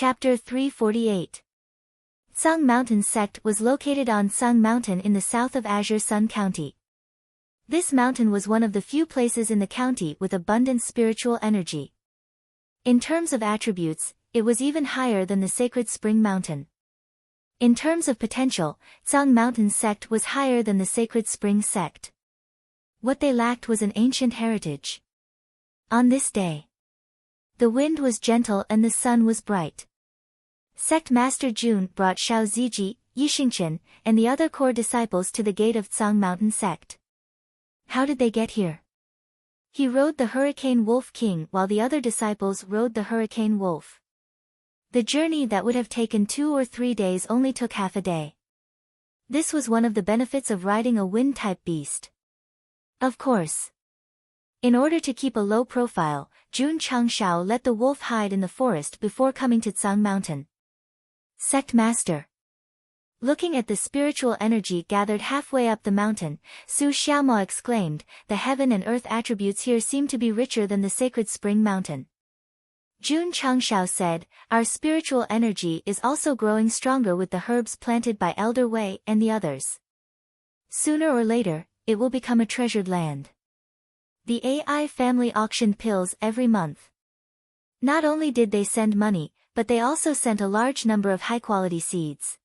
Chapter 348. Sung Mountain Sect was located on Sung Mountain in the south of Azure Sun County. This mountain was one of the few places in the county with abundant spiritual energy. In terms of attributes, it was even higher than the Sacred Spring Mountain. In terms of potential, Sung Mountain Sect was higher than the Sacred Spring Sect. What they lacked was an ancient heritage. On this day, the wind was gentle and the sun was bright. Sect Master Jun brought Xiao Ziji, Yixingchen, and the other core disciples to the gate of Sung Mountain Sect. How did they get here? He rode the Hurricane Wolf King while the other disciples rode the Hurricane Wolf. The journey that would have taken 2 or 3 days only took half a day. This was one of the benefits of riding a wind-type beast. Of course. In order to keep a low profile, Jun Changshao let the wolf hide in the forest before coming to Tsang Mountain. Sect Master. Looking at the spiritual energy gathered halfway up the mountain, Su Xiaomo exclaimed, "The heaven and earth attributes here seem to be richer than the Sacred Spring Mountain." Jun Changshao said, "Our spiritual energy is also growing stronger with the herbs planted by Elder Wei and the others. Sooner or later, it will become a treasured land." The AI family auctioned pills every month. Not only did they send money, but they also sent a large number of high-quality seeds.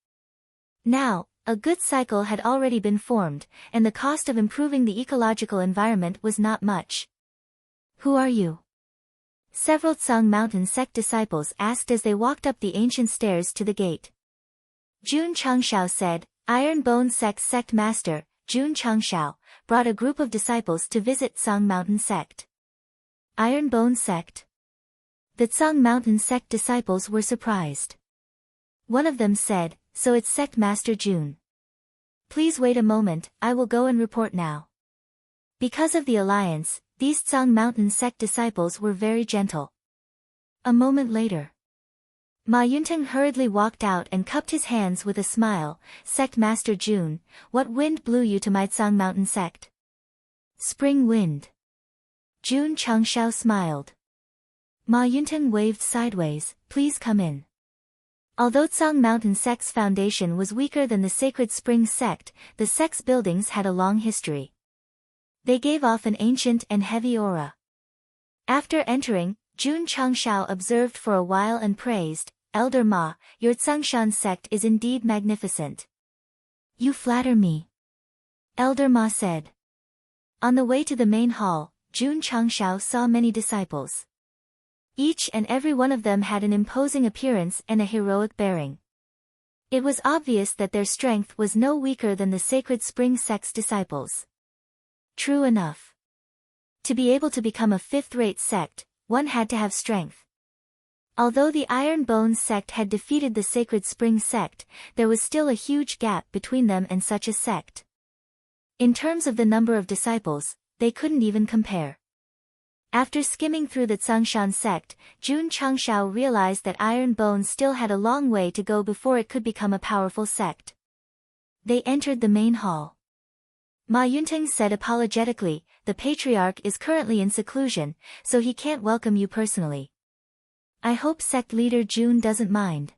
Now, a good cycle had already been formed, and the cost of improving the ecological environment was not much. "Who are you?" Several Tsang Mountain Sect disciples asked as they walked up the ancient stairs to the gate. Jun Changshao said, "Iron Bone Sect Master, Jun Changshao, brought a group of disciples to visit Tsang Mountain Sect." Iron Bone Sect. The Tsang Mountain Sect disciples were surprised. One of them said, "So it's Sect Master Jun. Please wait a moment, I will go and report now." Because of the alliance, these Tsang Mountain Sect disciples were very gentle. A moment later, Ma Yunteng hurriedly walked out and cupped his hands with a smile. "Sect Master Jun, what wind blew you to my Tsang Mountain Sect?" "Spring wind." Jun Changshao smiled. Ma Yunteng waved sideways, "Please come in." Although Tsang Mountain Sect's foundation was weaker than the Sacred Spring Sect, the sect's buildings had a long history. They gave off an ancient and heavy aura. After entering, Jun Changshao observed for a while and praised, "Elder Ma, your Tsangshan sect is indeed magnificent." "You flatter me," Elder Ma said. On the way to the main hall, Jun Changshao saw many disciples. Each and every one of them had an imposing appearance and a heroic bearing. It was obvious that their strength was no weaker than the Sacred Spring Sect's disciples. True enough. To be able to become a fifth-rate sect, one had to have strength. Although the Iron Bone Sect had defeated the Sacred Spring Sect, there was still a huge gap between them and such a sect. In terms of the number of disciples, they couldn't even compare. After skimming through the Tsangshan sect, Jun Changshao realized that Iron Bone still had a long way to go before it could become a powerful sect. They entered the main hall. Ma Yunteng said apologetically, "The patriarch is currently in seclusion, so he can't welcome you personally. I hope sect leader Jun doesn't mind."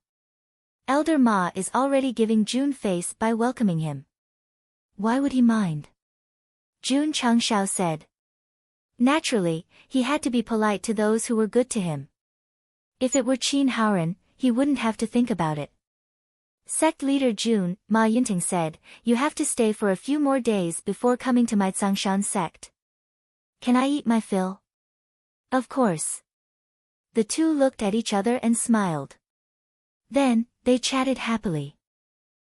Elder Ma is already giving Jun face by welcoming him. "Why would he mind?" Jun Changshao said. Naturally, he had to be polite to those who were good to him. If it were Qin Haoren, he wouldn't have to think about it. "Sect leader Jun," Ma Yunteng said, "you have to stay for a few more days before coming to my Tsangshan sect. Can I eat my fill?" "Of course." The two looked at each other and smiled. Then, they chatted happily.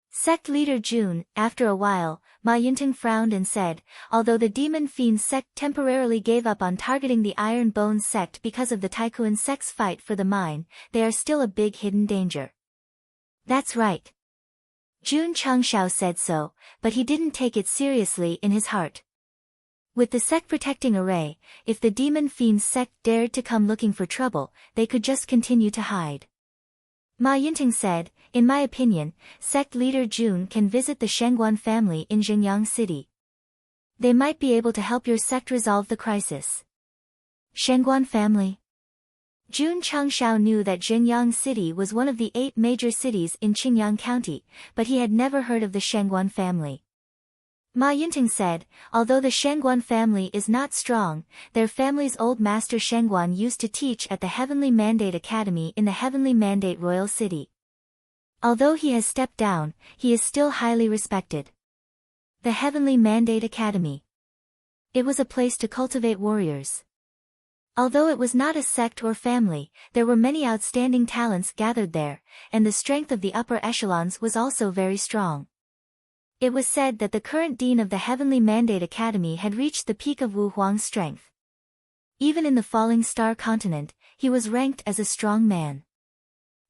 Sect leader Jun, after a while, Ma Yunteng frowned and said, "Although the Demon Fiend sect temporarily gave up on targeting the Iron Bone sect because of the Taikuan sect's fight for the mine, they are still a big hidden danger." "That's right." Jun Changshao said so, but he didn't take it seriously in his heart. With the sect protecting Array, if the Demon Fiend sect dared to come looking for trouble, they could just continue to hide. Ma Yunteng said, "In my opinion, sect leader Jun can visit the Shengguan family in Xingyang City. They might be able to help your sect resolve the crisis." "Shengguan family?" Jun Changshao knew that Zhenyang City was one of the 8 major cities in Qingyang County, but he had never heard of the Shangguan family. Ma Yunting said, although the Shangguan family is not strong, their family's old master Shangguan used to teach at the Heavenly Mandate Academy in the Heavenly Mandate Royal City. Although he has stepped down, he is still highly respected. The Heavenly Mandate Academy. It was a place to cultivate warriors. Although it was not a sect or family, there were many outstanding talents gathered there, and the strength of the upper echelons was also very strong. It was said that the current dean of the Heavenly Mandate Academy had reached the peak of Wu Huang's strength. Even in the Falling Star continent, he was ranked as a strong man.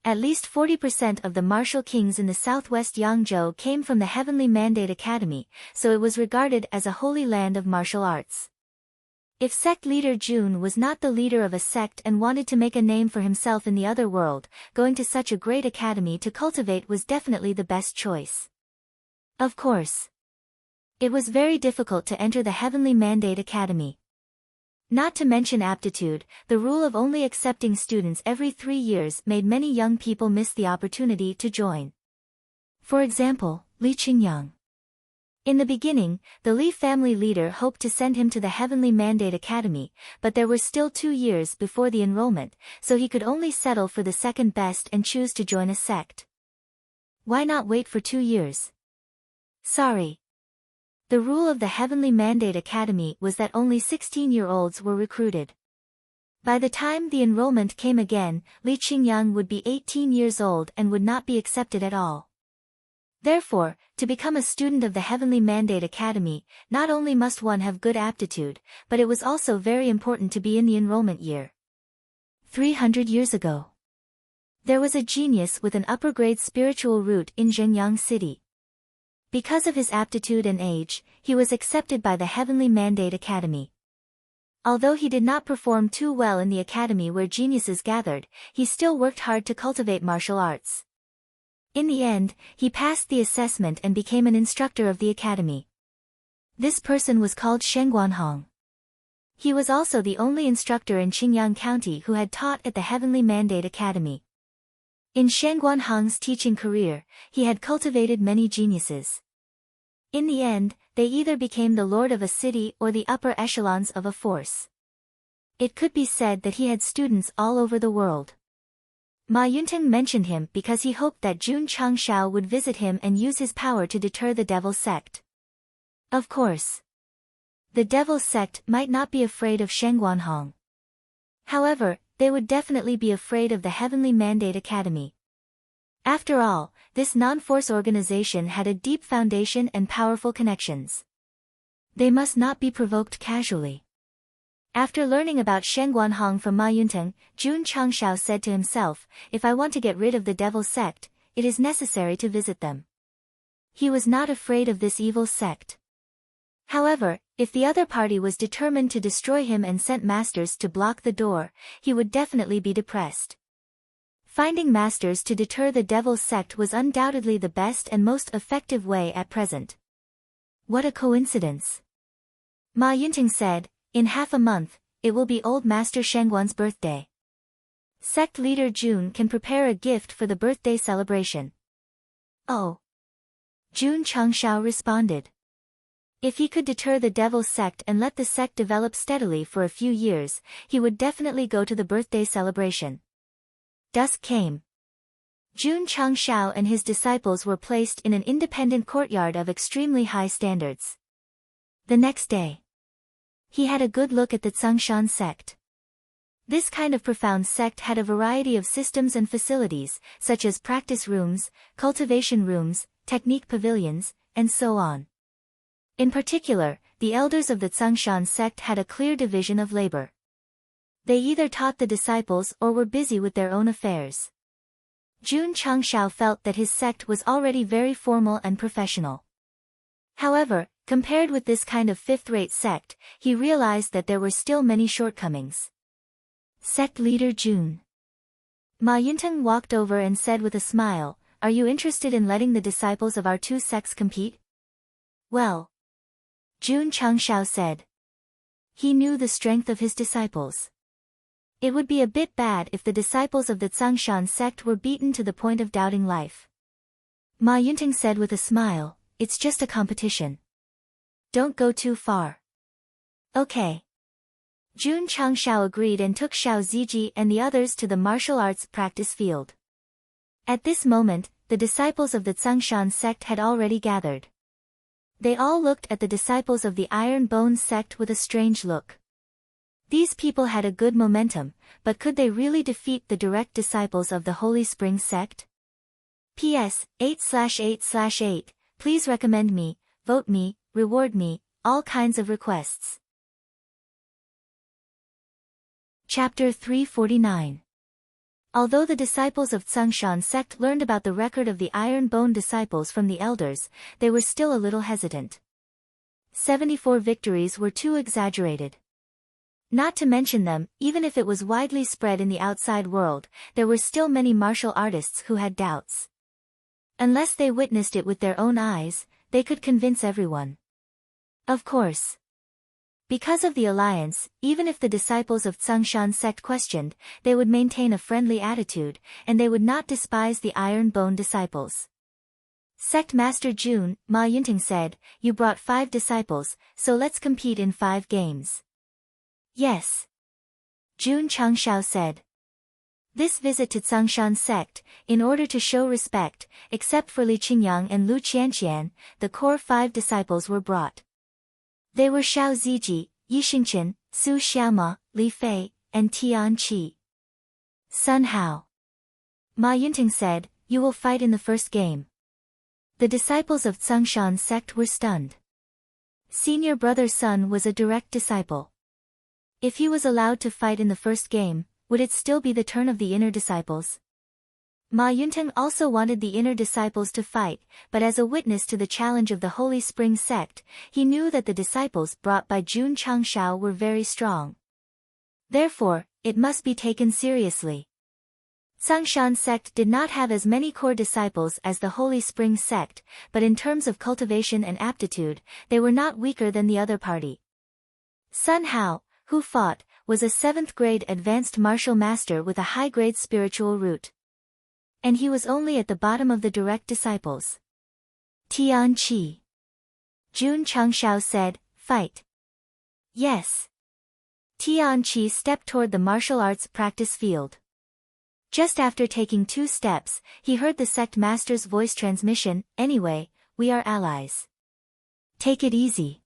At least 40% of the martial kings in the southwest Yangzhou came from the Heavenly Mandate Academy, so it was regarded as a holy land of martial arts. If sect leader Jun was not the leader of a sect and wanted to make a name for himself in the other world, going to such a great academy to cultivate was definitely the best choice. Of course, it was very difficult to enter the Heavenly Mandate Academy. Not to mention aptitude, the rule of only accepting students every 3 years made many young people miss the opportunity to join. For example, Li Qingyang. In the beginning, the Li family leader hoped to send him to the Heavenly Mandate Academy, but there were still 2 years before the enrollment, so he could only settle for the second best and choose to join a sect. Why not wait for 2 years? Sorry. The rule of the Heavenly Mandate Academy was that only 16-year-olds were recruited. By the time the enrollment came again, Li Qingyang would be 18 years old and would not be accepted at all. Therefore, to become a student of the Heavenly Mandate Academy, not only must one have good aptitude, but it was also very important to be in the enrollment year. 300 years ago, there was a genius with an upper-grade spiritual root in Zhenyang City. Because of his aptitude and age, he was accepted by the Heavenly Mandate Academy. Although he did not perform too well in the academy where geniuses gathered, he still worked hard to cultivate martial arts. In the end, he passed the assessment and became an instructor of the academy. This person was called Shangguan Hong. He was also the only instructor in Qingyang County who had taught at the Heavenly Mandate Academy. In Shangguan Hong's teaching career, he had cultivated many geniuses. In the end, they either became the lord of a city or the upper echelons of a force. It could be said that he had students all over the world. Ma Yunting mentioned him because he hoped that Jun Changshao would visit him and use his power to deter the Devil Sect. Of course, the Devil Sect might not be afraid of Shangguan Hong. However, they would definitely be afraid of the Heavenly Mandate Academy. After all, this non-force organization had a deep foundation and powerful connections. They must not be provoked casually. After learning about Shangguan Hong from Ma Yunting, Jun Changshao said to himself, if I want to get rid of the Devil Sect, it is necessary to visit them. He was not afraid of this evil sect. However, if the other party was determined to destroy him and sent masters to block the door, he would definitely be depressed. Finding masters to deter the Devil Sect was undoubtedly the best and most effective way at present. What a coincidence! Ma Yunting said, in half a month, it will be old Master Shangguan's birthday. Sect leader Jun can prepare a gift for the birthday celebration. Oh! Jun Changshao responded. If he could deter the Devil Sect and let the sect develop steadily for a few years, he would definitely go to the birthday celebration. Dusk came. Jun Changshao and his disciples were placed in an independent courtyard of extremely high standards. The next day, he had a good look at the Tsangshan sect. This kind of profound sect had a variety of systems and facilities, such as practice rooms, cultivation rooms, technique pavilions, and so on. In particular, the elders of the Tsangshan sect had a clear division of labor. They either taught the disciples or were busy with their own affairs. Jun Changshao felt that his sect was already very formal and professional. However, compared with this kind of fifth-rate sect, he realized that there were still many shortcomings. Sect leader Jun. Ma Yunting walked over and said with a smile, "Are you interested in letting the disciples of our two sects compete?" Well, Jun Changshao said. He knew the strength of his disciples. It would be a bit bad if the disciples of the Tsangshan sect were beaten to the point of doubting life. Ma Yunting said with a smile, "It's just a competition. Don't go too far." "Okay." Jun Changshao agreed and took Xiao Ziji and the others to the martial arts practice field. At this moment, the disciples of the Tsangshan sect had already gathered. They all looked at the disciples of the Iron Bone sect with a strange look. These people had a good momentum, but could they really defeat the direct disciples of the Holy Spring sect? PS 8/8/8 Please recommend me, vote me, reward me, all kinds of requests. Chapter 349. Although the disciples of Tsangshan sect learned about the record of the Iron Bone disciples from the elders, they were still a little hesitant. 74 victories were too exaggerated. Not to mention them, even if it was widely spread in the outside world, there were still many martial artists who had doubts. Unless they witnessed it with their own eyes, they could convince everyone. Of course. Because of the alliance, even if the disciples of Tsangshan sect questioned, they would maintain a friendly attitude, and they would not despise the Iron Bone disciples. Sect Master Jun, Ma Yunting said, "You brought 5 disciples, so let's compete in 5 games." "Yes." Jun Changshao said. This visit to Tsangshan sect, in order to show respect, except for Li Qingyang and Lu Qianqian, the core 5 disciples were brought. They were Xiao Ziji, Yi Xingqian, Su Xiaoma, Li Fei, and Tian Qi. "Sun Hao." Ma Yunting said, "You will fight in the first game." The disciples of Tsangshan sect were stunned. Senior brother Sun was a direct disciple. If he was allowed to fight in the first game, would it still be the turn of the inner disciples? Ma Yunting also wanted the inner disciples to fight, but as a witness to the challenge of the Holy Spring sect, he knew that the disciples brought by Jun Changshao were very strong. Therefore, it must be taken seriously. Tsangshan sect did not have as many core disciples as the Holy Spring sect, but in terms of cultivation and aptitude, they were not weaker than the other party. Sun Hao, who fought, was a 7th-grade advanced martial master with a high-grade spiritual root. And he was only at the bottom of the direct disciples. Tian Qi. Jun Changshao said, "Fight." "Yes." Tian Qi stepped toward the martial arts practice field. Just after taking 2 steps, he heard the sect master's voice transmission, "Anyway, we are allies. Take it easy."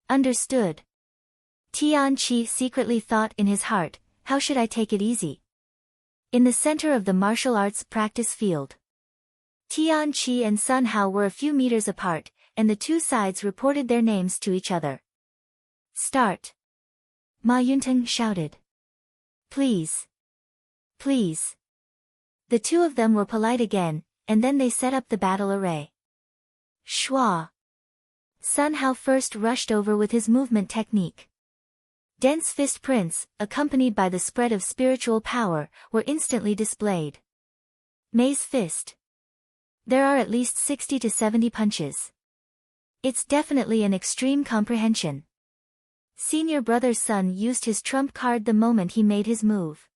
Understood. Tian Qi secretly thought in his heart, "How should I take it easy?" In the center of the martial arts practice field, Tian Qi and Sun Hao were a few meters apart, and the 2 sides reported their names to each other. "Start." Ma Yunting shouted. "Please. Please." The 2 of them were polite again, and then they set up the battle array. Shua. Sun Hao first rushed over with his movement technique. Dense fist prints, accompanied by the spread of spiritual power, were instantly displayed. Mei's fist. There are at least 60 to 70 punches. It's definitely an extreme comprehension. Senior brother Sun used his trump card the moment he made his move.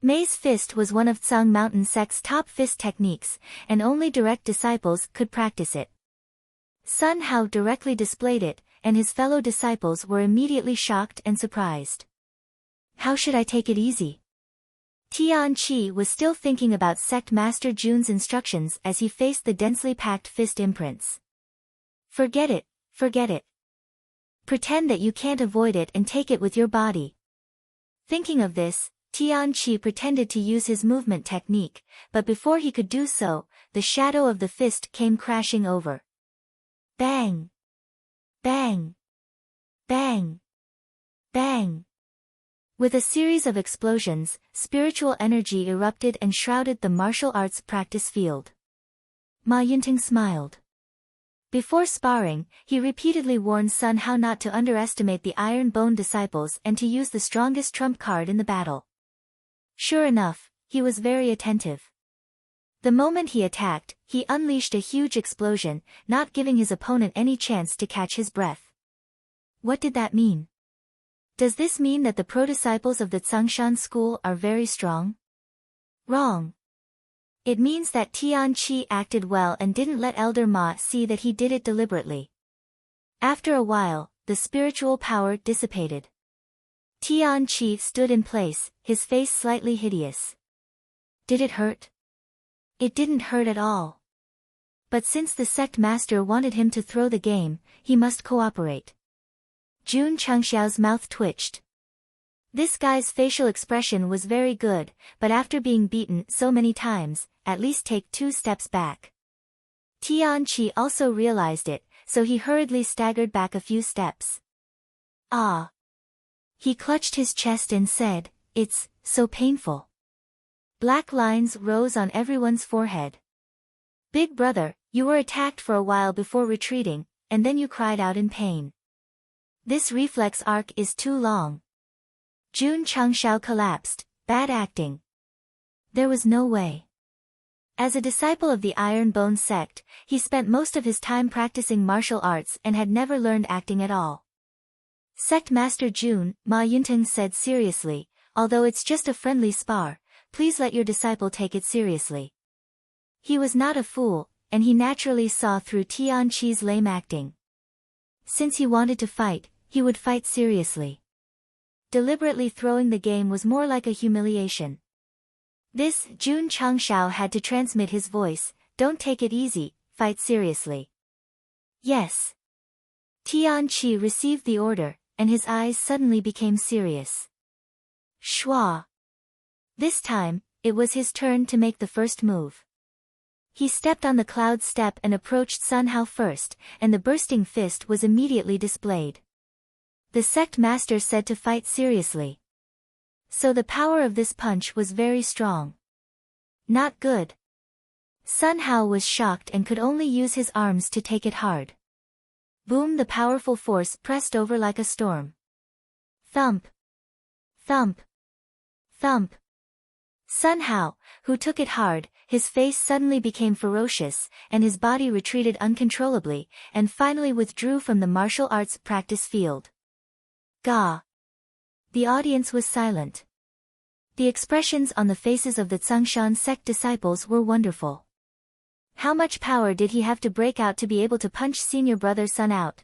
Mei's fist was one of Tsang Mountain sect's top fist techniques, and only direct disciples could practice it. Sun Hao directly displayed it, and his fellow disciples were immediately shocked and surprised. "How should I take it easy?" Tian Qi was still thinking about Sect Master Jun's instructions as he faced the densely packed fist imprints. Forget it, forget it. Pretend that you can't avoid it and take it with your body." Thinking of this, Tian Qi pretended to use his movement technique, but before he could do so, the shadow of the fist came crashing over. Bang! Bang! Bang! Bang! With a series of explosions, spiritual energy erupted and shrouded the martial arts practice field. Ma Yunting smiled. Before sparring, he repeatedly warned Sun Hao not to underestimate the Iron Bone disciples and to use the strongest trump card in the battle. Sure enough, he was very attentive. The moment he attacked, he unleashed a huge explosion, not giving his opponent any chance to catch his breath. What did that mean? Does this mean that the pro-disciples of the Tsangshan school are very strong? Wrong. It means that Tianqi acted well and didn't let Elder Ma see that he did it deliberately. After a while, the spiritual power dissipated. Tianqi stood in place, his face slightly hideous. Did it hurt? It didn't hurt at all. But since the sect master wanted him to throw the game, he must cooperate. Jun Chengxiao's mouth twitched. This guy's facial expression was very good, but after being beaten so many times, at least take 2 steps back. Tianqi also realized it, so he hurriedly staggered back a few steps. Ah! He clutched his chest and said, "It's so painful." Black lines rose on everyone's forehead. Big brother, you were attacked for a while before retreating, and then you cried out in pain. This reflex arc is too long. Jun Chengxiao collapsed. Bad acting. There was no way. As a disciple of the Iron Bone sect, he spent most of his time practicing martial arts and had never learned acting at all. Sect Master Jun, Ma Yunteng said seriously, although it's just a friendly spar, please let your disciple take it seriously. He was not a fool, and he naturally saw through Tianqi's lame acting. Since he wanted to fight, he would fight seriously. Deliberately throwing the game was more like a humiliation. This, Jun Chengxiao had to transmit his voice, don't take it easy, fight seriously. Yes. Tianqi received the order, and his eyes suddenly became serious. Schwa. This time, it was his turn to make the first move. He stepped on the cloud step and approached Sun Hao first, and the bursting fist was immediately displayed. The sect master said to fight seriously. So the power of this punch was very strong. Not good. Sun Hao was shocked and could only use his arms to take it hard. Boom! The powerful force pressed over like a storm. Thump. Thump. Thump. Sun Hao, who took it hard, his face suddenly became ferocious, and his body retreated uncontrollably, and finally withdrew from the martial arts practice field. Gah! The audience was silent. The expressions on the faces of the Tsangshan sect disciples were wonderful. How much power did he have to break out to be able to punch senior brother Sun out?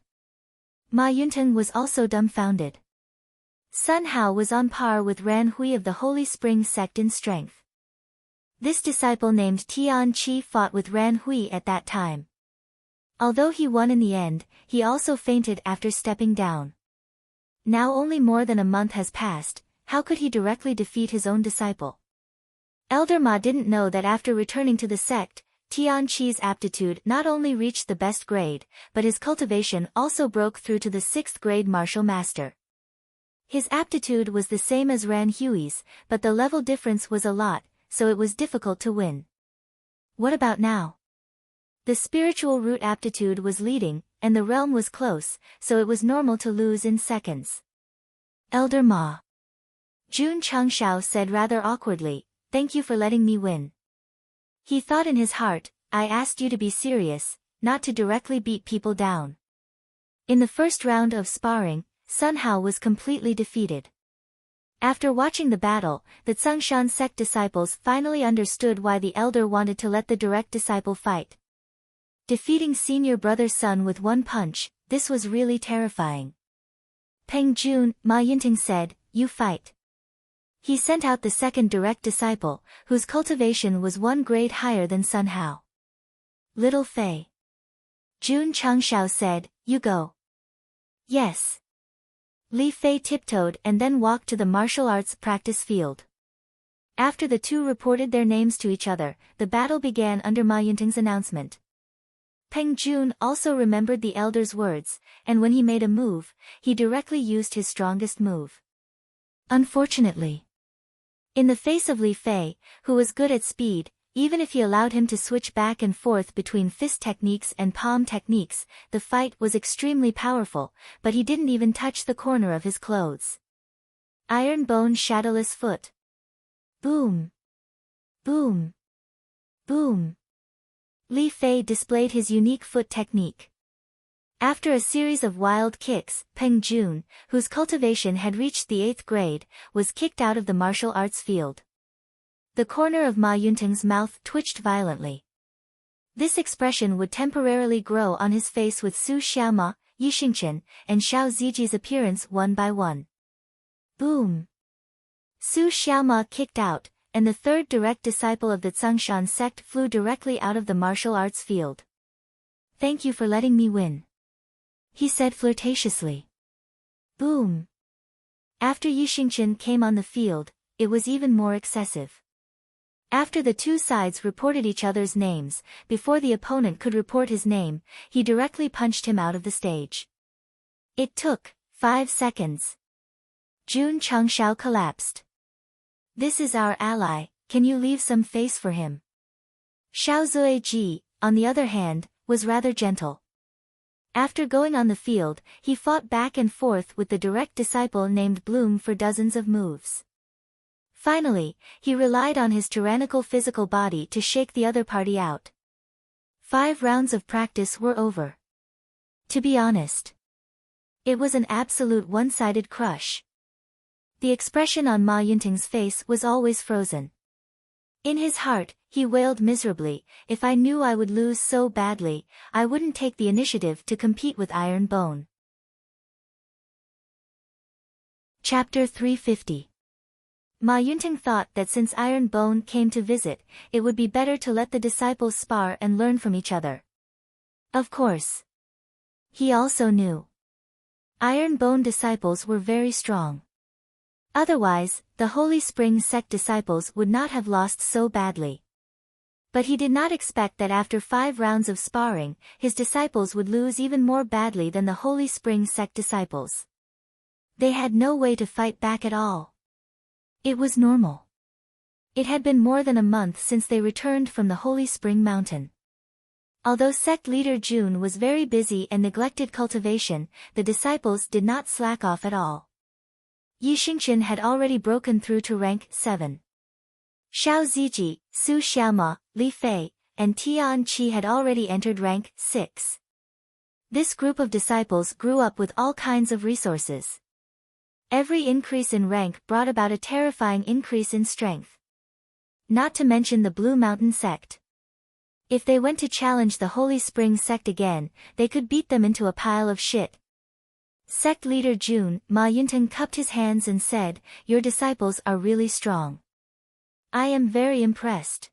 Ma Yunteng was also dumbfounded. Sun Hao was on par with Ran Hui of the Holy Spring sect in strength. This disciple named Tianqi fought with Ran Hui at that time. Although he won in the end, he also fainted after stepping down. Now only more than a month has passed, how could he directly defeat his own disciple? Elder Ma didn't know that after returning to the sect, Tianqi's aptitude not only reached the best grade, but his cultivation also broke through to the 6th grade martial master. His aptitude was the same as Ran Hui's, but the level difference was a lot, so it was difficult to win. What about now? The spiritual root aptitude was leading, and the realm was close, so it was normal to lose in seconds. Elder Ma. Jun Chengxiao said rather awkwardly, "Thank you for letting me win." He thought in his heart, I asked you to be serious, not to directly beat people down. In the first round of sparring, Sun Hao was completely defeated. After watching the battle, the Tsangshan sect disciples finally understood why the elder wanted to let the direct disciple fight. Defeating senior brother Sun with one punch, this was really terrifying. Peng Jun, Ma Yinting said, "You fight." He sent out the second direct disciple, whose cultivation was 1 grade higher than Sun Hao. Little Fei. Jun Chengxiao said, "You go." Yes. Li Fei tiptoed and then walked to the martial arts practice field. After the two reported their names to each other, the battle began under Ma Yinting's announcement. Peng Jun also remembered the elder's words, and when he made a move, he directly used his strongest move. Unfortunately, in the face of Li Fei, who was good at speed, even if he allowed him to switch back and forth between fist techniques and palm techniques, the fight was extremely powerful, but he didn't even touch the corner of his clothes. Iron Bone Shadowless Foot. Boom. Boom. Boom. Li Fei displayed his unique foot technique. After a series of wild kicks, Peng Jun, whose cultivation had reached the 8th grade, was kicked out of the martial arts field. The corner of Ma Yunteng's mouth twitched violently. This expression would temporarily grow on his face with Su Xiaoma, Yi Xingchen, and Xiao Ziji's appearance one by one. Boom! Su Xiaoma kicked out, and the third direct disciple of the Tsangshan sect flew directly out of the martial arts field. "Thank you for letting me win," he said flirtatiously. Boom! After Yi Xingchen came on the field, it was even more excessive. After the two sides reported each other's names, before the opponent could report his name, he directly punched him out of the stage. It took 5 seconds. Jun Changshao collapsed. "This is our ally, can you leave some face for him?" Xiao Zuiji, on the other hand, was rather gentle. After going on the field, he fought back and forth with the direct disciple named Bloom for dozens of moves. Finally, he relied on his tyrannical physical body to shake the other party out. 5 rounds of practice were over. To be honest, it was an absolute one-sided crush. The expression on Ma Yunteng's face was always frozen. In his heart, he wailed miserably, "If I knew I would lose so badly, I wouldn't take the initiative to compete with Iron Bone." Chapter 350. Ma Yunteng thought that since Iron Bone came to visit, it would be better to let the disciples spar and learn from each other. Of course, he also knew Iron Bone disciples were very strong. Otherwise, the Holy Spring Sect disciples would not have lost so badly. But he did not expect that after 5 rounds of sparring, his disciples would lose even more badly than the Holy Spring Sect disciples. They had no way to fight back at all. It was normal. It had been more than a month since they returned from the Holy Spring Mountain. Although sect leader Jun was very busy and neglected cultivation, the disciples did not slack off at all. Yi Xingchen had already broken through to rank 7. Xiao Ziji, Su Xiaoma, Li Fei, and Tian Qi had already entered rank 6. This group of disciples grew up with all kinds of resources. Every increase in rank brought about a terrifying increase in strength. Not to mention the Blue Mountain Sect. If they went to challenge the Holy Spring Sect again, they could beat them into a pile of shit. Sect leader Jun, Ma Yunteng cupped his hands and said, "Your disciples are really strong. I am very impressed."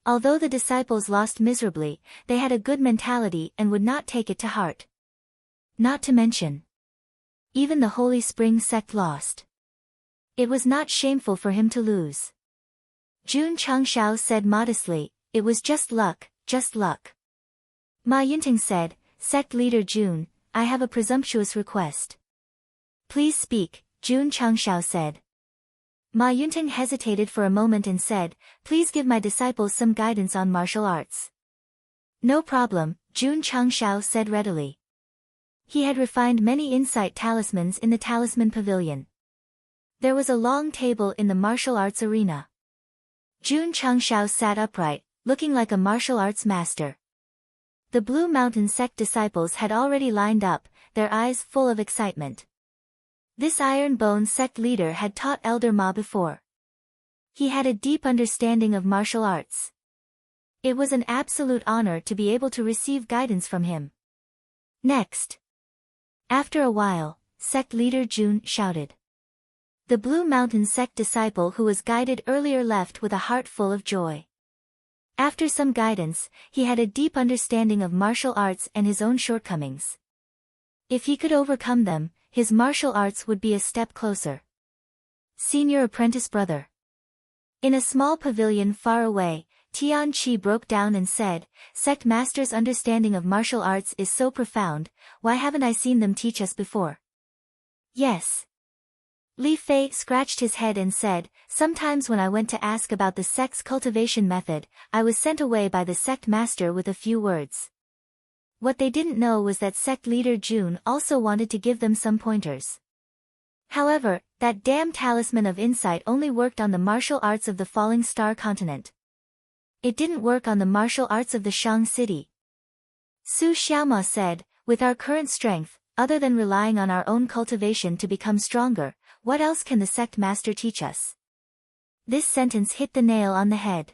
Although the disciples lost miserably, they had a good mentality and would not take it to heart. Not to mention, even the Holy Spring Sect lost. It was not shameful for him to lose. Jun Changshao said modestly, "It was just luck, just luck." Ma Yunteng said, "Sect leader Jun, I have a presumptuous request." "Please speak," Jun Changshao said. Ma Yunteng hesitated for a moment and said, "Please give my disciples some guidance on martial arts." "No problem," Jun Changshao said readily. He had refined many insight talismans in the talisman pavilion. There was a long table in the martial arts arena. Jun Changshao sat upright, looking like a martial arts master. The Blue Mountain Sect disciples had already lined up, their eyes full of excitement. This Iron Bone Sect leader had taught Elder Ma before. He had a deep understanding of martial arts. It was an absolute honor to be able to receive guidance from him. Next. After a while, Sect leader Jun shouted. The Blue Mountain Sect disciple who was guided earlier left with a heart full of joy. After some guidance, he had a deep understanding of martial arts and his own shortcomings. If he could overcome them, his martial arts would be a step closer. Senior apprentice brother. In a small pavilion far away, Tian Qi broke down and said, "Sect master's understanding of martial arts is so profound, why haven't I seen them teach us before?" "Yes." Li Fei scratched his head and said, "Sometimes when I went to ask about the sect's cultivation method, I was sent away by the sect master with a few words." What they didn't know was that sect leader Jun also wanted to give them some pointers. However, that damn talisman of insight only worked on the martial arts of the Falling Star continent. It didn't work on the martial arts of the Shang city. Su Xiaoma said, With our current strength, other than relying on our own cultivation to become stronger, what else can the sect master teach us? This sentence hit the nail on the head.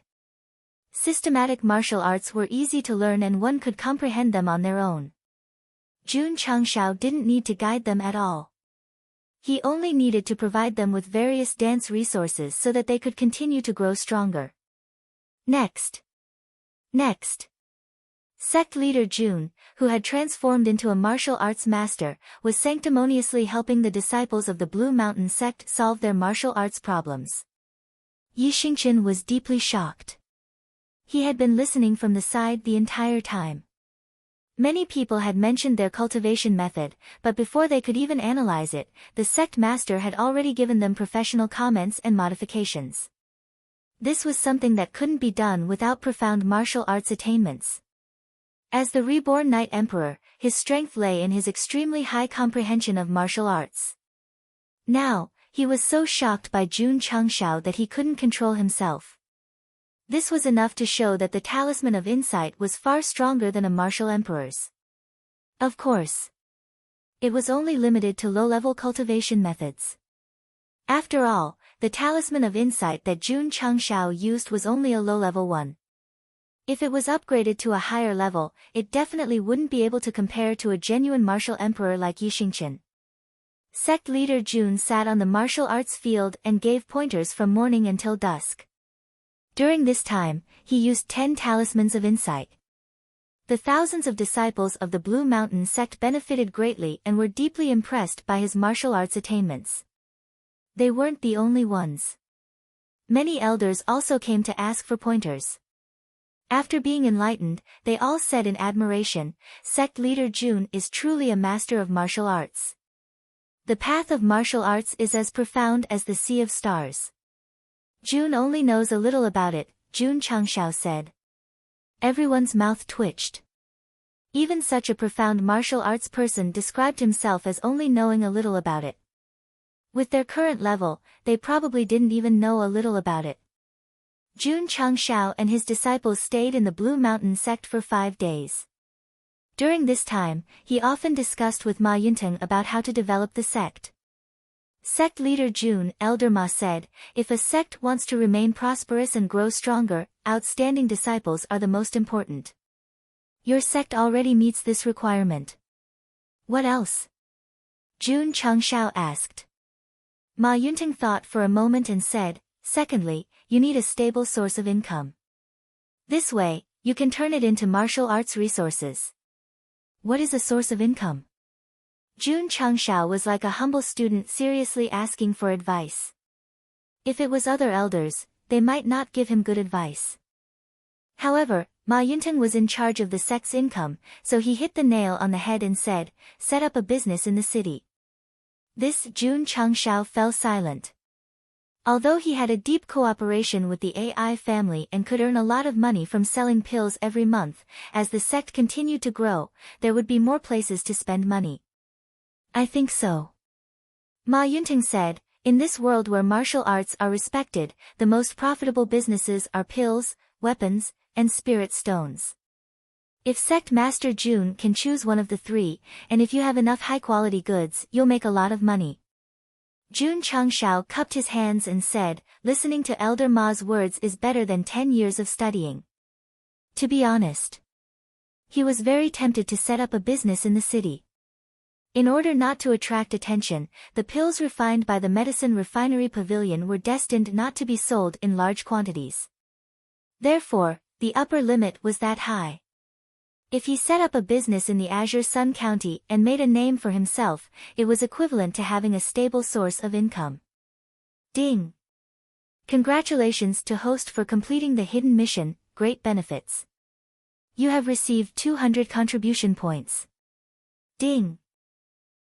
Systematic martial arts were easy to learn and one could comprehend them on their own. Jun Changshao didn't need to guide them at all. He only needed to provide them with various dance resources so that they could continue to grow stronger. Next. Sect leader Jun, who had transformed into a martial arts master, was sanctimoniously helping the disciples of the Blue Mountain sect solve their martial arts problems. Yi Xingqian was deeply shocked. He had been listening from the side the entire time. Many people had mentioned their cultivation method, but before they could even analyze it, the sect master had already given them professional comments and modifications. This was something that couldn't be done without profound martial arts attainments. As the reborn Knight Emperor, his strength lay in his extremely high comprehension of martial arts. Now, he was so shocked by Jun Changshao that he couldn't control himself. This was enough to show that the talisman of insight was far stronger than a martial emperor's. Of course, it was only limited to low-level cultivation methods. After all, the talisman of insight that Jun Changshao used was only a low-level one. If it was upgraded to a higher level, it definitely wouldn't be able to compare to a genuine martial emperor like Yi Xingqian. Sect leader Jun sat on the martial arts field and gave pointers from morning until dusk. During this time, he used 10 talismans of insight. The thousands of disciples of the Blue Mountain sect benefited greatly and were deeply impressed by his martial arts attainments. They weren't the only ones. Many elders also came to ask for pointers. After being enlightened, they all said in admiration, "Sect leader Jun is truly a master of martial arts. The path of martial arts is as profound as the sea of stars." Jun only knows a little about it, Jun Changshao said. Everyone's mouth twitched. Even such a profound martial arts person described himself as only knowing a little about it. With their current level, they probably didn't even know a little about it. Jun Changshao and his disciples stayed in the Blue Mountain sect for 5 days. During this time, he often discussed with Ma Yunteng about how to develop the sect. Sect leader Jun, Elder Ma said, "If a sect wants to remain prosperous and grow stronger, outstanding disciples are the most important. Your sect already meets this requirement." "What else?" Jun Changshao asked. Ma Yunteng thought for a moment and said, "Secondly, you need a stable source of income. This way, you can turn it into martial arts resources." "What is a source of income?" Jun Changshao was like a humble student seriously asking for advice. If it was other elders, they might not give him good advice. However, Ma Yunteng was in charge of the sect's income, so he hit the nail on the head and said, "Set up a business in the city." This Jun Changshao fell silent. Although he had a deep cooperation with the AI family and could earn a lot of money from selling pills every month, as the sect continued to grow, there would be more places to spend money. "I think so," Ma Yunteng said. "In this world where martial arts are respected, the most profitable businesses are pills, weapons, and spirit stones. If Sect Master Jun can choose one of the three, and if you have enough high-quality goods, you'll make a lot of money." Jun Changshao cupped his hands and said, "Listening to Elder Ma's words is better than 10 years of studying." To be honest, he was very tempted to set up a business in the city. In order not to attract attention, the pills refined by the medicine refinery pavilion were destined not to be sold in large quantities. Therefore, the upper limit was that high. If he set up a business in the Azure Sun County and made a name for himself, it was equivalent to having a stable source of income. Ding! Congratulations to host for completing the hidden mission, great benefits. You have received 200 contribution points. Ding!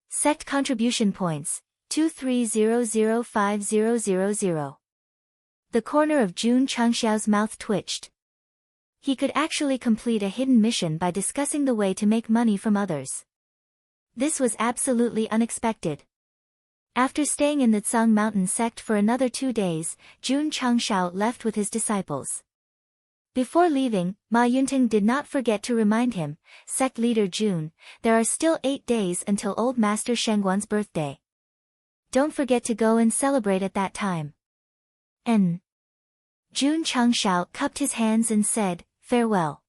Sect contribution points, 23005000. The corner of Jun Changshao's mouth twitched. He could actually complete a hidden mission by discussing the way to make money from others. This was absolutely unexpected. After staying in the Tsang Mountain sect for another 2 days, Jun Changshao left with his disciples. Before leaving, Ma Yunting did not forget to remind him, Sect leader Jun, there are still 8 days until old Master Shengguan's birthday. Don't forget to go and celebrate at that time. Jun Changshao cupped his hands and said, farewell.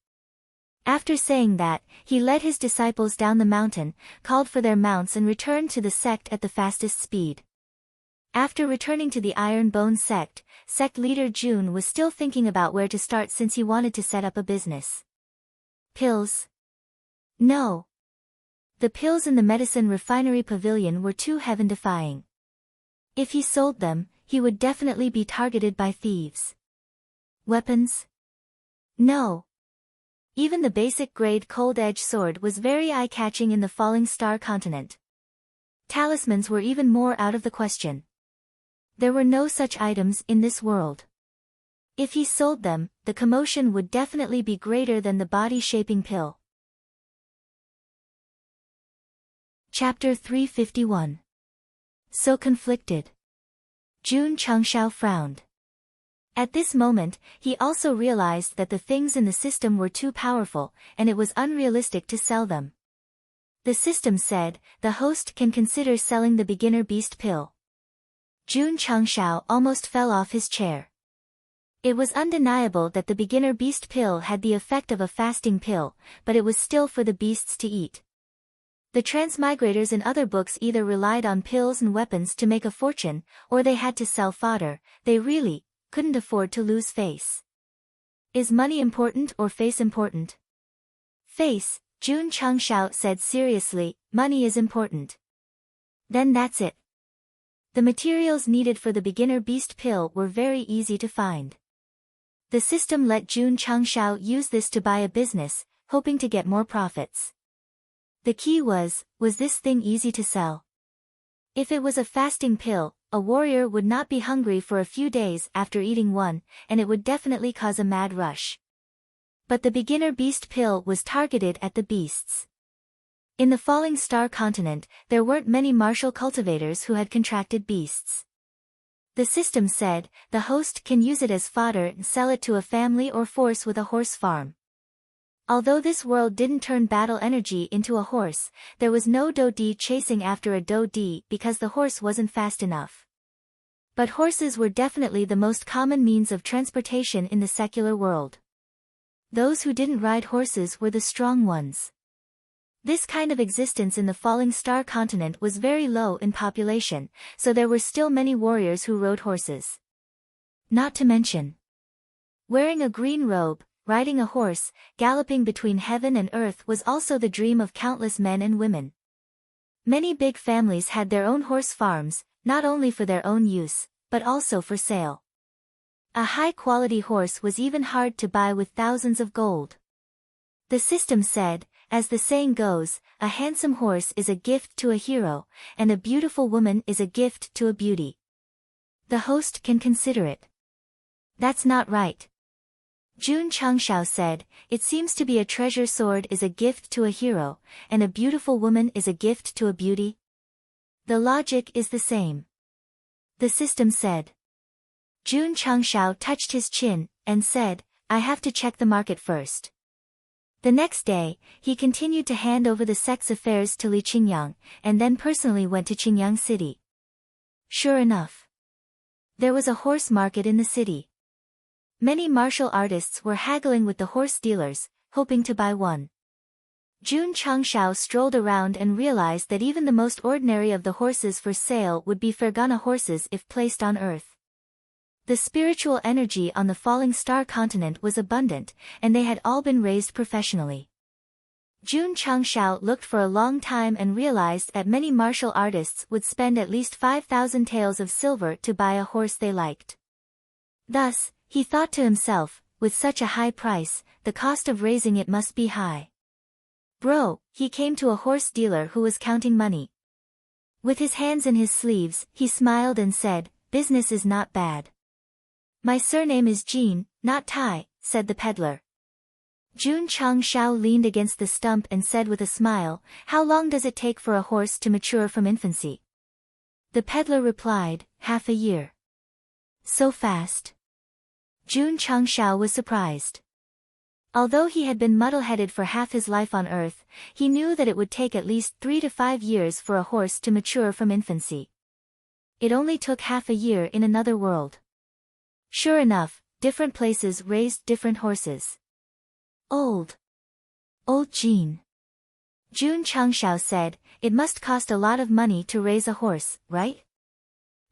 After saying that, he led his disciples down the mountain, called for their mounts and returned to the sect at the fastest speed. After returning to the Iron Bone sect, sect leader Jun was still thinking about where to start since he wanted to set up a business. Pills? No. The pills in the medicine refinery pavilion were too heaven-defying. If he sold them, he would definitely be targeted by thieves. Weapons? No. Even the basic grade cold-edge sword was very eye-catching in the Falling Star continent. Talismans were even more out of the question. There were no such items in this world. If he sold them, the commotion would definitely be greater than the body-shaping pill. Chapter 351. So conflicted. Jun Changshao frowned. At this moment, he also realized that the things in the system were too powerful, and it was unrealistic to sell them. The system said, the host can consider selling the beginner beast pill. Jun Changshao almost fell off his chair. It was undeniable that the beginner beast pill had the effect of a fasting pill, but it was still for the beasts to eat. The transmigrators in other books either relied on pills and weapons to make a fortune, or they had to sell fodder. They really couldn't afford to lose face. Is money important or face important? Face, Jun Changshao said seriously, money is important. Then that's it. The materials needed for the beginner beast pill were very easy to find. The system let Jun Changshao use this to buy a business, hoping to get more profits. The key was this thing easy to sell? If it was a fasting pill, a warrior would not be hungry for a few days after eating one, and it would definitely cause a mad rush. But the beginner beast pill was targeted at the beasts. In the Falling Star continent, there weren't many martial cultivators who had contracted beasts. The system said, the host can use it as fodder and sell it to a family or force with a horse farm. Although this world didn't turn battle energy into a horse, there was no Dodi chasing after a Dodi because the horse wasn't fast enough. But horses were definitely the most common means of transportation in the secular world. Those who didn't ride horses were the strong ones. This kind of existence in the Falling Star continent was very low in population, so there were still many warriors who rode horses. Not to mention wearing a green robe, riding a horse, galloping between heaven and earth was also the dream of countless men and women. Many big families had their own horse farms, not only for their own use, but also for sale. A high-quality horse was even hard to buy with thousands of gold. The system said, as the saying goes, a handsome horse is a gift to a hero, and a beautiful woman is a gift to a beauty. The host can consider it. That's not right. Jun Changshao said, it seems to be a treasure sword is a gift to a hero, and a beautiful woman is a gift to a beauty. The logic is the same. The system said. Jun Changshao touched his chin, and said, I have to check the market first. The next day, he continued to hand over the sect's affairs to Li Qingyang, and then personally went to Qingyang City. Sure enough, there was a horse market in the city. Many martial artists were haggling with the horse dealers, hoping to buy one. Jun Changshao strolled around and realized that even the most ordinary of the horses for sale would be Fergana horses if placed on earth. The spiritual energy on the Falling Star continent was abundant, and they had all been raised professionally. Jun Changshao looked for a long time and realized that many martial artists would spend at least 5,000 taels of silver to buy a horse they liked. Thus, he thought to himself, with such a high price, the cost of raising it must be high. Bro, he came to a horse dealer who was counting money. With his hands in his sleeves, he smiled and said, business is not bad. My surname is Jean, not Tai, said the peddler. Jun Changshao leaned against the stump and said with a smile, how long does it take for a horse to mature from infancy? The peddler replied, half a year. So fast? Jun Changshao was surprised. Although he had been muddle-headed for half his life on Earth, he knew that it would take at least 3 to 5 years for a horse to mature from infancy. It only took half a year in another world. Sure enough, different places raised different horses. Old Jean. Jun Changshao said, "It must cost a lot of money to raise a horse, right?"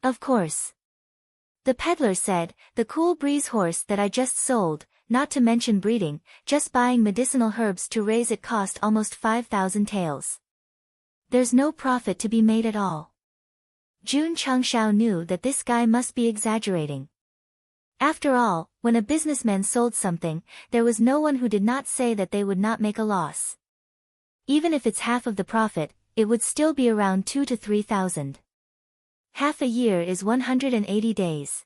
"Of course." The peddler said, "The cool breeze horse that I just sold, not to mention breeding, just buying medicinal herbs to raise it cost almost 5,000 taels. There's no profit to be made at all." Jun Changshao knew that this guy must be exaggerating. After all, when a businessman sold something, there was no one who did not say that they would not make a loss. Even if it's half of the profit, it would still be around 2 to 3,000. Half a year is 180 days.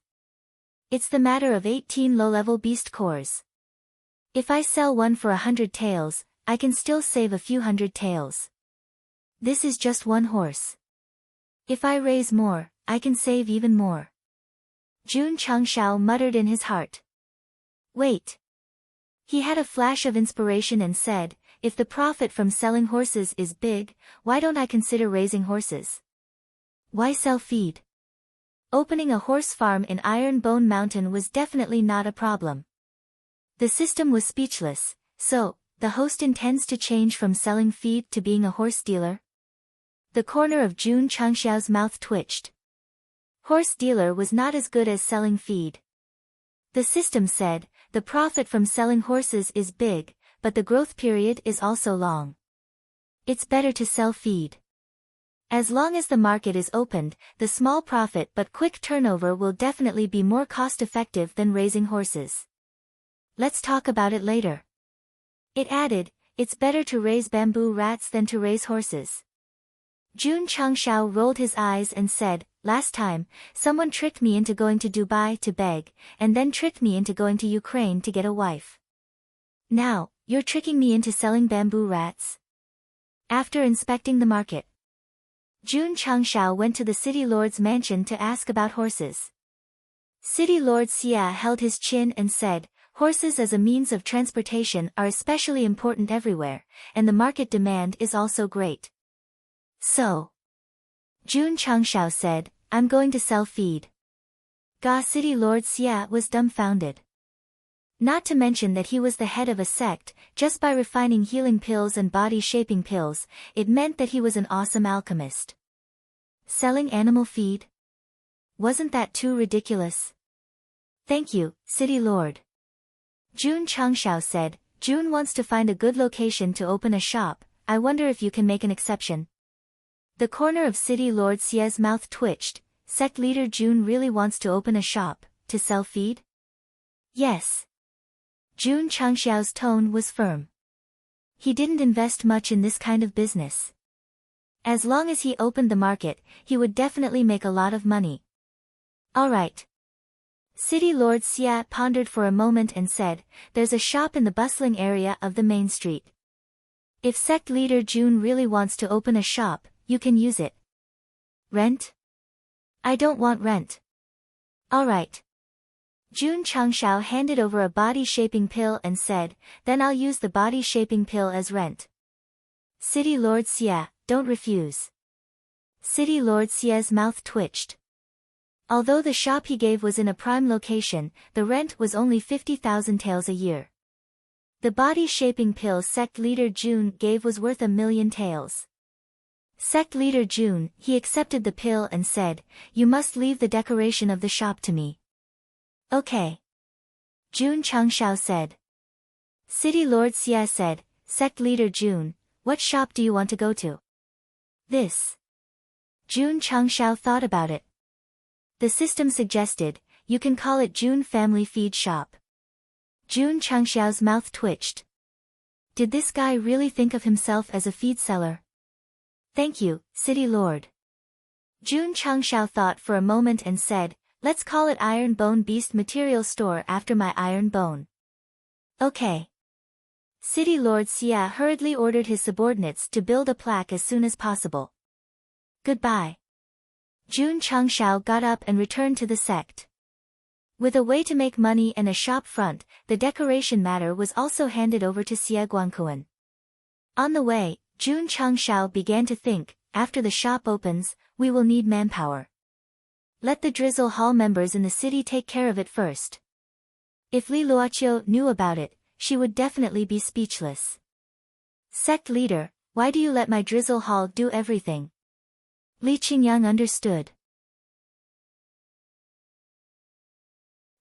It's the matter of 18 low-level beast cores. If I sell one for 100 taels, I can still save a few hundred taels. This is just one horse. If I raise more, I can save even more. Jun Changshao muttered in his heart. Wait. He had a flash of inspiration and said, "If the profit from selling horses is big, why don't I consider raising horses? Why sell feed?" Opening a horse farm in Iron Bone Mountain was definitely not a problem. The system was speechless. "So, the host intends to change from selling feed to being a horse dealer?" The corner of Jun Changshao's mouth twitched. Horse dealer was not as good as selling feed. The system said, "The profit from selling horses is big, but the growth period is also long. It's better to sell feed. As long as the market is opened, the small profit but quick turnover will definitely be more cost-effective than raising horses. Let's talk about it later." It added, "It's better to raise bamboo rats than to raise horses." Jun Changshao rolled his eyes and said, "Last time, someone tricked me into going to Dubai to beg, and then tricked me into going to Ukraine to get a wife. Now, you're tricking me into selling bamboo rats?" After inspecting the market, Jun Changshao went to the city lord's mansion to ask about horses. City Lord Xia held his chin and said, "Horses as a means of transportation are especially important everywhere, and the market demand is also great." "So," Jun Changshao said, "I'm going to sell feed." Ga City Lord Xia was dumbfounded. Not to mention that he was the head of a sect, just by refining healing pills and body-shaping pills, it meant that he was an awesome alchemist. Selling animal feed? Wasn't that too ridiculous? "Thank you, City Lord." Jun Changshao said, "Jun wants to find a good location to open a shop. I wonder if you can make an exception." The corner of City Lord Xia's mouth twitched. Sect leader Jun really wants to open a shop, to sell feed? Yes. Jun Changshao's tone was firm. He didn't invest much in this kind of business. As long as he opened the market, he would definitely make a lot of money. "All right." City Lord Xia pondered for a moment and said, "There's a shop in the bustling area of the main street. If sect leader Jun really wants to open a shop, you can use it." "Rent?" "I don't want rent." "All right." Jun Changshao handed over a body-shaping pill and said, "Then I'll use the body-shaping pill as rent." City Lord Xia, "Don't refuse." City Lord Xia's mouth twitched. Although the shop he gave was in a prime location, the rent was only 50,000 taels a year. The body-shaping pill sect leader Jun gave was worth 1,000,000 taels. Sect leader Jun, he accepted the pill and said, "You must leave the decoration of the shop to me." "Okay." Jun Changshao said. City Lord Xia said, "Sect leader Jun, what shop do you want to go to?" "This." Jun Changshao thought about it. The system suggested, "You can call it Jun Family Feed Shop." Jun Changshao's mouth twitched. Did this guy really think of himself as a feed seller? "Thank you, City Lord." Jun Changshao thought for a moment and said, "Let's call it Iron Bone Beast Material Store after my iron bone." "Okay." City Lord Xia hurriedly ordered his subordinates to build a plaque as soon as possible. "Goodbye." Jun Changshao got up and returned to the sect. With a way to make money and a shop front, the decoration matter was also handed over to Xie Guangkuan. On the way, Jun Changshao began to think, after the shop opens, we will need manpower. Let the Drizzle Hall members in the city take care of it first. If Li Luoqiu knew about it, she would definitely be speechless. Sect leader, why do you let my Drizzle Hall do everything? Li Qingyang understood.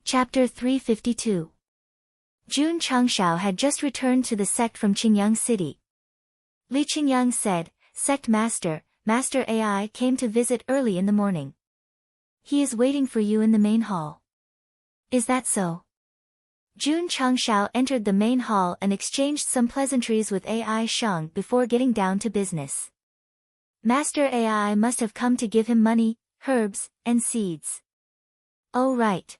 Chapter 352. Jun Changshao had just returned to the sect from Qingyang City. Li Qingyang said, Sect Master, Master AI came to visit early in the morning. He is waiting for you in the main hall. Is that so? Jun Changshao entered the main hall and exchanged some pleasantries with AI Shang before getting down to business. Master AI must have come to give him money, herbs, and seeds. Oh right.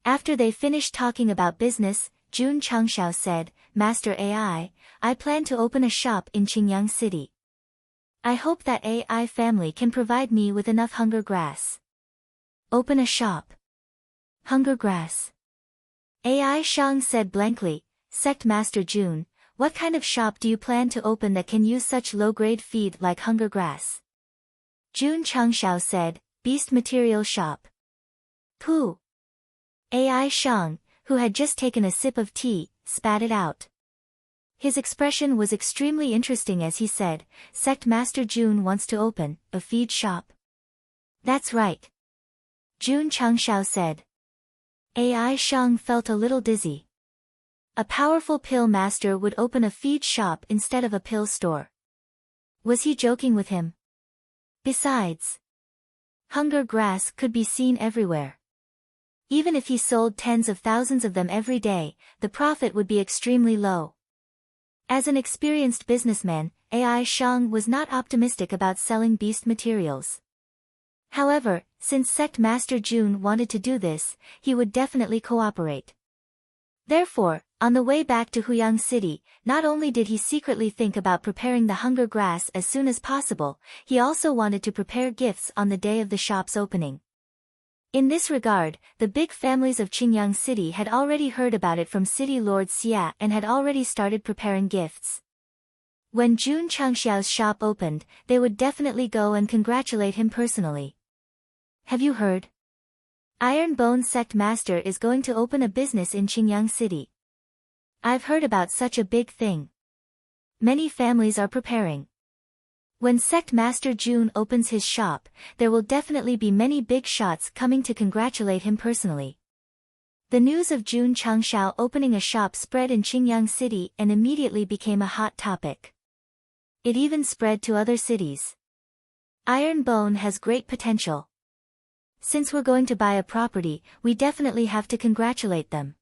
After they finished talking about business, Jun Changshao said, Master AI, I plan to open a shop in Qingyang City. I hope that AI family can provide me with enough hunger grass. Open a shop. Hunger grass. AI Shang said blankly, Sect Master Jun, what kind of shop do you plan to open that can use such low-grade feed like hunger grass? Jun Changshao said, Beast Material Shop. Pooh. AI Shang, who had just taken a sip of tea, spat it out. His expression was extremely interesting as he said, Sect Master Jun wants to open a feed shop. That's right. Jun Changshao said. AI Shang felt a little dizzy. A powerful pill master would open a feed shop instead of a pill store. Was he joking with him? Besides, hunger grass could be seen everywhere. Even if he sold tens of thousands of them every day, the profit would be extremely low. As an experienced businessman, AI Shang was not optimistic about selling beast materials. However, since Sect Master Jun wanted to do this, he would definitely cooperate. Therefore, on the way back to Huyang City, not only did he secretly think about preparing the hunger grass as soon as possible, he also wanted to prepare gifts on the day of the shop's opening. In this regard, the big families of Qingyang City had already heard about it from City Lord Xia and had already started preparing gifts. When Jun Changxiao's shop opened, they would definitely go and congratulate him personally. Have you heard? Iron Bone Sect Master is going to open a business in Qingyang City. I've heard about such a big thing. Many families are preparing. When Sect Master Jun opens his shop, there will definitely be many big shots coming to congratulate him personally. The news of Jun Changshao opening a shop spread in Qingyang City and immediately became a hot topic. It even spread to other cities. Iron Bone has great potential. Since we're going to buy a property, we definitely have to congratulate them.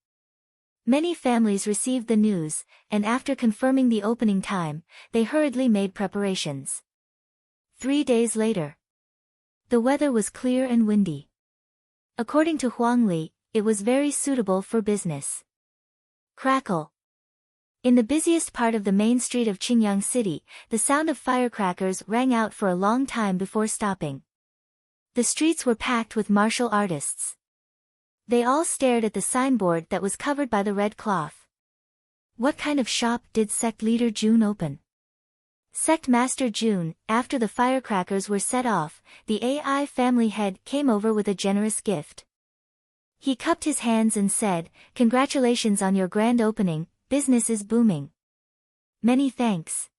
Many families received the news, and after confirming the opening time, they hurriedly made preparations. 3 days later. The weather was clear and windy. According to Huang Li, it was very suitable for business. Crackle. In the busiest part of the main street of Qingyang City, the sound of firecrackers rang out for a long time before stopping. The streets were packed with martial artists. They all stared at the signboard that was covered by the red cloth. What kind of shop did Sect Leader Jun open? Sect Master Jun, after the firecrackers were set off, the AI family head came over with a generous gift. He cupped his hands and said, Congratulations on your grand opening, business is booming. Many thanks.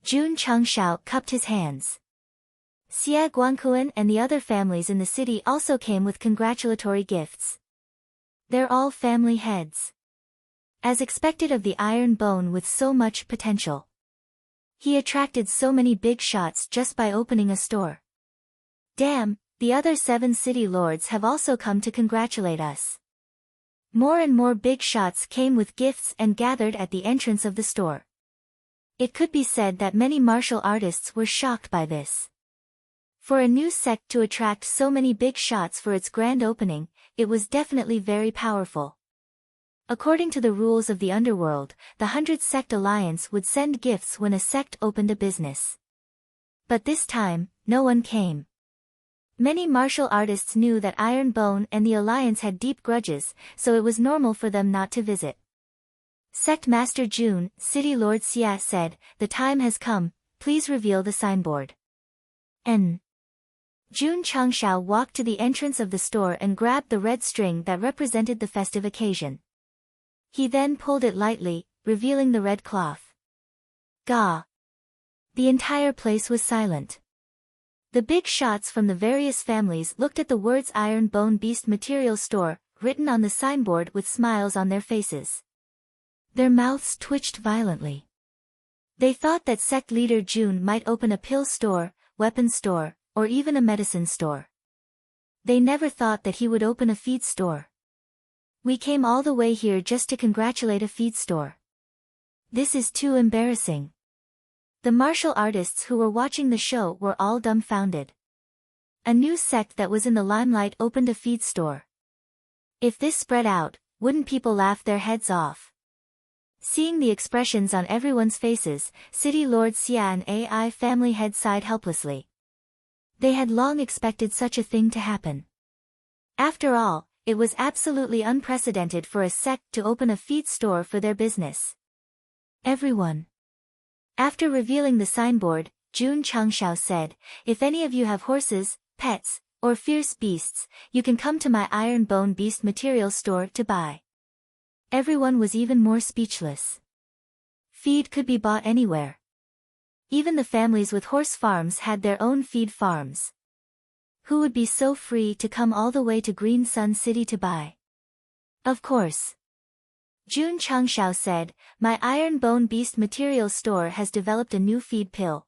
Jun Changshao cupped his hands. Xie Guangkuan and the other families in the city also came with congratulatory gifts. They're all family heads. As expected of the Iron Bone with so much potential. He attracted so many big shots just by opening a store. Damn, the other 7 city lords have also come to congratulate us. More and more big shots came with gifts and gathered at the entrance of the store. It could be said that many martial artists were shocked by this. For a new sect to attract so many big shots for its grand opening, it was definitely very powerful. According to the rules of the underworld, the 100 Sect Alliance would send gifts when a sect opened a business. But this time, no one came. Many martial artists knew that Iron Bone and the Alliance had deep grudges, so it was normal for them not to visit. Sect Master Jun, City Lord Xia said, "The time has come, please reveal the signboard." N. Jun Changshao walked to the entrance of the store and grabbed the red string that represented the festive occasion. He then pulled it lightly, revealing the red cloth. Gah! The entire place was silent. The big shots from the various families looked at the words Iron Bone Beast Material Store, written on the signboard with smiles on their faces. Their mouths twitched violently. They thought that sect leader Jun might open a pill store, weapon store, or even a medicine store. They never thought that he would open a feed store. "We came all the way here just to congratulate a feed store. This is too embarrassing." The martial artists who were watching the show were all dumbfounded. A new sect that was in the limelight opened a feed store. If this spread out, wouldn't people laugh their heads off? Seeing the expressions on everyone's faces, City Lord Xia and AI family head sighed helplessly. They had long expected such a thing to happen. After all, it was absolutely unprecedented for a sect to open a feed store for their business. Everyone. After revealing the signboard, Jun Changshao said, "If any of you have horses, pets, or fierce beasts, you can come to my Iron Bone Beast Material Store to buy." Everyone was even more speechless. Feed could be bought anywhere. Even the families with horse farms had their own feed farms. Who would be so free to come all the way to Green Sun City to buy? Of course. Jun Changshao said, "My Iron Bone Beast Material Store has developed a new feed pill.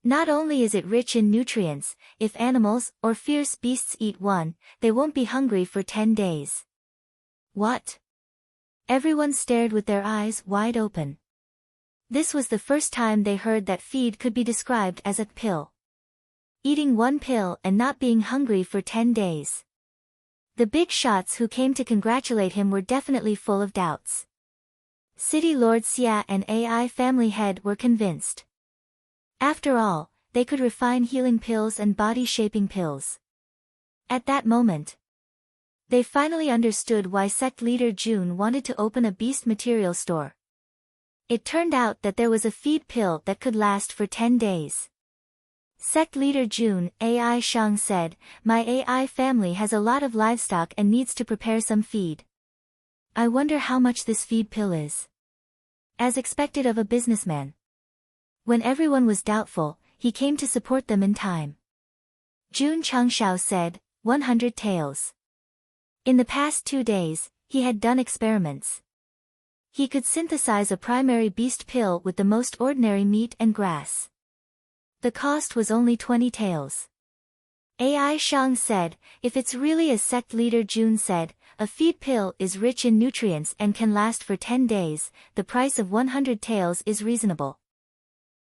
Not only is it rich in nutrients, if animals or fierce beasts eat one, they won't be hungry for 10 days. What? Everyone stared with their eyes wide open. This was the first time they heard that feed could be described as a pill. Eating one pill and not being hungry for 10 days. The big shots who came to congratulate him were definitely full of doubts. City Lord Xia and AI family head were convinced. After all, they could refine healing pills and body-shaping pills. At that moment, they finally understood why sect leader Jun wanted to open a beast material store. It turned out that there was a feed pill that could last for 10 days. Sect leader Jun, AI Shang said, "My AI family has a lot of livestock and needs to prepare some feed. I wonder how much this feed pill is." As expected of a businessman. When everyone was doubtful, he came to support them in time. Jun Changshao said, 100 taels. In the past 2 days, he had done experiments. He could synthesize a primary beast pill with the most ordinary meat and grass. The cost was only 20 taels. AI Shang said, "If it's really as sect leader Jun said, a feed pill is rich in nutrients and can last for 10 days, the price of 100 taels is reasonable.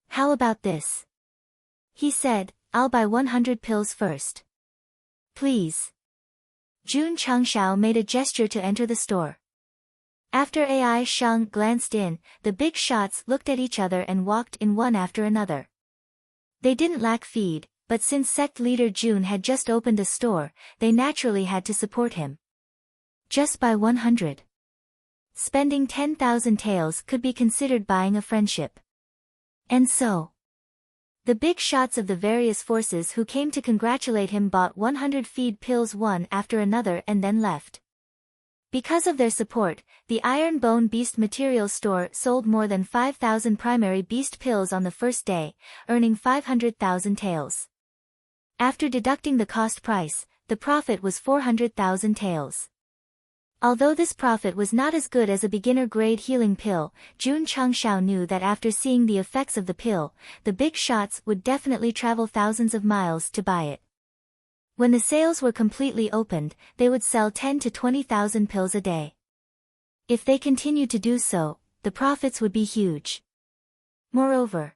How about this?" He said, "I'll buy 100 pills first. Please." Jun Changshao made a gesture to enter the store. After AI Shang glanced in, the big shots looked at each other and walked in one after another. They didn't lack feed, but since sect leader Jun had just opened a store, they naturally had to support him. Just buy 100. Spending 10,000 taels could be considered buying a friendship. And so, the big shots of the various forces who came to congratulate him bought 100 feed pills one after another and then left. Because of their support, the Iron Bone Beast Material Store sold more than 5,000 primary beast pills on the first day, earning 500,000 taels. After deducting the cost price, the profit was 400,000 taels. Although this profit was not as good as a beginner-grade healing pill, Jun Changshao knew that after seeing the effects of the pill, the big shots would definitely travel thousands of miles to buy it. When the sales were completely opened, they would sell 10 to 20,000 pills a day. If they continued to do so, the profits would be huge. Moreover,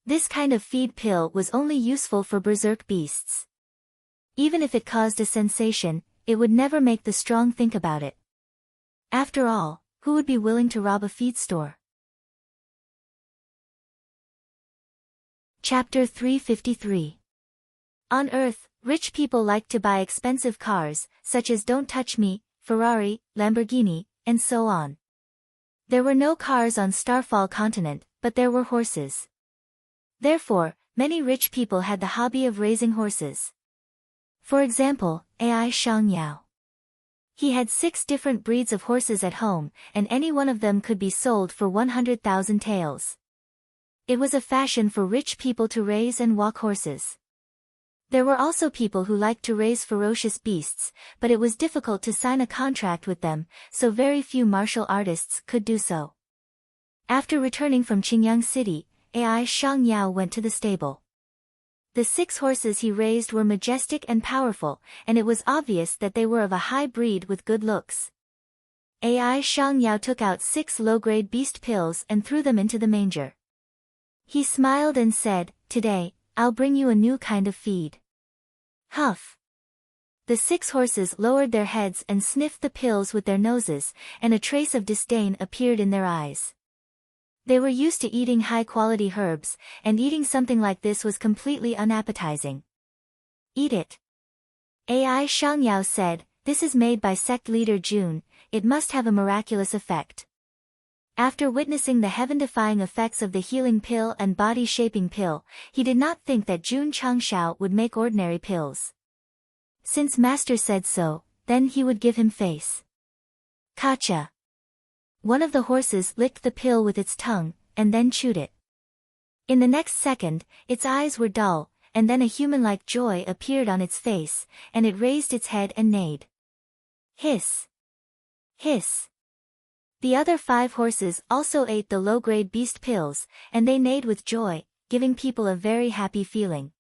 this kind of feed pill was only useful for berserk beasts. Even if it caused a sensation, it would never make the strong think about it. After all, who would be willing to rob a feed store? Chapter 353. On Earth, rich people liked to buy expensive cars, such as Don't Touch Me, Ferrari, Lamborghini, and so on. There were no cars on Starfall continent, but there were horses. Therefore, many rich people had the hobby of raising horses. For example, Ai Shangyao. He had 6 different breeds of horses at home, and any one of them could be sold for 100,000 taels. It was a fashion for rich people to raise and walk horses. There were also people who liked to raise ferocious beasts, but it was difficult to sign a contract with them, so very few martial artists could do so. After returning from Qingyang City, Ai Shangyao went to the stable. The 6 horses he raised were majestic and powerful, and it was obvious that they were of a high breed with good looks. Ai Shangyao took out 6 low-grade beast pills and threw them into the manger. He smiled and said, "Today, I'll bring you a new kind of feed." Huff! The 6 horses lowered their heads and sniffed the pills with their noses, and a trace of disdain appeared in their eyes. They were used to eating high-quality herbs, and eating something like this was completely unappetizing. "Eat it." Ai Shangyao said, "This is made by Sect leader Jun, it must have a miraculous effect." After witnessing the heaven-defying effects of the healing pill and body-shaping pill, he did not think that Jun Changshao would make ordinary pills. Since Master said so, then he would give him face. Kacha. One of the horses licked the pill with its tongue, and then chewed it. In the next second, its eyes were dull, and then a human-like joy appeared on its face, and it raised its head and neighed. Hiss! Hiss! The other 5 horses also ate the low-grade beast pills, and they neighed with joy, giving people a very happy feeling.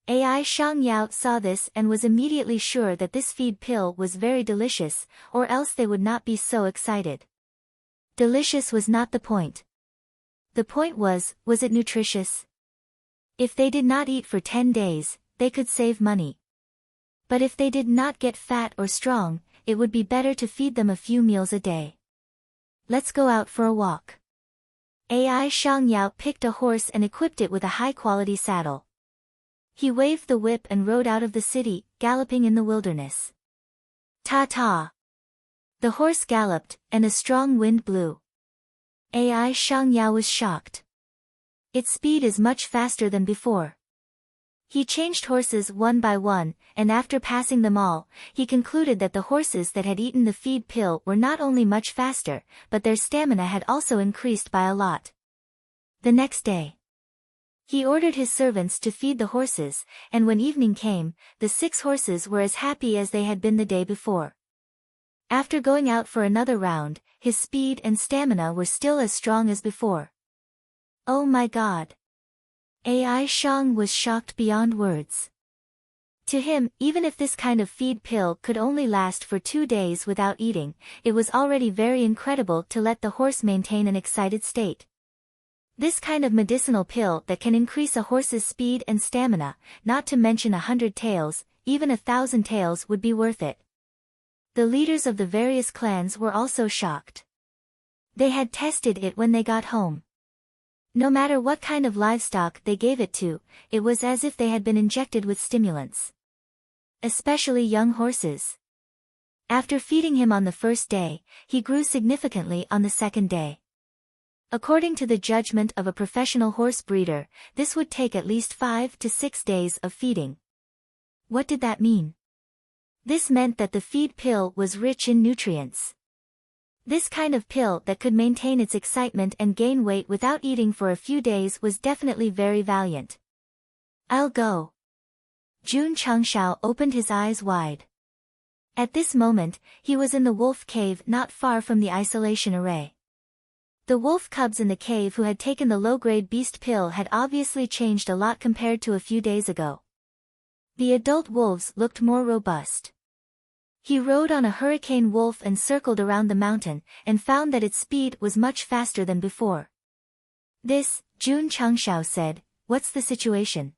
Ai Shangyao saw this and was immediately sure that this feed pill was very delicious, or else they would not be so excited. Delicious was not the point. The point was it nutritious? If they did not eat for 10 days, they could save money. But if they did not get fat or strong, it would be better to feed them a few meals a day. Let's go out for a walk. Ai Shangyao picked a horse and equipped it with a high-quality saddle. He waved the whip and rode out of the city, galloping in the wilderness. Ta-ta! The horse galloped, and a strong wind blew. Ai Shangyao was shocked. Its speed is much faster than before. He changed horses one by one, and after passing them all, he concluded that the horses that had eaten the feed pill were not only much faster, but their stamina had also increased by a lot. The next day, he ordered his servants to feed the horses, and when evening came, the 6 horses were as happy as they had been the day before. After going out for another round, his speed and stamina were still as strong as before. Oh my God! Ai Shang was shocked beyond words. To him, even if this kind of feed pill could only last for 2 days without eating, it was already very incredible to let the horse maintain an excited state. This kind of medicinal pill that can increase a horse's speed and stamina, not to mention 100 taels, even 1,000 taels would be worth it. The leaders of the various clans were also shocked. They had tested it when they got home. No matter what kind of livestock they gave it to, it was as if they had been injected with stimulants. Especially young horses. After feeding him on the first day, he grew significantly on the second day. According to the judgment of a professional horse breeder, this would take at least 5 to 6 days of feeding. What did that mean? This meant that the feed pill was rich in nutrients. This kind of pill that could maintain its excitement and gain weight without eating for a few days was definitely very valiant. I'll go. Jun Changshao opened his eyes wide. At this moment, he was in the wolf cave not far from the isolation array. The wolf cubs in the cave who had taken the low-grade beast pill had obviously changed a lot compared to a few days ago. The adult wolves looked more robust. He rode on a hurricane wolf and circled around the mountain, and found that its speed was much faster than before. This, Jun Changshao said, what's the situation?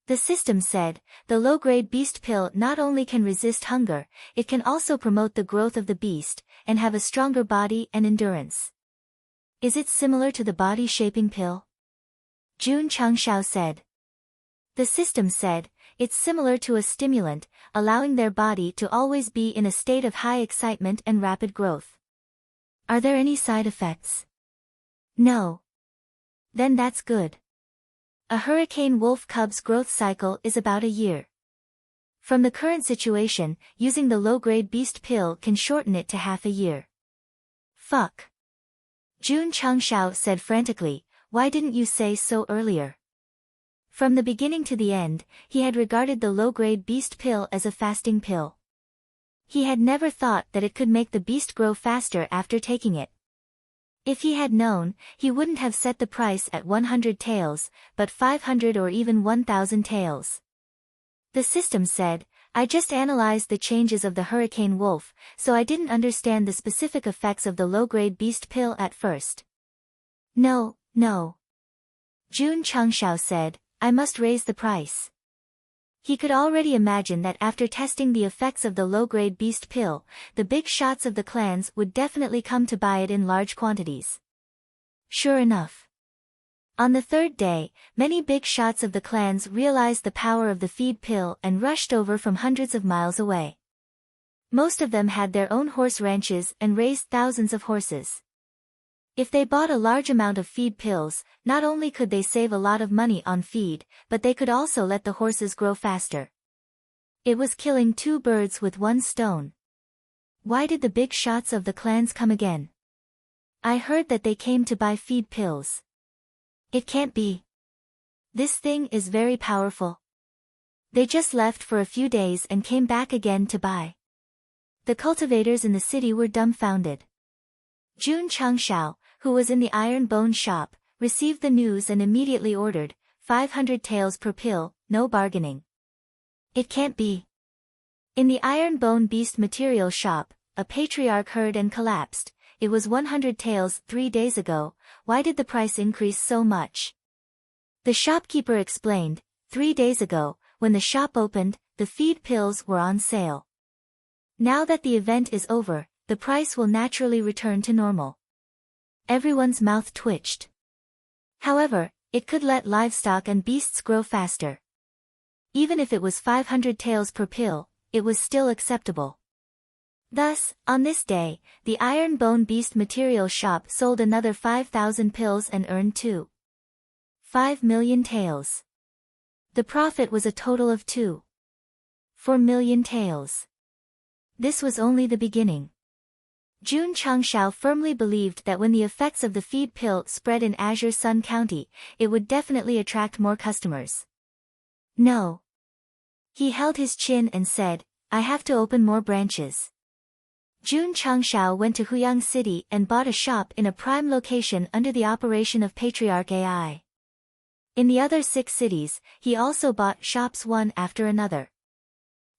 The system said, the low-grade beast pill not only can resist hunger, it can also promote the growth of the beast, and have a stronger body and endurance. Is it similar to the body-shaping pill? Jun Changshao said. The system said, it's similar to a stimulant, allowing their body to always be in a state of high excitement and rapid growth. Are there any side effects? No. Then that's good. A hurricane wolf cub's growth cycle is about a year. From the current situation, using the low-grade beast pill can shorten it to half a year. Fuck. Jun Changshao said frantically, why didn't you say so earlier? From the beginning to the end, he had regarded the low-grade beast pill as a fasting pill. He had never thought that it could make the beast grow faster after taking it. If he had known, he wouldn't have set the price at 100 taels, but 500 or even 1,000 taels. The system said, I just analyzed the changes of the hurricane wolf, so I didn't understand the specific effects of the low-grade beast pill at first. No. Jun Changshao said, I must raise the price. He could already imagine that after testing the effects of the low-grade beast pill, the big shots of the clans would definitely come to buy it in large quantities. Sure enough. On the third day, many big shots of the clans realized the power of the feed pill and rushed over from hundreds of miles away. Most of them had their own horse ranches and raised thousands of horses. If they bought a large amount of feed pills, not only could they save a lot of money on feed, but they could also let the horses grow faster. It was killing two birds with one stone. Why did the big shots of the clans come again? I heard that they came to buy feed pills. It can't be. This thing is very powerful. They just left for a few days and came back again to buy. The cultivators in the city were dumbfounded. Jun Changshao, who was in the iron bone shop, received the news and immediately ordered, 500 taels per pill, no bargaining. It can't be. In the iron bone beast material shop, a patriarch heard and collapsed. It was 100 taels 3 days ago, why did the price increase so much? The shopkeeper explained, 3 days ago, when the shop opened, the feed pills were on sale. Now that the event is over, the price will naturally return to normal. Everyone's mouth twitched. However, it could let livestock and beasts grow faster. Even if it was 500 taels per pill, it was still acceptable. Thus, on this day, the iron bone beast material shop sold another 5,000 pills and earned 2.5 million taels. The profit was a total of 2.4 million taels. This was only the beginning. Jun Changshao firmly believed that when the effects of the feed pill spread in Azure Sun County, it would definitely attract more customers. No. He held his chin and said, I have to open more branches. Jun Changshao went to Huyang City and bought a shop in a prime location under the operation of Patriarch AI. In the other 6 cities, he also bought shops one after another.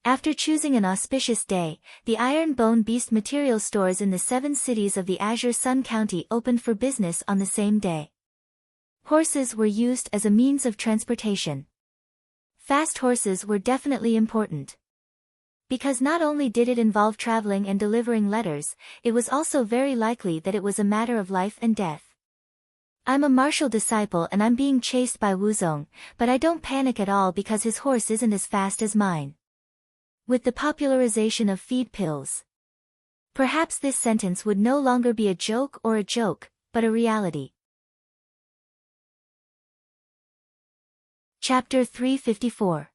After choosing an auspicious day, the Iron Bone Beast material stores in the 7 cities of the Azure Sun County opened for business on the same day. Horses were used as a means of transportation. Fast horses were definitely important. Because not only did it involve traveling and delivering letters, it was also very likely that it was a matter of life and death. I'm a martial disciple and I'm being chased by Wuzong, but I don't panic at all because his horse isn't as fast as mine. With the popularization of feed pills. Perhaps this sentence would no longer be a joke, but a reality. Chapter 354.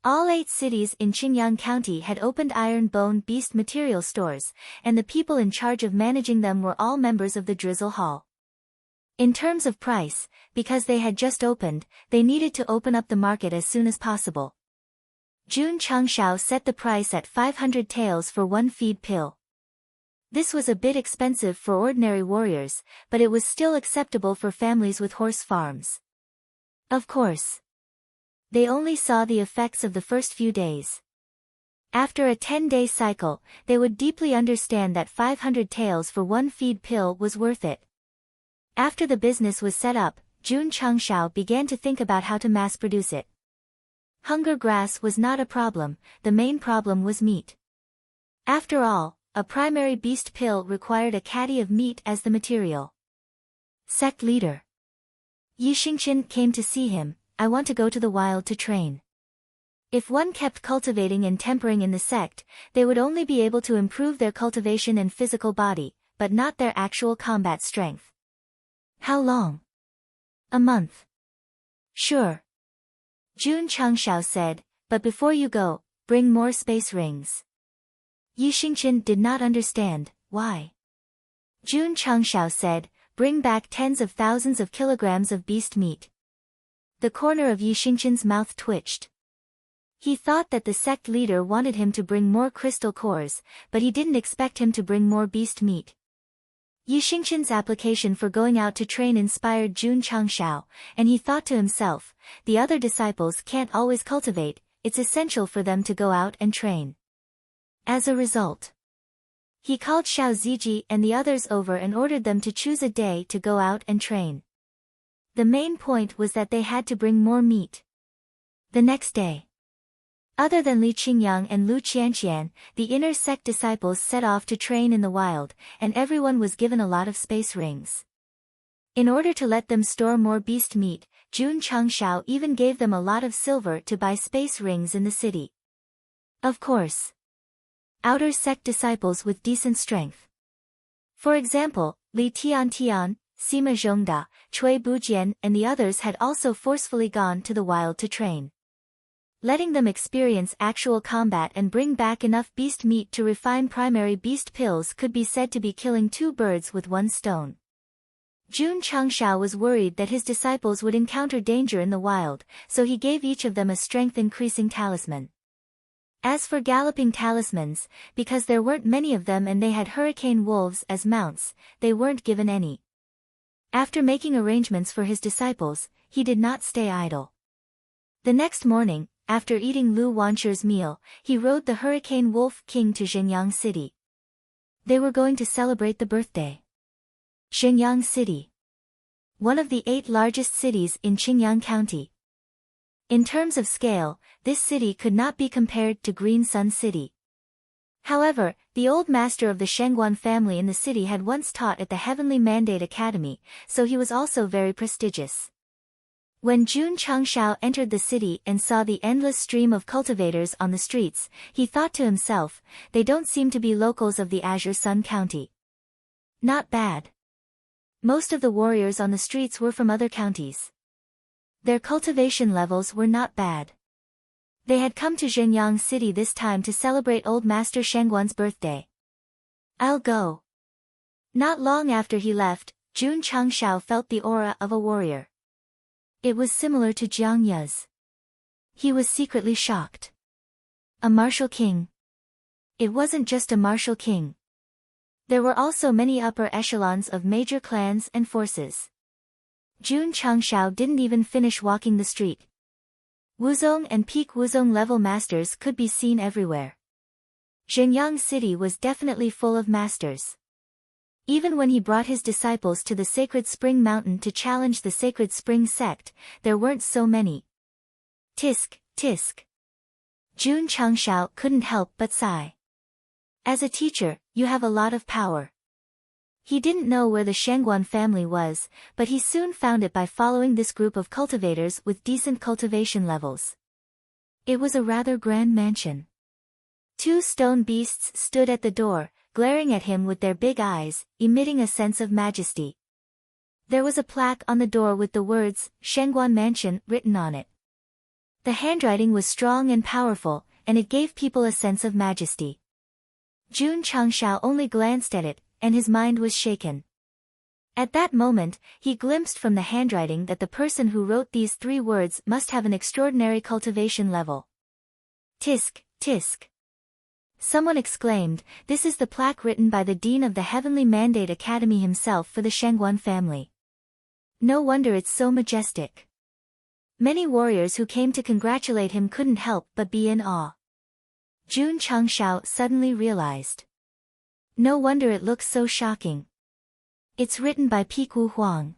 All 8 cities in Qingyang County had opened Iron Bone Beast material stores, and the people in charge of managing them were all members of the Drizzle Hall. In terms of price, because they had just opened, they needed to open up the market as soon as possible. Jun Changshao set the price at 500 taels for one feed pill. This was a bit expensive for ordinary warriors, but it was still acceptable for families with horse farms. Of course. They only saw the effects of the first few days. After a 10-day cycle, they would deeply understand that 500 taels for one feed pill was worth it. After the business was set up, Jun Changshao began to think about how to mass-produce it. Hunger grass was not a problem, the main problem was meat. After all, a primary beast pill required a caddy of meat as the material. Sect leader Yi Xingqian came to see him. I want to go to the wild to train. If one kept cultivating and tempering in the sect, they would only be able to improve their cultivation and physical body, but not their actual combat strength. How long? A month. Sure. Jun Changshao said, but before you go, bring more space rings. Yi Xingchen did not understand, why? Jun Changshao said, bring back tens of thousands of kilograms of beast meat. The corner of Yi Xingchen's mouth twitched. He thought that the sect leader wanted him to bring more crystal cores, but he didn't expect him to bring more beast meat. Yi Xingchen's application for going out to train inspired Jun Changshao, and he thought to himself, the other disciples can't always cultivate, it's essential for them to go out and train. As a result, he called Xiao Ziji and the others over and ordered them to choose a day to go out and train. The main point was that they had to bring more meat. The next day, other than Li Qingyang and Lu Qianqian, the inner sect disciples set off to train in the wild, and everyone was given a lot of space rings. In order to let them store more beast meat, Jun Changshao even gave them a lot of silver to buy space rings in the city. Of course, outer sect disciples with decent strength. For example, Li Tiantian, Sima Zhongda, Cui Bujian and the others had also forcefully gone to the wild to train. Letting them experience actual combat and bring back enough beast meat to refine primary beast pills could be said to be killing two birds with one stone. Jun Changshao was worried that his disciples would encounter danger in the wild, so he gave each of them a strength-increasing talisman. As for galloping talismans, because there weren't many of them and they had hurricane wolves as mounts, they weren't given any. After making arrangements for his disciples, he did not stay idle. The next morning, after eating Lu Wanchu's meal, he rode the Hurricane Wolf King to Xinyang City. They were going to celebrate the birthday. Xinyang City, one of the 8 largest cities in Qingyang County. In terms of scale, this city could not be compared to Green Sun City. However, the old master of the Shengguan family in the city had once taught at the Heavenly Mandate Academy, so he was also very prestigious. When Jun Changshao entered the city and saw the endless stream of cultivators on the streets, he thought to himself, they don't seem to be locals of the Azure Sun County. Not bad. Most of the warriors on the streets were from other counties. Their cultivation levels were not bad. They had come to Xinyang City this time to celebrate Old Master Shengguan's birthday. I'll go. Not long after he left, Jun Changshao felt the aura of a warrior. It was similar to Jiang Ye's. He was secretly shocked. A martial king. It wasn't just a martial king. There were also many upper echelons of major clans and forces. Jun Changshao didn't even finish walking the street. Wuzong and peak Wuzong level masters could be seen everywhere. Xinyang City was definitely full of masters. Even when he brought his disciples to the Sacred Spring Mountain to challenge the Sacred Spring Sect, there weren't so many. Tisk, tisk. Jun Changshao couldn't help but sigh. As a teacher, you have a lot of power. He didn't know where the Shengguan family was, but he soon found it by following this group of cultivators with decent cultivation levels. It was a rather grand mansion. 2 stone beasts stood at the door, glaring at him with their big eyes, emitting a sense of majesty. There was a plaque on the door with the words, Shengguan Mansion, written on it. The handwriting was strong and powerful, and it gave people a sense of majesty. Jun Changshao only glanced at it, and his mind was shaken. At that moment, he glimpsed from the handwriting that the person who wrote these 3 words must have an extraordinary cultivation level. Tisk, tisk. Someone exclaimed, this is the plaque written by the Dean of the Heavenly Mandate Academy himself for the Shengguan family. No wonder it's so majestic. Many warriors who came to congratulate him couldn't help but be in awe. Jun Changshao suddenly realized. No wonder it looks so shocking. It's written by Peak Wu Huang.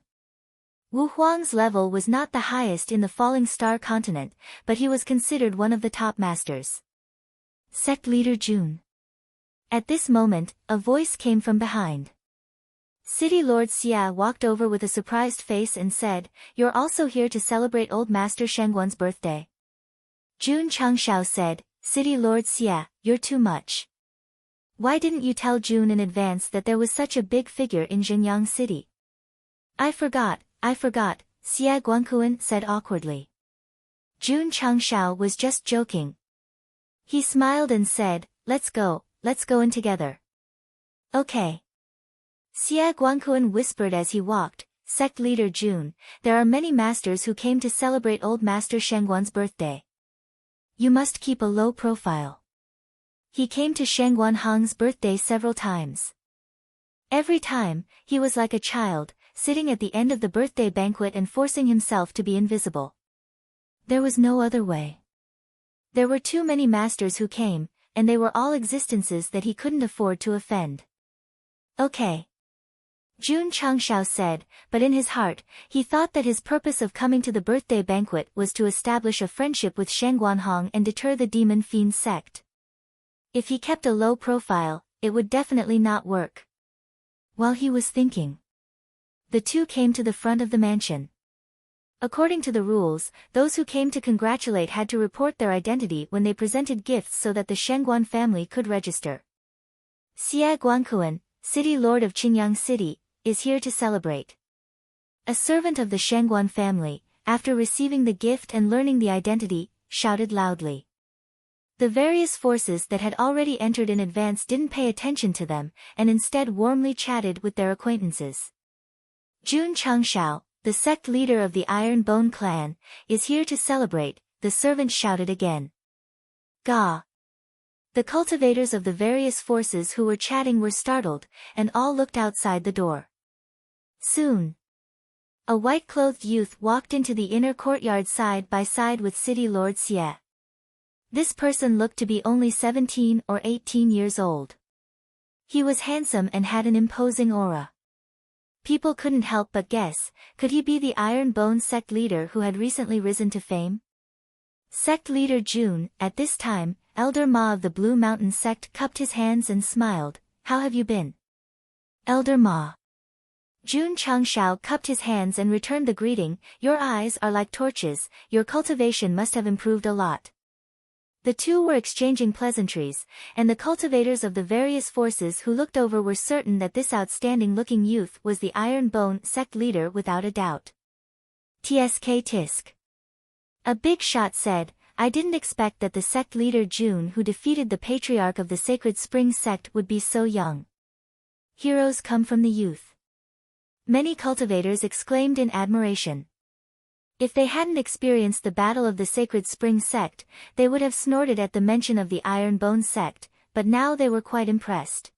Wu Huang's level was not the highest in the Falling Star continent, but he was considered one of the top masters. Sect leader Jun. At this moment, a voice came from behind. City Lord Xia walked over with a surprised face and said, "You're also here to celebrate Old Master Shengguan's birthday." Jun Changshao said, City Lord Xia, you're too much. Why didn't you tell Jun in advance that there was such a big figure in Jinyang City? I forgot, Xia Guangkuan said awkwardly. Jun Changshao was just joking. He smiled and said, let's go in together. Okay. Xia Guangkuan whispered as he walked, Sect leader Jun, there are many masters who came to celebrate old master Shengguan's birthday. You must keep a low profile. He came to Shengguan Hang's birthday several times. Every time, he was like a child, sitting at the end of the birthday banquet and forcing himself to be invisible. There was no other way. There were too many masters who came, and they were all existences that he couldn't afford to offend. Okay. Jun Changshao said, but in his heart, he thought that his purpose of coming to the birthday banquet was to establish a friendship with Shengguan Hang and deter the demon fiend sect. If he kept a low profile, it would definitely not work. While he was thinking, the two came to the front of the mansion. According to the rules, those who came to congratulate had to report their identity when they presented gifts so that the Shengguan family could register. Xia Guangkuan, City Lord of Qingyang City, is here to celebrate. A servant of the Shengguan family, after receiving the gift and learning the identity, shouted loudly. The various forces that had already entered in advance didn't pay attention to them, and instead warmly chatted with their acquaintances. Jun Changshao, the sect leader of the Iron Bone clan, is here to celebrate, the servant shouted again. Gah! The cultivators of the various forces who were chatting were startled, and all looked outside the door. Soon, a white-clothed youth walked into the inner courtyard side by side with City Lord Xie. This person looked to be only 17 or 18 years old. He was handsome and had an imposing aura. People couldn't help but guess, could he be the Iron Bone sect leader who had recently risen to fame? Sect leader Jun, at this time, Elder Ma of the Blue Mountain sect cupped his hands and smiled, how have you been? Elder Ma. Jun Changshao cupped his hands and returned the greeting, your eyes are like torches, your cultivation must have improved a lot. The two were exchanging pleasantries, and the cultivators of the various forces who looked over were certain that this outstanding-looking youth was the Iron Bone sect leader without a doubt. Tsk tisk. A big shot said, I didn't expect that the sect leader Jun who defeated the patriarch of the Sacred Spring sect would be so young. Heroes come from the youth. Many cultivators exclaimed in admiration. If they hadn't experienced the battle of the Sacred Spring sect, they would have snorted at the mention of the Iron Bone sect, but now they were quite impressed.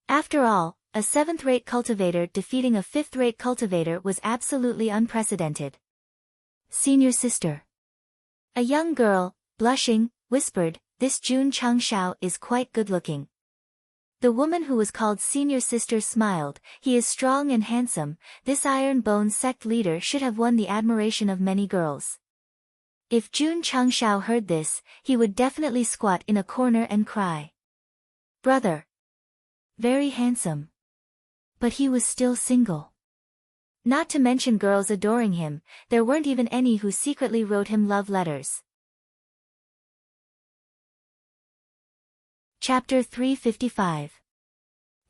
After all, a seventh-rate cultivator defeating a fifth-rate cultivator was absolutely unprecedented. Senior sister. A young girl, blushing, whispered, this Jun Changshao is quite good-looking. The woman who was called senior sister smiled, he is strong and handsome, this Iron Bone sect leader should have won the admiration of many girls. If Jun Changshao heard this, he would definitely squat in a corner and cry. Brother. Very handsome. But he was still single. Not to mention girls adoring him, there weren't even any who secretly wrote him love letters. Chapter 355.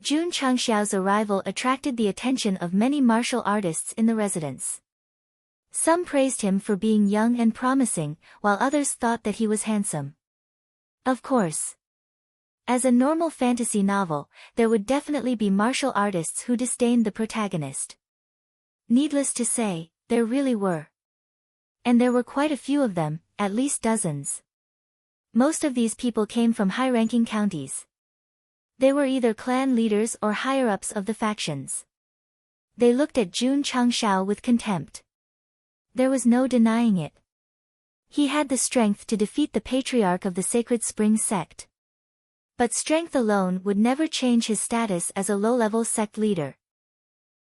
Jun Changshao's arrival attracted the attention of many martial artists in the residence. Some praised him for being young and promising, while others thought that he was handsome. Of course. As a normal fantasy novel, there would definitely be martial artists who disdained the protagonist. Needless to say, there really were. And there were quite a few of them, at least dozens. Most of these people came from high-ranking counties. They were either clan leaders or higher-ups of the factions. They looked at Jun Changshao with contempt. There was no denying it. He had the strength to defeat the patriarch of the Sacred Spring sect. But strength alone would never change his status as a low-level sect leader.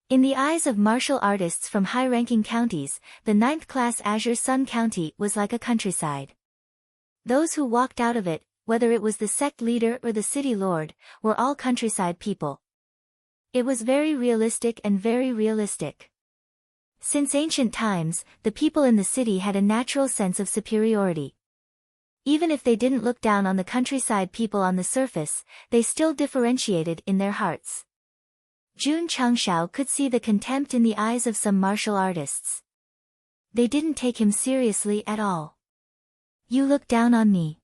In the eyes of martial artists from high-ranking counties, the 9th-class Azure Sun County was like a countryside. Those who walked out of it, whether it was the sect leader or the city lord, were all countryside people. It was very realistic and very realistic. Since ancient times, the people in the city had a natural sense of superiority. Even if they didn't look down on the countryside people on the surface, they still differentiated in their hearts. Jun Changshao could see the contempt in the eyes of some martial artists. They didn't take him seriously at all. You look down on me.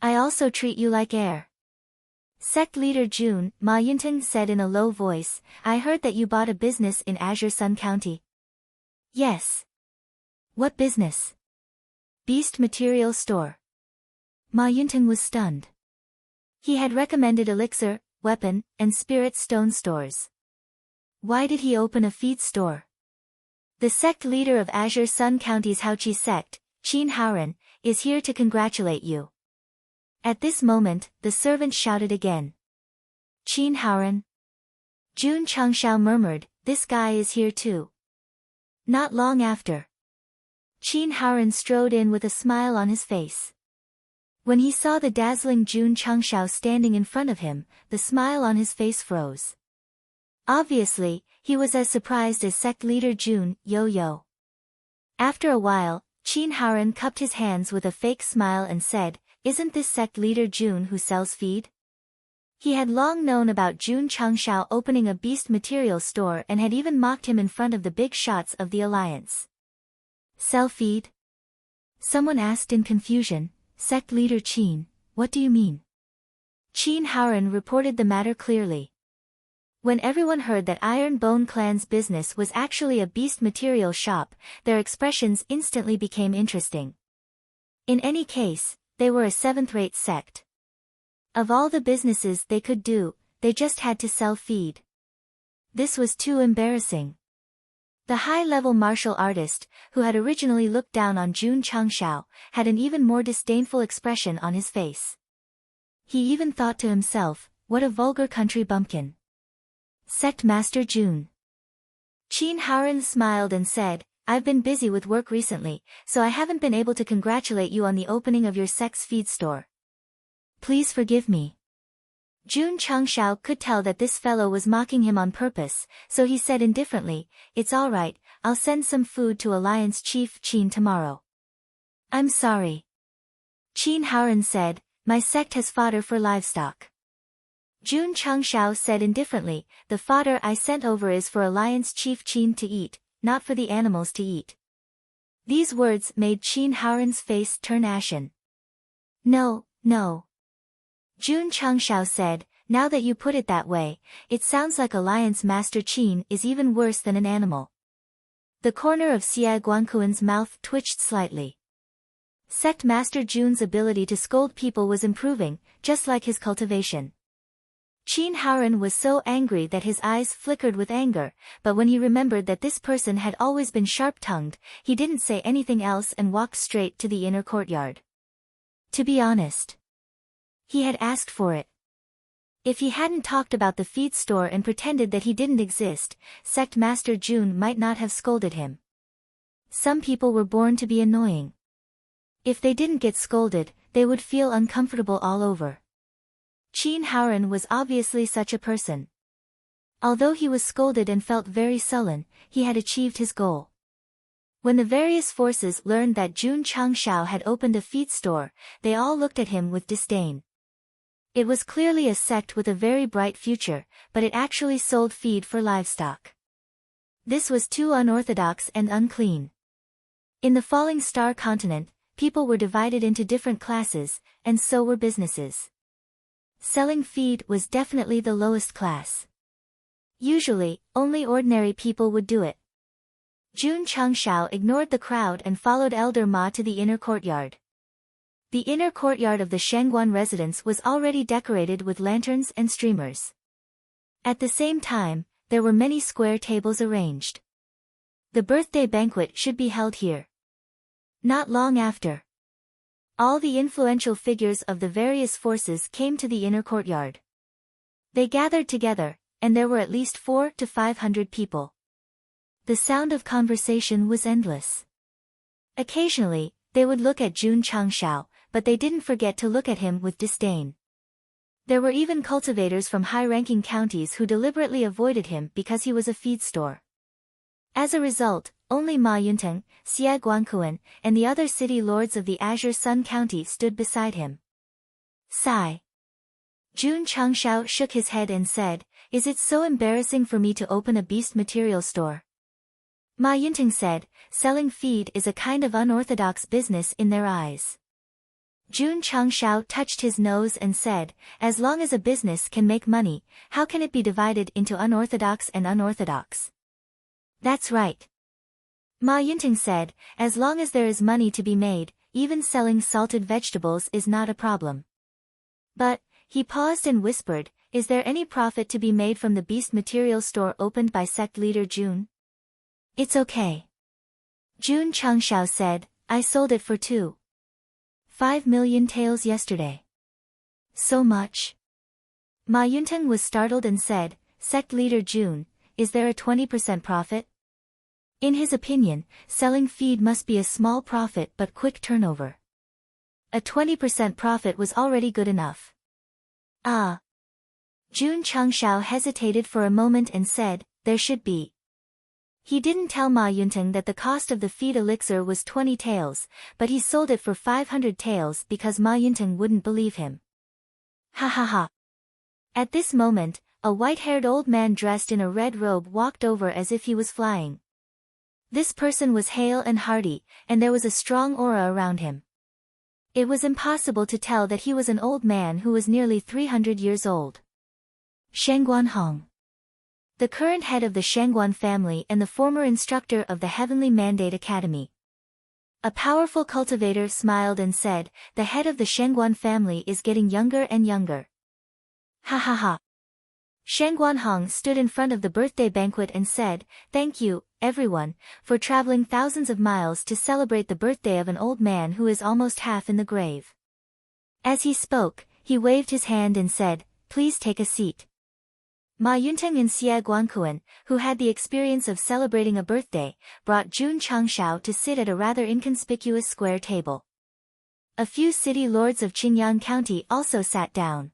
I also treat you like air. Sect leader Jun, Ma Yunting said in a low voice, I heard that you bought a business in Azure Sun County. Yes. What business? Beast Material Store. Ma Yunting was stunned. He had recommended elixir, weapon, and spirit stone stores. Why did he open a feed store? The sect leader of Azure Sun County's Haoqi sect, Qin Haoren, is here to congratulate you. At this moment, the servant shouted again. Qin Haoren? Jun Changshao murmured, this guy is here too. Not long after. Qin Haoren strode in with a smile on his face. When he saw the dazzling Jun Changshao standing in front of him, the smile on his face froze. Obviously, he was as surprised as sect leader Jun Yo-Yo. After a while, Qin Haoren cupped his hands with a fake smile and said, isn't this sect leader Jun who sells feed? He had long known about Jun Changshao opening a beast material store and had even mocked him in front of the big shots of the alliance. Sell feed? Someone asked in confusion. Sect leader Qin, what do you mean? Qin Haoren reported the matter clearly. When everyone heard that Iron Bone Clan's business was actually a beast material shop, their expressions instantly became interesting. In any case, they were a seventh-rate sect. Of all the businesses they could do, they just had to sell feed. This was too embarrassing. The high-level martial artist, who had originally looked down on Jun Changshao, had an even more disdainful expression on his face. He even thought to himself, what a vulgar country bumpkin. Sect Master Jun. Qin Haoren smiled and said, I've been busy with work recently, so I haven't been able to congratulate you on the opening of your sect's feed store. Please forgive me. Jun Changshao could tell that this fellow was mocking him on purpose, so he said indifferently, it's all right, I'll send some food to Alliance Chief Qin tomorrow. I'm sorry. Qin Haoren said, my sect has fodder for livestock. Jun Changshao said indifferently, the fodder I sent over is for Alliance Chief Qin to eat, not for the animals to eat. These words made Qin Haoren's face turn ashen. No. Jun Changshao said, now that you put it that way, it sounds like Alliance Master Qin is even worse than an animal. The corner of Xia Guanquan's mouth twitched slightly. Sect Master Jun's ability to scold people was improving, just like his cultivation. Qin Haoren was so angry that his eyes flickered with anger, but when he remembered that this person had always been sharp-tongued, he didn't say anything else and walked straight to the inner courtyard. To be honest, he had asked for it. If he hadn't talked about the feed store and pretended that he didn't exist, Sect Master Jun might not have scolded him. Some people were born to be annoying. If they didn't get scolded, they would feel uncomfortable all over. Qin Haoren was obviously such a person. Although he was scolded and felt very sullen, he had achieved his goal. When the various forces learned that Jun Changshao had opened a feed store, they all looked at him with disdain. It was clearly a sect with a very bright future, but it actually sold feed for livestock. This was too unorthodox and unclean. In the Falling Star continent, people were divided into different classes, and so were businesses. Selling feed was definitely the lowest class. Usually, only ordinary people would do it. Jun Changshao ignored the crowd and followed Elder Ma to the inner courtyard. The inner courtyard of the Shangguan residence was already decorated with lanterns and streamers. At the same time, there were many square tables arranged. The birthday banquet should be held here. Not long after, all the influential figures of the various forces came to the inner courtyard. They gathered together, and there were at least 400 to 500 people. The sound of conversation was endless. Occasionally, they would look at Jun Changshao, but they didn't forget to look at him with disdain. There were even cultivators from high-ranking counties who deliberately avoided him because he was a feed store. As a result, only Ma Yunteng, Xie Guankuan, and the other city lords of the Azure Sun County stood beside him. Sigh. Jun Changshao shook his head and said, "Is it so embarrassing for me to open a beast material store?" Ma Yunteng said, "Selling feed is a kind of unorthodox business in their eyes." Jun Changshao touched his nose and said, "As long as a business can make money, how can it be divided into unorthodox and unorthodox?" "That's right." Ma Yunteng said, "As long as there is money to be made, even selling salted vegetables is not a problem." But, he paused and whispered, "Is there any profit to be made from the beast material store opened by sect leader Jun?" "It's okay." Jun Changshao said, "I sold it for 2.5 million taels yesterday." "So much?" Ma Yunteng was startled and said, "Sect leader Jun, is there a 20% profit?" In his opinion, selling feed must be a small profit but quick turnover. A 20% profit was already good enough. Ah. Jun Changshao hesitated for a moment and said, "There should be." He didn't tell Ma Yunteng that the cost of the feed elixir was 20 taels, but he sold it for 500 taels because Ma Yunteng wouldn't believe him. Ha ha ha. At this moment, a white-haired old man dressed in a red robe walked over as if he was flying. This person was hale and hearty, and there was a strong aura around him. It was impossible to tell that he was an old man who was nearly 300 years old. Shangguan Hong. The current head of the Shangguan family and the former instructor of the Heavenly Mandate Academy. A powerful cultivator smiled and said, "The head of the Shangguan family is getting younger and younger." Ha ha ha. Shangguan Hong stood in front of the birthday banquet and said, "Thank you, everyone, for traveling thousands of miles to celebrate the birthday of an old man who is almost half in the grave." As he spoke, he waved his hand and said, "Please take a seat." Ma Yunteng and Xie Guankuan, who had the experience of celebrating a birthday, brought Jun Changshao to sit at a rather inconspicuous square table. A few city lords of Qingyang County also sat down.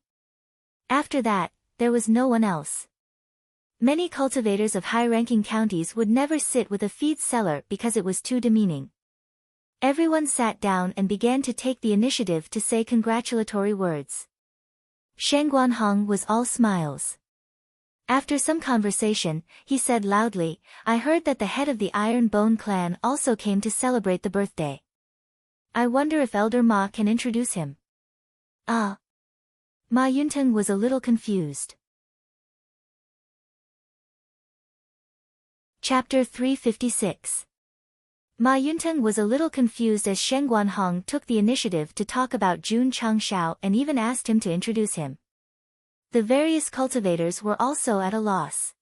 After that, there was no one else. Many cultivators of high-ranking counties would never sit with a feed seller because it was too demeaning. Everyone sat down and began to take the initiative to say congratulatory words. Shangguan Hong was all smiles. After some conversation, he said loudly, "I heard that the head of the Iron Bone clan also came to celebrate the birthday. I wonder if Elder Ma can introduce him." Ah. Ma Yunteng was a little confused. Chapter 356. Ma Yunteng was a little confused as Shangguan Hong took the initiative to talk about Jun Changshao and even asked him to introduce him. The various cultivators were also at a loss.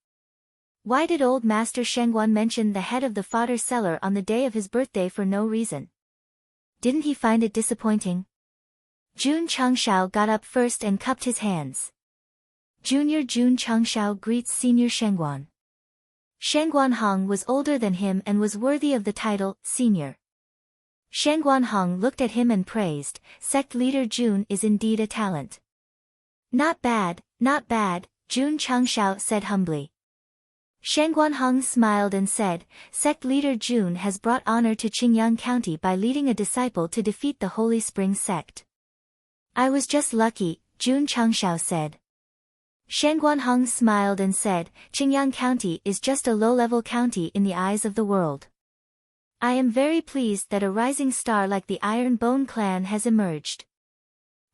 Why did old Master Shangguan mention the head of the fodder seller on the day of his birthday for no reason? Didn't he find it disappointing? Jun Changshao got up first and cupped his hands. Junior Jun Changshao greets Senior Shangguan. Shangguan Hong was older than him and was worthy of the title, Senior. Shangguan Hong looked at him and praised, "Sect leader Jun is indeed a talent." Not bad, Jun Changshao said humbly. Shangguan Hong smiled and said, "Sect leader Jun has brought honor to Qingyang County by leading a disciple to defeat the Holy Spring sect." "I was just lucky," Jun Changshao said. Shangguan Hong smiled and said, "Qingyang County is just a low-level county in the eyes of the world. I am very pleased that a rising star like the Iron Bone clan has emerged."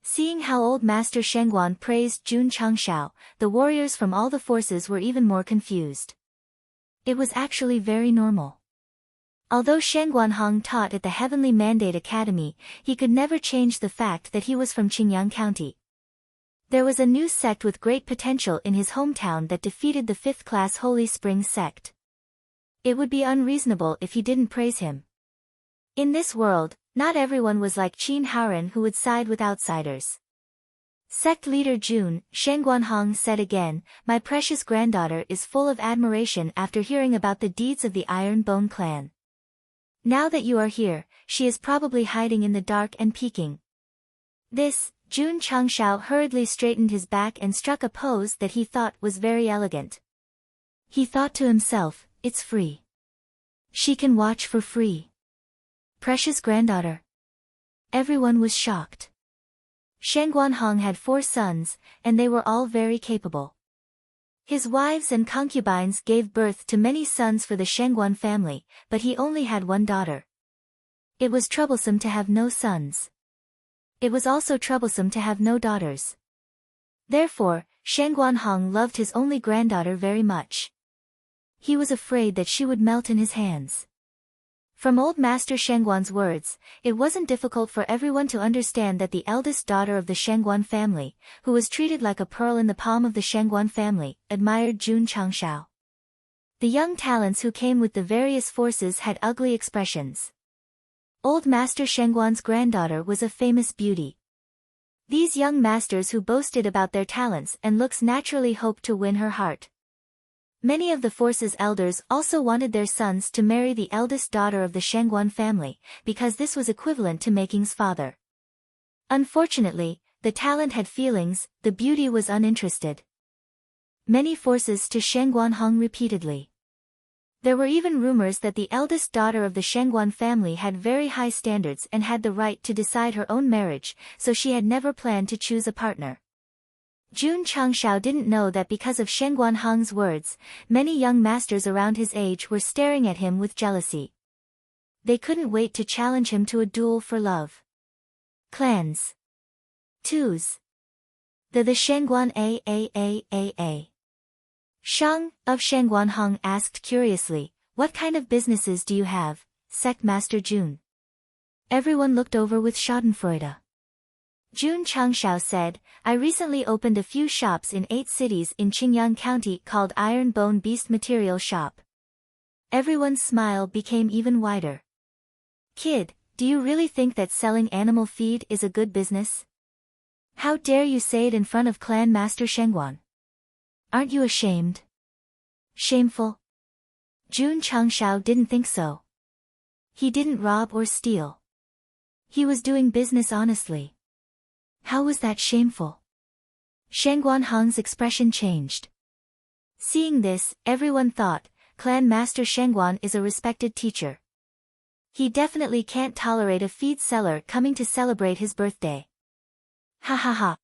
Seeing how old Master Shangguan praised Jun Changshao, the warriors from all the forces were even more confused. It was actually very normal. Although Shangguan Hong taught at the Heavenly Mandate Academy, he could never change the fact that he was from Qingyang County. There was a new sect with great potential in his hometown that defeated the 5th-class Holy Spring sect. It would be unreasonable if he didn't praise him. In this world, not everyone was like Qin Haoren who would side with outsiders. "Sect leader Jun," Shangguan Hong said again, "my precious granddaughter is full of admiration after hearing about the deeds of the Iron Bone clan. Now that you are here, she is probably hiding in the dark and peeking." This, Jun Changshao hurriedly straightened his back and struck a pose that he thought was very elegant. He thought to himself, "It's free. She can watch for free. Precious granddaughter. Everyone was shocked. Sheng Guanhong had 4 sons, and they were all very capable. His wives and concubines gave birth to many sons for the Shengguan family, but he only had 1 daughter. It was troublesome to have no sons. It was also troublesome to have no daughters. Therefore, Sheng Guanhong loved his only granddaughter very much. He was afraid that she would melt in his hands. From old Master Shengguan's words, it wasn't difficult for everyone to understand that the eldest daughter of the Shengguan family, who was treated like a pearl in the palm of the Shengguan family, admired Jun Changshao. The young talents who came with the various forces had ugly expressions. Old Master Shengguan's granddaughter was a famous beauty. These young masters who boasted about their talents and looks naturally hoped to win her heart. Many of the force's elders also wanted their sons to marry the eldest daughter of the Shengguan family, because this was equivalent to making's father. Unfortunately, the talent had feelings, the beauty was uninterested. Many forces to Sheng Guanhong repeatedly. There were even rumors that the eldest daughter of the Shengguan family had very high standards and had the right to decide her own marriage, so she had never planned to choose a partner. Jun Changshao didn't know that because of Sheng Guanhong's words, many young masters around his age were staring at him with jealousy. They couldn't wait to challenge him to a duel for love. Clans. 2s. The Shengguan A. Shang, of Sheng Guanhong asked curiously, "What kind of businesses do you have, Sect Master Jun?" Everyone looked over with schadenfreude. Jun Changshao said, "I recently opened a few shops in 8 cities in Qingyang County called Iron Bone Beast Material Shop." Everyone's smile became even wider. "Kid, do you really think that selling animal feed is a good business? How dare you say it in front of Clan Master Shengguan? Aren't you ashamed? Shameful?" Jun Changshao didn't think so. He didn't rob or steal. He was doing business honestly. How was that shameful? Sheng Guanhong's expression changed. Seeing this, everyone thought, Clan Master Shengguan is a respected teacher. He definitely can't tolerate a feed seller coming to celebrate his birthday. Ha ha ha.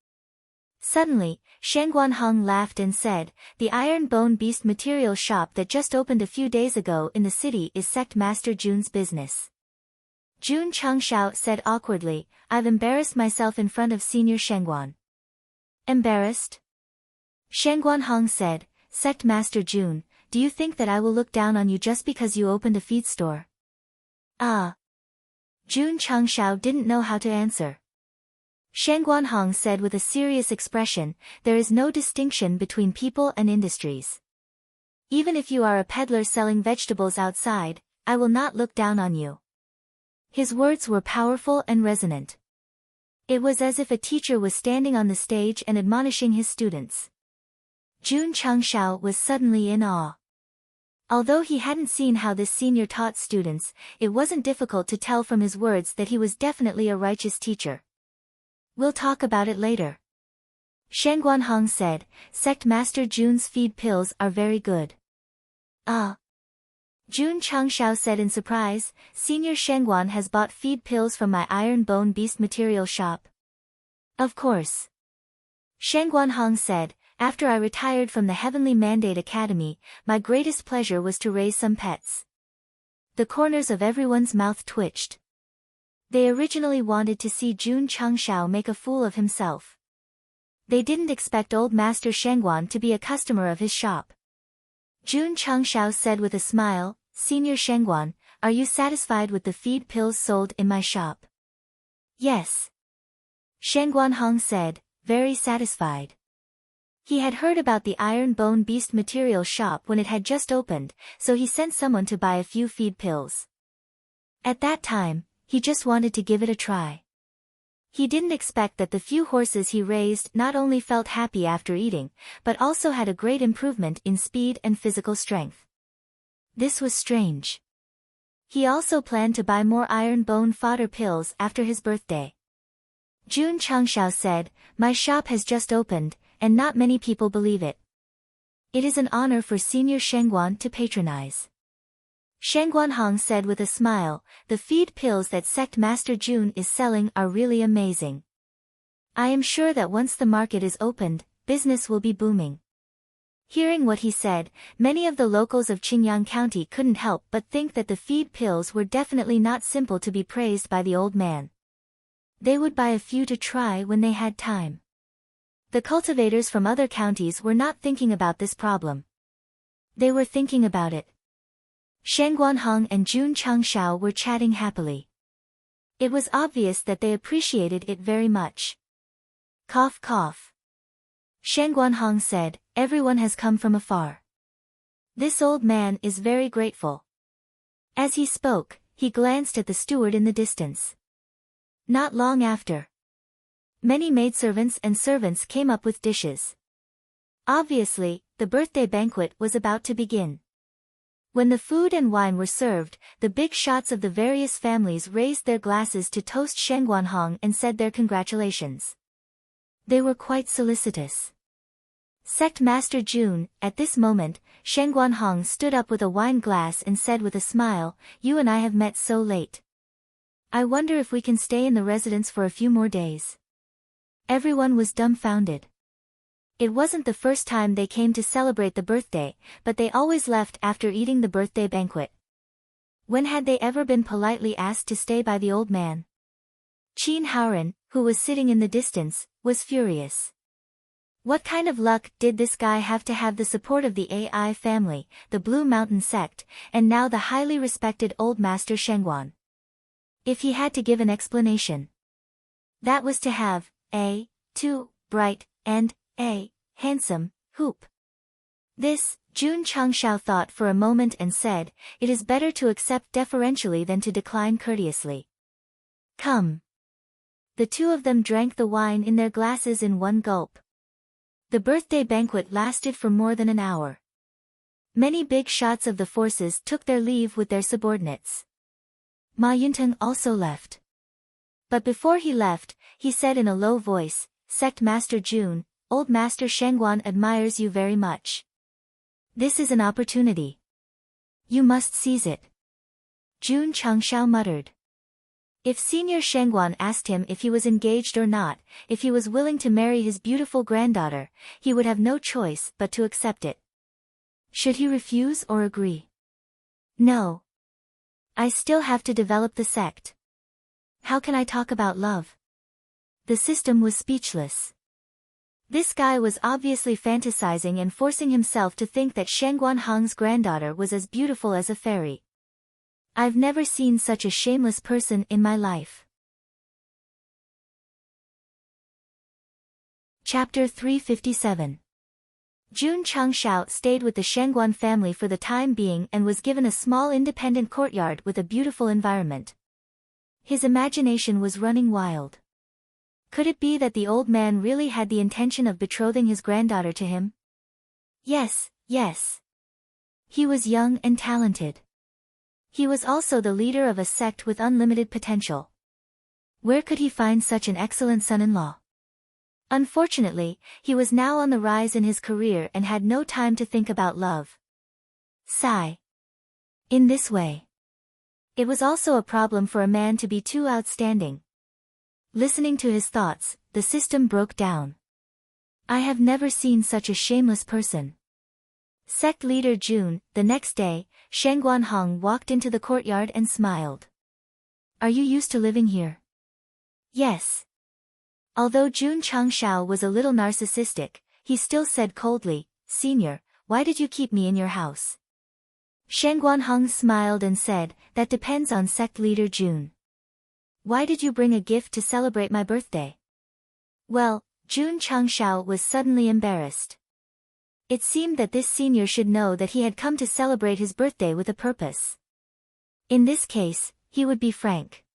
Suddenly, Sheng Guanhong laughed and said, "The Iron Bone Beast Material Shop that just opened a few days ago in the city is Sect Master Jun's business." Jun Changshao said awkwardly, "I've embarrassed myself in front of Senior Shengguan." Embarrassed? Sheng Guanhong said, "Sect Master Jun, do you think that I will look down on you just because you opened a feed store?" Ah. Jun Changshao didn't know how to answer. Sheng Guanhong said with a serious expression, "There is no distinction between people and industries. Even if you are a peddler selling vegetables outside, I will not look down on you." His words were powerful and resonant. It was as if a teacher was standing on the stage and admonishing his students. Jun Changshao was suddenly in awe. Although he hadn't seen how this senior taught students, it wasn't difficult to tell from his words that he was definitely a righteous teacher. "We'll talk about it later." Sheng Guanhong said, "Sect Master Jun's feed pills are very good." Ah. Jun Changshao said in surprise, "Senior Shengguan has bought feed pills from my Iron Bone Beast Material Shop?" "Of course." Sheng Guanhong said, "After I retired from the Heavenly Mandate Academy, my greatest pleasure was to raise some pets." The corners of everyone's mouth twitched. They originally wanted to see Jun Changshao make a fool of himself. They didn't expect old Master Shengguan to be a customer of his shop. Jun Changshao said with a smile, "Senior Shengguan, are you satisfied with the feed pills sold in my shop?" "Yes." Sheng Guanhong said, "Very satisfied." He had heard about the Iron Bone Beast Material Shop when it had just opened, so he sent someone to buy a few feed pills. At that time, he just wanted to give it a try. He didn't expect that the few horses he raised not only felt happy after eating, but also had a great improvement in speed and physical strength. This was strange. He also planned to buy more iron bone fodder pills after his birthday. Jun Changshao said, "My shop has just opened, and not many people believe it. It is an honor for Senior Shengguan to patronize." Shangguanhong said with a smile, the feed pills that Sect Master Jun is selling are really amazing. I am sure that once the market is opened, business will be booming. Hearing what he said, many of the locals of Qingyang County couldn't help but think that the feed pills were definitely not simple to be praised by the old man. They would buy a few to try when they had time. The cultivators from other counties were not thinking about this problem. They were thinking about it. Shangguanhong and Jun Changshao were chatting happily. It was obvious that they appreciated it very much. Cough cough. Shangguanhong said, everyone has come from afar. This old man is very grateful. As he spoke, he glanced at the steward in the distance. Not long after, many maidservants and servants came up with dishes. Obviously, the birthday banquet was about to begin. When the food and wine were served, the big shots of the various families raised their glasses to toast Shangguanhong and said their congratulations. They were quite solicitous. Sect Master Jun, at this moment, Shangguanhong stood up with a wine glass and said with a smile, you and I have met so late. I wonder if we can stay in the residence for a few more days. Everyone was dumbfounded. It wasn't the first time they came to celebrate the birthday, but they always left after eating the birthday banquet. When had they ever been politely asked to stay by the old man? Qin Haoren, who was sitting in the distance, was furious. What kind of luck did this guy have to have the support of the AI family, the Blue Mountain Sect, and now the highly respected old master Shangguan? If he had to give an explanation, that was to have a too bright and a handsome hoop. This, Jun Changshao thought for a moment and said, it is better to accept deferentially than to decline courteously. Come. The two of them drank the wine in their glasses in one gulp. The birthday banquet lasted for more than an hour. Many big shots of the forces took their leave with their subordinates. Ma Yunteng also left. But before he left, he said in a low voice, Sect Master Jun, old Master Shangguan admires you very much. This is an opportunity. You must seize it. Jun Changshao muttered. If Senior Shangguan asked him if he was engaged or not, if he was willing to marry his beautiful granddaughter, he would have no choice but to accept it. Should he refuse or agree? No. I still have to develop the sect. How can I talk about love? The system was speechless. This guy was obviously fantasizing and forcing himself to think that Shangguanhong's granddaughter was as beautiful as a fairy. I've never seen such a shameless person in my life. Chapter 357. Jun Changshao stayed with the Shangguan family for the time being and was given a small independent courtyard with a beautiful environment. His imagination was running wild. Could it be that the old man really had the intention of betrothing his granddaughter to him? Yes, yes. He was young and talented. He was also the leader of a sect with unlimited potential. Where could he find such an excellent son-in-law? Unfortunately, he was now on the rise in his career and had no time to think about love. Sigh. In this way, it was also a problem for a man to be too outstanding. Listening to his thoughts, the system broke down. I have never seen such a shameless person. Sect leader Jun, the next day, Shangguanhong walked into the courtyard and smiled. Are you used to living here? Yes. Although Jun Changshao was a little narcissistic, he still said coldly, Senior, why did you keep me in your house? Shangguanhong smiled and said, that depends on sect leader Jun. Why did you bring a gift to celebrate my birthday? Well, Jun Changshao was suddenly embarrassed. It seemed that this senior should know that he had come to celebrate his birthday with a purpose. In this case, he would be frank.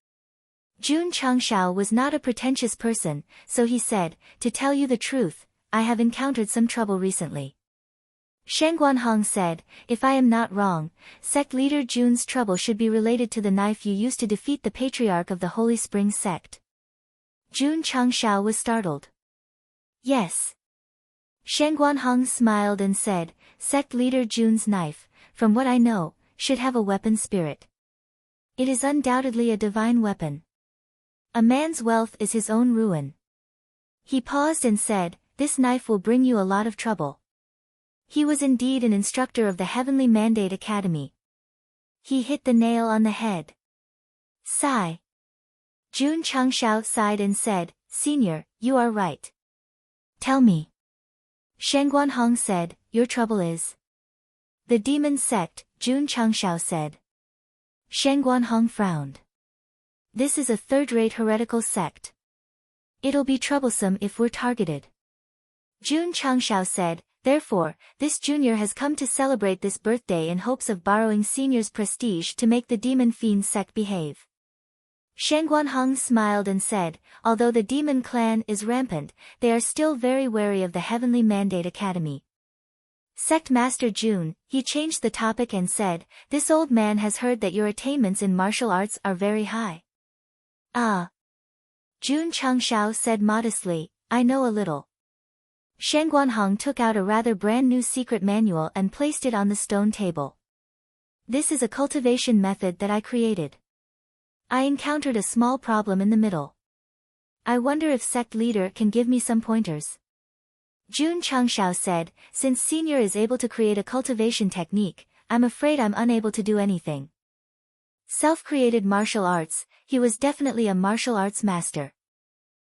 Jun Changshao was not a pretentious person, so he said, to tell you the truth, I have encountered some trouble recently. Shangguanhong said, if I am not wrong, sect leader Jun's trouble should be related to the knife you used to defeat the patriarch of the Holy Spring sect. Jun Changshao was startled. Yes. Shangguanhong smiled and said, sect leader Jun's knife, from what I know, should have a weapon spirit. It is undoubtedly a divine weapon. A man's wealth is his own ruin. He paused and said, "This knife will bring you a lot of trouble." He was indeed an instructor of the Heavenly Mandate Academy. He hit the nail on the head. Sigh. Jun Changshao sighed and said, "Senior, you are right. Tell me." Shen Guanhong said, "Your trouble is the demon sect," Jun Changshao said. Shen Guanhong frowned. "This is a third-rate heretical sect. It'll be troublesome if we're targeted." Jun Changshao said, "Therefore, this junior has come to celebrate this birthday in hopes of borrowing senior's prestige to make the demon fiend sect behave." Shen Guanhong smiled and said, "Although the demon clan is rampant, they are still very wary of the Heavenly Mandate Academy." Sect Master Jun, he changed the topic and said, "This old man has heard that your attainments in martial arts are very high." "Ah." Jun Changshao said modestly, "I know a little." Shen Guanhong took out a rather brand new secret manual and placed it on the stone table. "This is a cultivation method that I created. I encountered a small problem in the middle. I wonder if sect leader can give me some pointers." Jun Changshao said, "Since senior is able to create a cultivation technique, I'm afraid I'm unable to do anything." Self-created martial arts, he was definitely a martial arts master.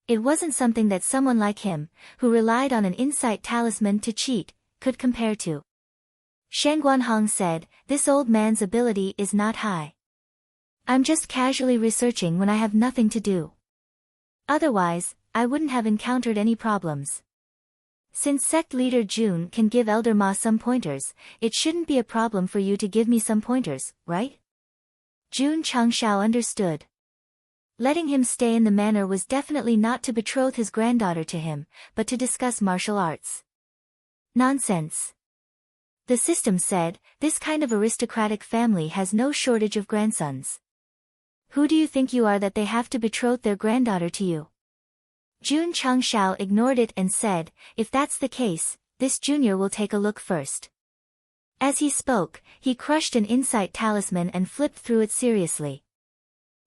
It wasn't something that someone like him, who relied on an insight talisman to cheat, could compare to. Shen Guanhong said, "This old man's ability is not high. I'm just casually researching when I have nothing to do. Otherwise, I wouldn't have encountered any problems. Since sect leader Jun can give Elder Ma some pointers, it shouldn't be a problem for you to give me some pointers, right?" Jun Changshao understood. Letting him stay in the manor was definitely not to betroth his granddaughter to him, but to discuss martial arts. Nonsense. The system said, "This kind of aristocratic family has no shortage of grandsons. Who do you think you are that they have to betroth their granddaughter to you?" Jun Changshao ignored it and said, "If that's the case, this junior will take a look first." As he spoke, he crushed an insight talisman and flipped through it seriously.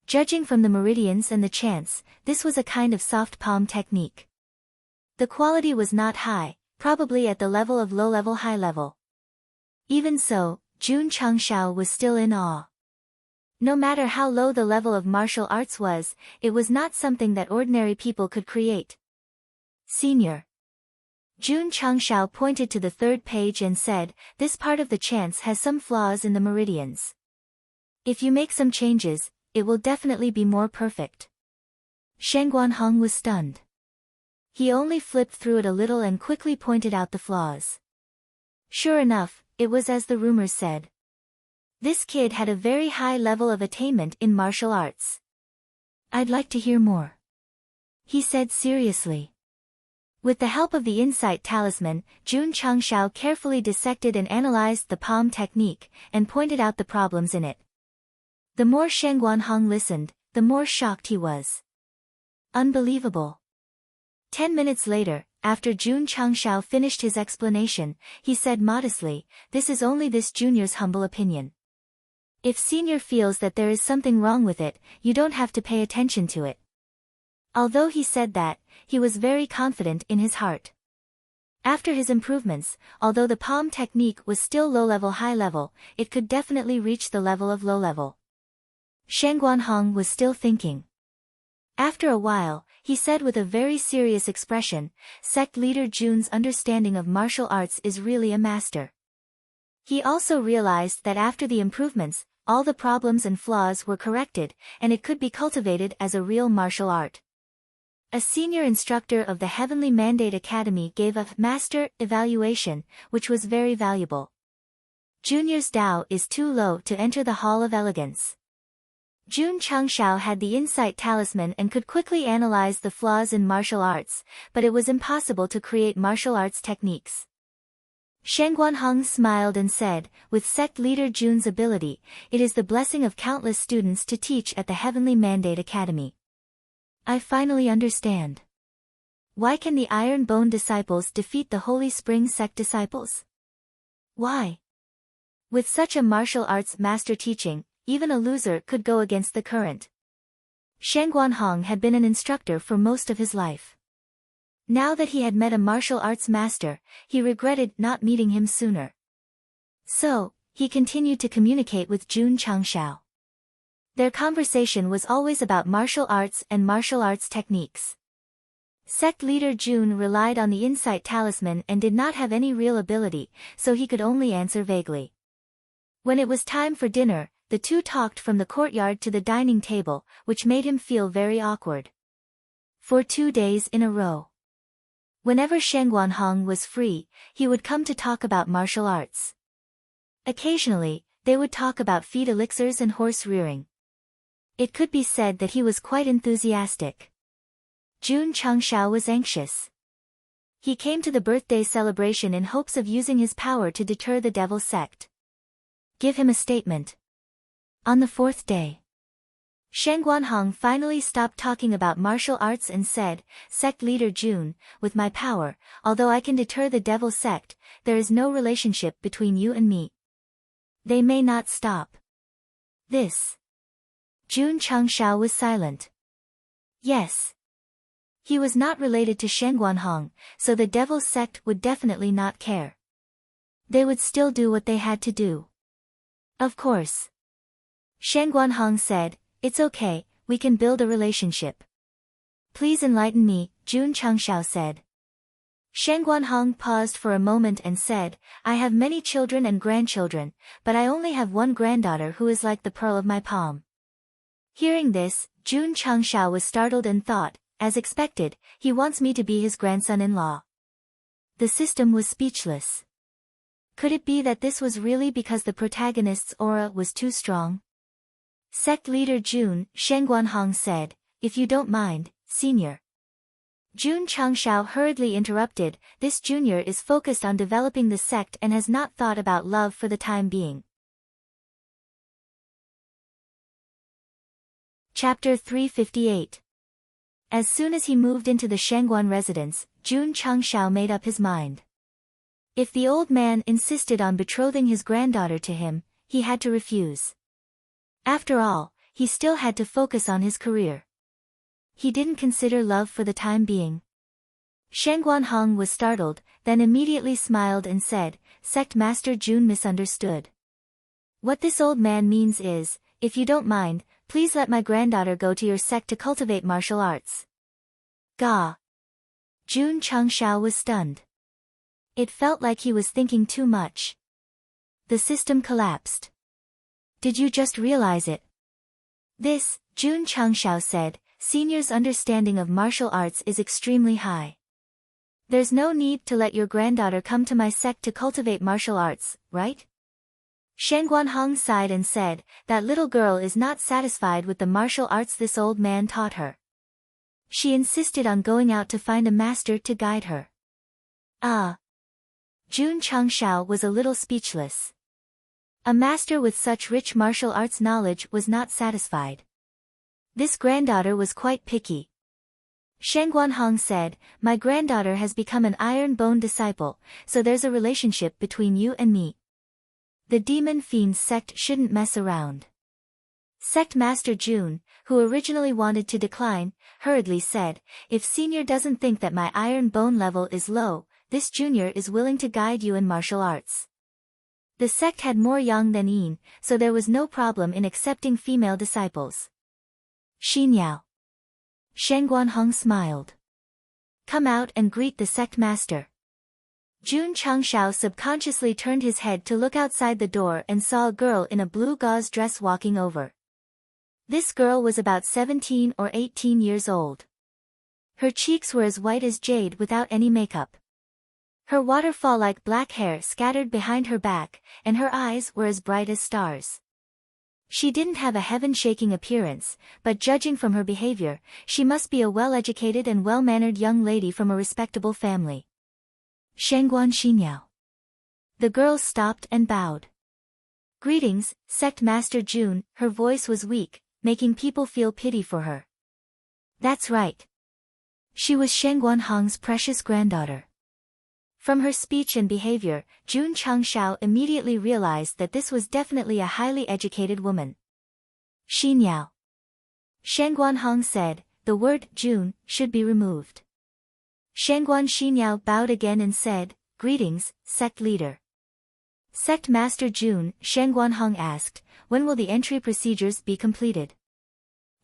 Judging from the meridians and the chants, this was a kind of soft palm technique. The quality was not high, probably at the level of low-level high-level. Even so, Jun Changshao was still in awe. No matter how low the level of martial arts was, it was not something that ordinary people could create. "Senior." Jun Changshao pointed to the third page and said, "This part of the chants has some flaws in the meridians. If you make some changes, it will definitely be more perfect." Shen Guanhong was stunned. He only flipped through it a little and quickly pointed out the flaws. Sure enough, it was as the rumors said. This kid had a very high level of attainment in martial arts. "I'd like to hear more," he said seriously. With the help of the insight talisman, Jun Changshao carefully dissected and analyzed the palm technique, and pointed out the problems in it. The more Shen Guanhong listened, the more shocked he was. Unbelievable. 10 minutes later, after Jun Changshao finished his explanation, he said modestly, "This is only this junior's humble opinion. If senior feels that there is something wrong with it, you don't have to pay attention to it." Although he said that, he was very confident in his heart. After his improvements, although the palm technique was still low-level high-level, it could definitely reach the level of low-level. Shen Guanhong was still thinking. After a while, he said with a very serious expression, "Sect leader Jun's understanding of martial arts is really a master." He also realized that after the improvements, all the problems and flaws were corrected, and it could be cultivated as a real martial art. A senior instructor of the Heavenly Mandate Academy gave a master evaluation, which was very valuable. Junior's Dao is too low to enter the Hall of Elegance. Jun Changshao had the insight talisman and could quickly analyze the flaws in martial arts, but it was impossible to create martial arts techniques. Shen Guanhong smiled and said, "With sect leader Jun's ability, it is the blessing of countless students to teach at the Heavenly Mandate Academy. I finally understand. Why can the Iron Bone disciples defeat the Holy Spring sect disciples? Why? With such a martial arts master teaching, even a loser could go against the current. Shen Guanhong had been an instructor for most of his life. Now that he had met a martial arts master, he regretted not meeting him sooner. So, he continued to communicate with Jun Changshao. Their conversation was always about martial arts and martial arts techniques. Sect leader Jun relied on the insight talisman and did not have any real ability, so he could only answer vaguely. When it was time for dinner, the two talked from the courtyard to the dining table, which made him feel very awkward. For 2 days in a row. Whenever Shen Guanhong was free, he would come to talk about martial arts. Occasionally, they would talk about feed elixirs and horse rearing. It could be said that he was quite enthusiastic. Jun Changshao was anxious. He came to the birthday celebration in hopes of using his power to deter the devil sect. Give him a statement. On the 4th day, Shen Guanhong finally stopped talking about martial arts and said, "Sect leader Jun, with my power, although I can deter the devil sect, there is no relationship between you and me. They may not stop this." Jun Changshao was silent. Yes. He was not related to Shen Guanhong, so the devil sect would definitely not care. They would still do what they had to do. Of course. Shen Guanhong said, "It's okay, we can build a relationship." "Please enlighten me," Jun Changshao said. Shen Guanhong paused for a moment and said, "I have many children and grandchildren, but I only have one granddaughter who is like the pearl of my palm." Hearing this, Jun Changshao was startled and thought, as expected, he wants me to be his grandson-in-law. The system was speechless. Could it be that this was really because the protagonist's aura was too strong? Sect leader Jun, Shen Guanhong said, "If you don't mind, senior." Jun Changshao hurriedly interrupted, "This junior is focused on developing the sect and has not thought about love for the time being. Chapter 358. As soon as he moved into the Shengguan residence, Jun Changshao made up his mind. If the old man insisted on betrothing his granddaughter to him, he had to refuse. After all, he still had to focus on his career. He didn't consider love for the time being. Shen Guanhong was startled, then immediately smiled and said, "Sect Master Jun misunderstood. What this old man means is, if you don't mind, please let my granddaughter go to your sect to cultivate martial arts." Gah! Jun Changshao was stunned. It felt like he was thinking too much. The system collapsed. "Did you just realize it?" This, Jun Changshao said, "Senior's understanding of martial arts is extremely high. There's no need to let your granddaughter come to my sect to cultivate martial arts, right?" Shen Guanhong sighed and said, "That little girl is not satisfied with the martial arts this old man taught her. She insisted on going out to find a master to guide her." Ah! Jun Changshao was a little speechless. A master with such rich martial arts knowledge was not satisfied. This granddaughter was quite picky. Shen Guanhong said, "My granddaughter has become an iron bone disciple, so there's a relationship between you and me. The demon fiend sect shouldn't mess around." Sect Master Jun, who originally wanted to decline, hurriedly said, "If senior doesn't think that my iron bone level is low, this junior is willing to guide you in martial arts." The sect had more yang than yin, so there was no problem in accepting female disciples. "Xinyao." Shen Guanhong smiled. "Come out and greet the sect master." Jun Changshao subconsciously turned his head to look outside the door and saw a girl in a blue gauze dress walking over. This girl was about 17 or 18 years old. Her cheeks were as white as jade without any makeup. Her waterfall-like black hair scattered behind her back, and her eyes were as bright as stars. She didn't have a heaven-shaking appearance, but judging from her behavior, she must be a well-educated and well-mannered young lady from a respectable family. "Shengguan Xinyao." The girl stopped and bowed. "Greetings, Sect Master Jun." Her voice was weak, making people feel pity for her. That's right. She was Shen Guanhong's precious granddaughter. From her speech and behavior, Jun Changshao immediately realized that this was definitely a highly educated woman. Xinyao. Shangguan Hong said, the word Jun should be removed. Shangguan Xinyao bowed again and said, greetings, sect leader. Sect Master Jun, Shangguan Hong asked, when will the entry procedures be completed?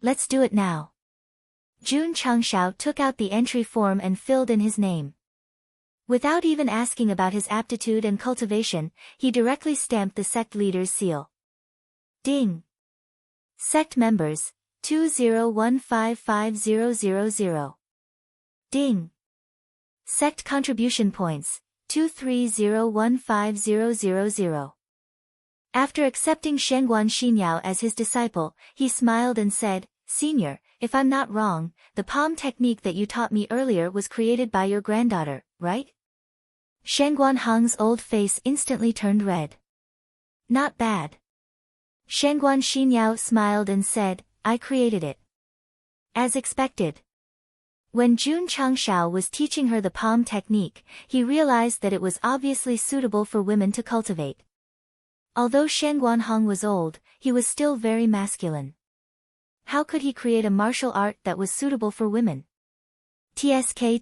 Let's do it now. Jun Changshao took out the entry form and filled in his name. Without even asking about his aptitude and cultivation, he directly stamped the sect leader's seal. Ding! Sect members, 20155000. Ding! Sect contribution points, 2301500. After accepting Shangguan Xinyao as his disciple, he smiled and said, Senior, if I'm not wrong, the palm technique that you taught me earlier was created by your granddaughter, right? Shangguan Hong's old face instantly turned red. Not bad. Shangguan Xinyao smiled and said, I created it. As expected. When Jun Changshao was teaching her the palm technique, he realized that it was obviously suitable for women to cultivate. Although Shangguan Hong was old, he was still very masculine. How could he create a martial art that was suitable for women? TSK.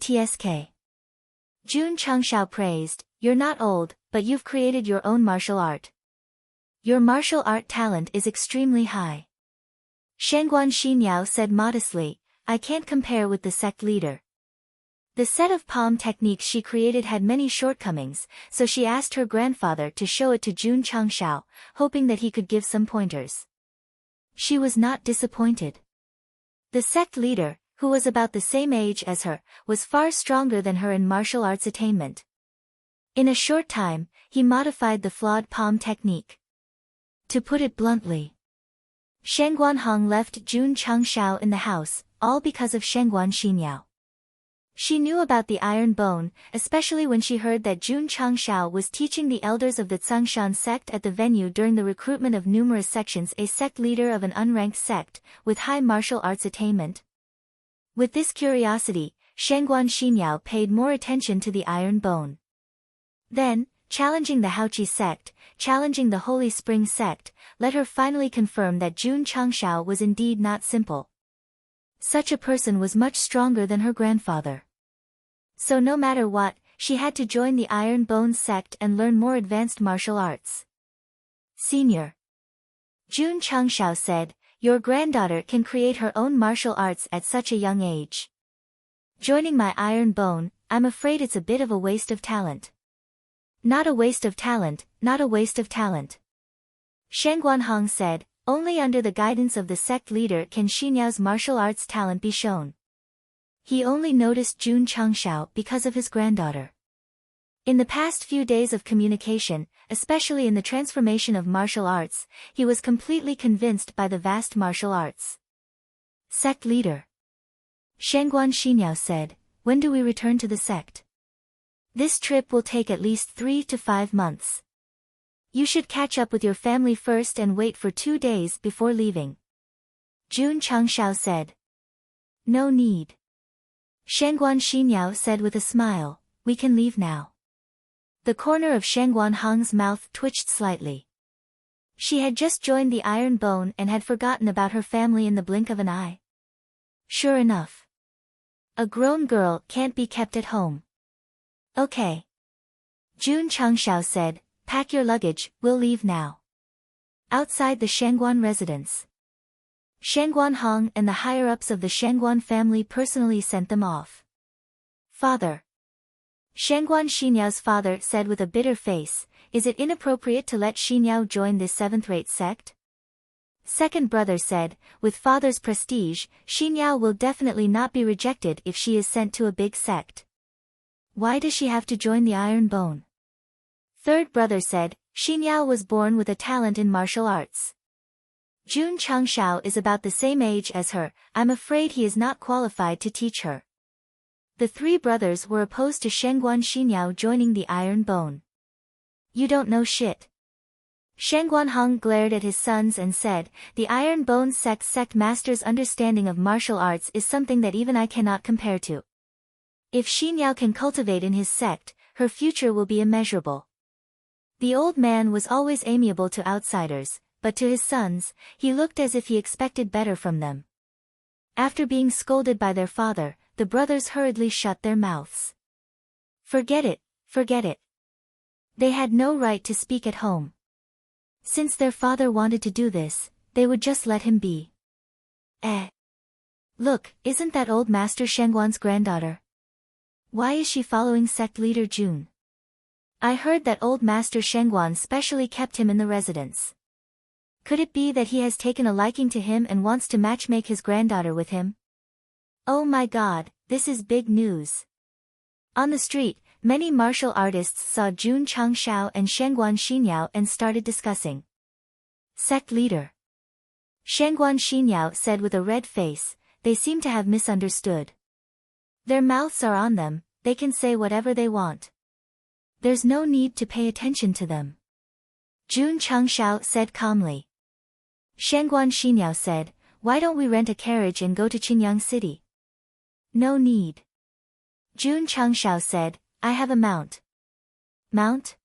Jun Changshao praised, you're not old, but you've created your own martial art. Your martial art talent is extremely high. Shangguan Xinyao said modestly, I can't compare with the sect leader. The set of palm techniques she created had many shortcomings, so she asked her grandfather to show it to Jun Changshao, hoping that he could give some pointers. She was not disappointed. The sect leader, who was about the same age as her, was far stronger than her in martial arts attainment. In a short time, he modified the flawed palm technique. To put it bluntly, Shangguan Hong left Jun Changshao in the house, all because of Shangguan Xinyao. She knew about the iron bone, especially when she heard that Jun Changshao was teaching the elders of the Tsangshan sect at the venue during the recruitment of numerous sections, a sect leader of an unranked sect, with high martial arts attainment. With this curiosity, Shangguan Xinyao paid more attention to the iron bone. Then, challenging the Haoqi sect, challenging the Holy Spring sect, let her finally confirm that Jun Changshao was indeed not simple. Such a person was much stronger than her grandfather. So no matter what, she had to join the Iron Bone sect and learn more advanced martial arts. Senior. Jun Changshao said, your granddaughter can create her own martial arts at such a young age. Joining my Iron Bone, I'm afraid it's a bit of a waste of talent. Not a waste of talent, not a waste of talent. Shangguan Hong said, only under the guidance of the sect leader can Xinyao's martial arts talent be shown. He only noticed Jun Changshao because of his granddaughter. In the past few days of communication, especially in the transformation of martial arts, he was completely convinced by the vast martial arts. Sect leader. Shangguan Xinyao said, when do we return to the sect? This trip will take at least 3 to 5 months. You should catch up with your family first and wait for 2 days before leaving. Jun Changshao said. No need. Shangguan Xinyao said with a smile, we can leave now. The corner of Shangguan Hong's mouth twitched slightly. She had just joined the Iron Bone and had forgotten about her family in the blink of an eye. Sure enough. A grown girl can't be kept at home. Okay. Jun Changshao said, pack your luggage, we'll leave now. Outside the Shangguan residence. Shangguan Hong and the higher-ups of the Shangguan family personally sent them off. Father. Shangguan Xinyao's father said with a bitter face, is it inappropriate to let Xinyao join this 7th-rate sect? Second brother said, with father's prestige, Xinyao will definitely not be rejected if she is sent to a big sect. Why does she have to join the Iron Bone? Third brother said, Xinyao was born with a talent in martial arts. Jun Changshao is about the same age as her, I'm afraid he is not qualified to teach her. The 3 brothers were opposed to Shangguan Xinyao joining the Iron Bone. You don't know shit. Shangguan Hong glared at his sons and said, the Iron Bone sect master's understanding of martial arts is something that even I cannot compare to. If Xinyao can cultivate in his sect, her future will be immeasurable. The old man was always amiable to outsiders, but to his sons, he looked as if he expected better from them. After being scolded by their father, the brothers hurriedly shut their mouths. Forget it, forget it. They had no right to speak at home. Since their father wanted to do this, they would just let him be. Look, isn't that old Master Shengguan's granddaughter? Why is she following sect leader Jun? I heard that old Master Shengguan specially kept him in the residence. Could it be that he has taken a liking to him and wants to matchmake his granddaughter with him? Oh my God, this is big news. On the street, many martial artists saw Jun Changshao and Shengguan Xinyao and started discussing. Sect leader. Shengguan Xinyao said with a red face, they seem to have misunderstood. Their mouths are on them, they can say whatever they want. There's no need to pay attention to them. Jun Changshao said calmly. Shengguan Xinyao said, why don't we rent a carriage and go to Qinyang City? No need. Jun Changshao said, I have a mount. Mount?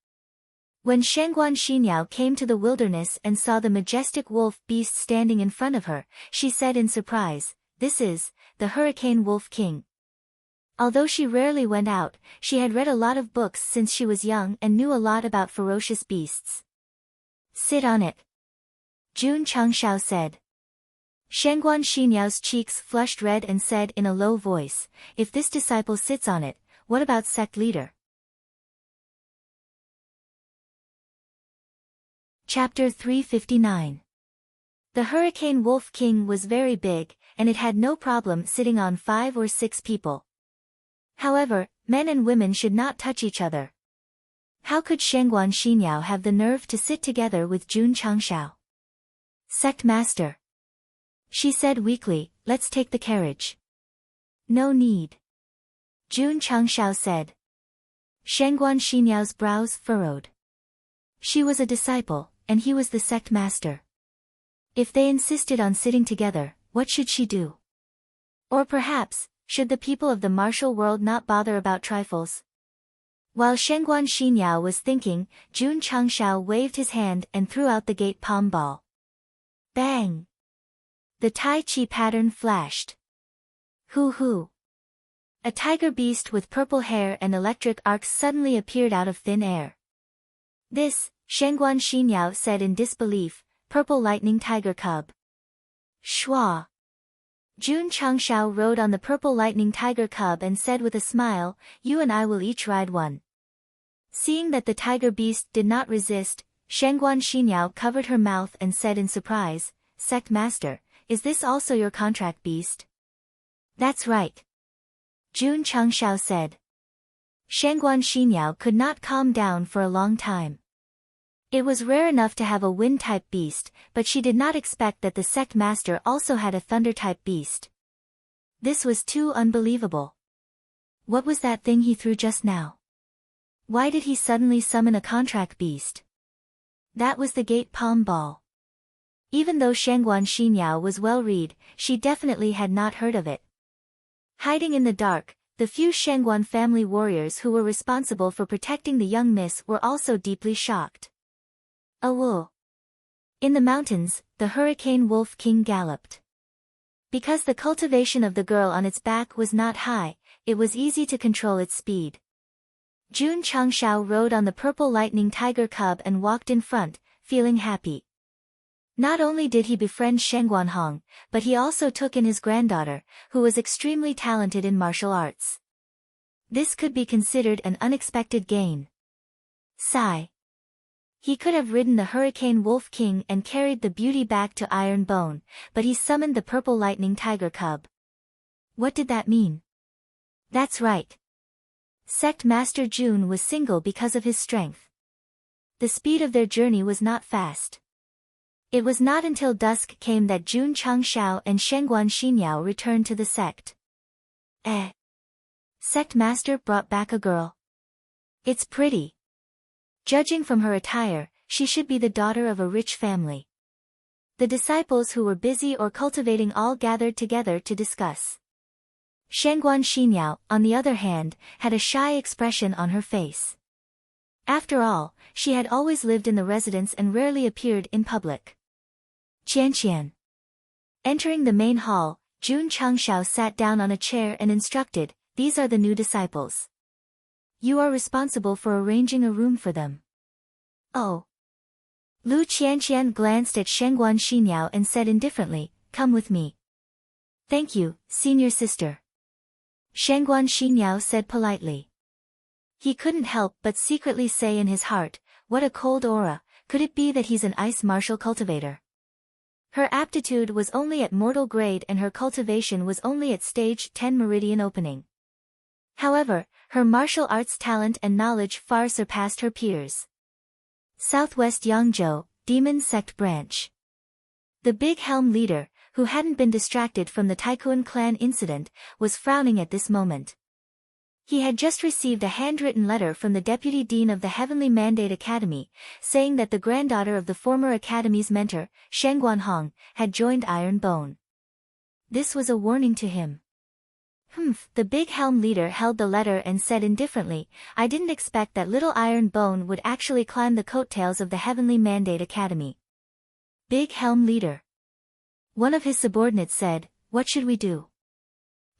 When Shengguan Xinyao came to the wilderness and saw the majestic wolf beast standing in front of her, she said in surprise, this is, the Hurricane Wolf King. Although she rarely went out, she had read a lot of books since she was young and knew a lot about ferocious beasts. Sit on it. Jun Changshao said. Shengguan Xinyao's cheeks flushed red and said in a low voice, if this disciple sits on it, what about sect leader? Chapter 359. The Hurricane Wolf King was very big, and it had no problem sitting on 5 or 6 people. However, men and women should not touch each other. How could Shengguan Xinyao have the nerve to sit together with Jun Changshao? Sect master. She said weakly, let's take the carriage. No need. Jun Changshao said. Shengguan Xinyao's brows furrowed. She was a disciple, and he was the sect master. If they insisted on sitting together, what should she do? Or perhaps, should the people of the martial world not bother about trifles? While Shengguan Xinyao was thinking, Jun Changshao waved his hand and threw out the gate palm ball. Bang! The Tai Chi pattern flashed. Hoo! A tiger beast with purple hair and electric arcs suddenly appeared out of thin air. This, Shengguan Xinyao said in disbelief, purple lightning tiger cub. Shua! Jun Changshao rode on the purple lightning tiger cub and said with a smile, you and I will each ride one. Seeing that the tiger beast did not resist, Shengguan Xinyao covered her mouth and said in surprise, Sect master, is this also your contract beast? That's right. Jun Changshao said. Shengguan Xinyao could not calm down for a long time. It was rare enough to have a wind-type beast, but she did not expect that the sect master also had a thunder-type beast. This was too unbelievable. What was that thing he threw just now? Why did he suddenly summon a contract beast? That was the gate palm ball. Even though Shengguan Xinyao was well-read, she definitely had not heard of it. Hiding in the dark, the few Shengguan family warriors who were responsible for protecting the young miss were also deeply shocked. Awoo! In the mountains, the Hurricane Wolf King galloped. Because the cultivation of the girl on its back was not high, it was easy to control its speed. Jun Changshao rode on the purple lightning tiger cub and walked in front, feeling happy. Not only did he befriend Shengguan Hong, but he also took in his granddaughter, who was extremely talented in martial arts. This could be considered an unexpected gain. Sigh. He could have ridden the Hurricane Wolf King and carried the beauty back to Iron Bone, but he summoned the purple lightning tiger cub. What did that mean? That's right. Sect Master Jun was single because of his strength. The speed of their journey was not fast. It was not until dusk came that Jun Changshao and Shengguan Xinyao returned to the sect. Sect Master brought back a girl. It's pretty. Judging from her attire, she should be the daughter of a rich family. The disciples who were busy or cultivating all gathered together to discuss. Shangguan Xinyao, on the other hand, had a shy expression on her face. After all, she had always lived in the residence and rarely appeared in public. Qianqian. Entering the main hall, Jun Changshao sat down on a chair and instructed, "These are the new disciples. You are responsible for arranging a room for them." "Oh." Lu Qianqian glanced at Shangguan Xinyao and said indifferently, "Come with me." "Thank you, senior sister." Shangguan Xinyao said politely. He couldn't help but secretly say in his heart, "What a cold aura, could it be that he's an ice martial cultivator?" Her aptitude was only at mortal grade and her cultivation was only at stage 10 meridian opening. However, her martial arts talent and knowledge far surpassed her peers. Southwest Yangzhou, Demon Sect Branch. The big helm leader, who hadn't been distracted from the Tycoon clan incident, was frowning at this moment. He had just received a handwritten letter from the Deputy Dean of the Heavenly Mandate Academy, saying that the granddaughter of the former Academy's mentor, Shangguan Hong, had joined Iron Bone. This was a warning to him. The big helm leader held the letter and said indifferently, "I didn't expect that little Iron Bone would actually climb the coattails of the Heavenly Mandate Academy." Big helm leader. One of his subordinates said, "What should we do?"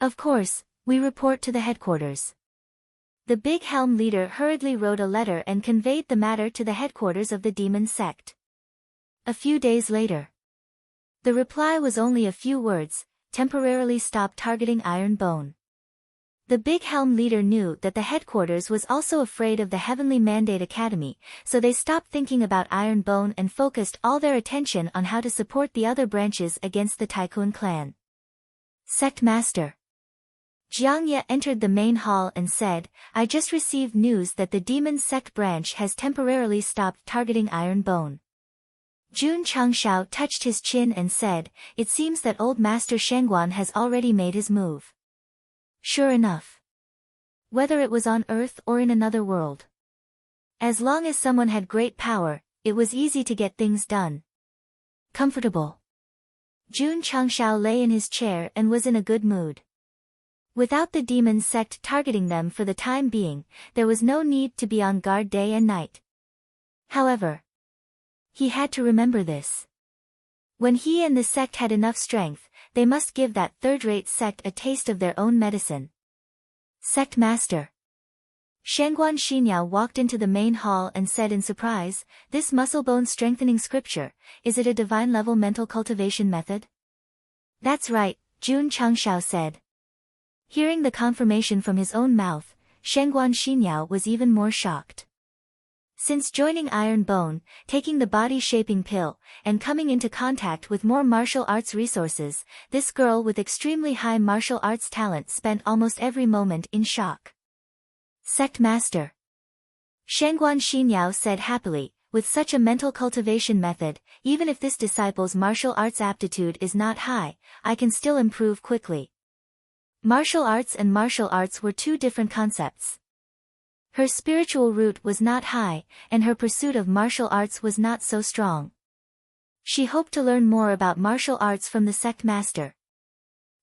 "Of course, we report to the headquarters." The big helm leader hurriedly wrote a letter and conveyed the matter to the headquarters of the Demon Sect. A few days later. The reply was only a few words: "Temporarily stop targeting Iron Bone." The big helm leader knew that the headquarters was also afraid of the Heavenly Mandate Academy, so they stopped thinking about Iron Bone and focused all their attention on how to support the other branches against the Tycoon clan. Sect Master Jiang Ye entered the main hall and said, "I just received news that the Demon Sect branch has temporarily stopped targeting Iron Bone." Jun Changshao touched his chin and said, "It seems that old Master Shangguan has already made his move." Sure enough. Whether it was on Earth or in another world. As long as someone had great power, it was easy to get things done. Comfortable. Jun Changshao lay in his chair and was in a good mood. Without the Demon Sect targeting them for the time being, there was no need to be on guard day and night. However, he had to remember this. When he and the sect had enough strength, they must give that third-rate sect a taste of their own medicine. Sect Master Shangguan Xinyao walked into the main hall and said in surprise, "This muscle-bone strengthening scripture, is it a divine-level mental cultivation method?" "That's right," Jun Changshao said. Hearing the confirmation from his own mouth, Shangguan Xinyao was even more shocked. Since joining Iron Bone, taking the body-shaping pill, and coming into contact with more martial arts resources, this girl with extremely high martial arts talent spent almost every moment in shock. Sect Master Shangguan Xinyao said happily, "With such a mental cultivation method, even if this disciple's martial arts aptitude is not high, I can still improve quickly." Martial arts and martial arts were two different concepts. Her spiritual root was not high, and her pursuit of martial arts was not so strong. She hoped to learn more about martial arts from the sect master.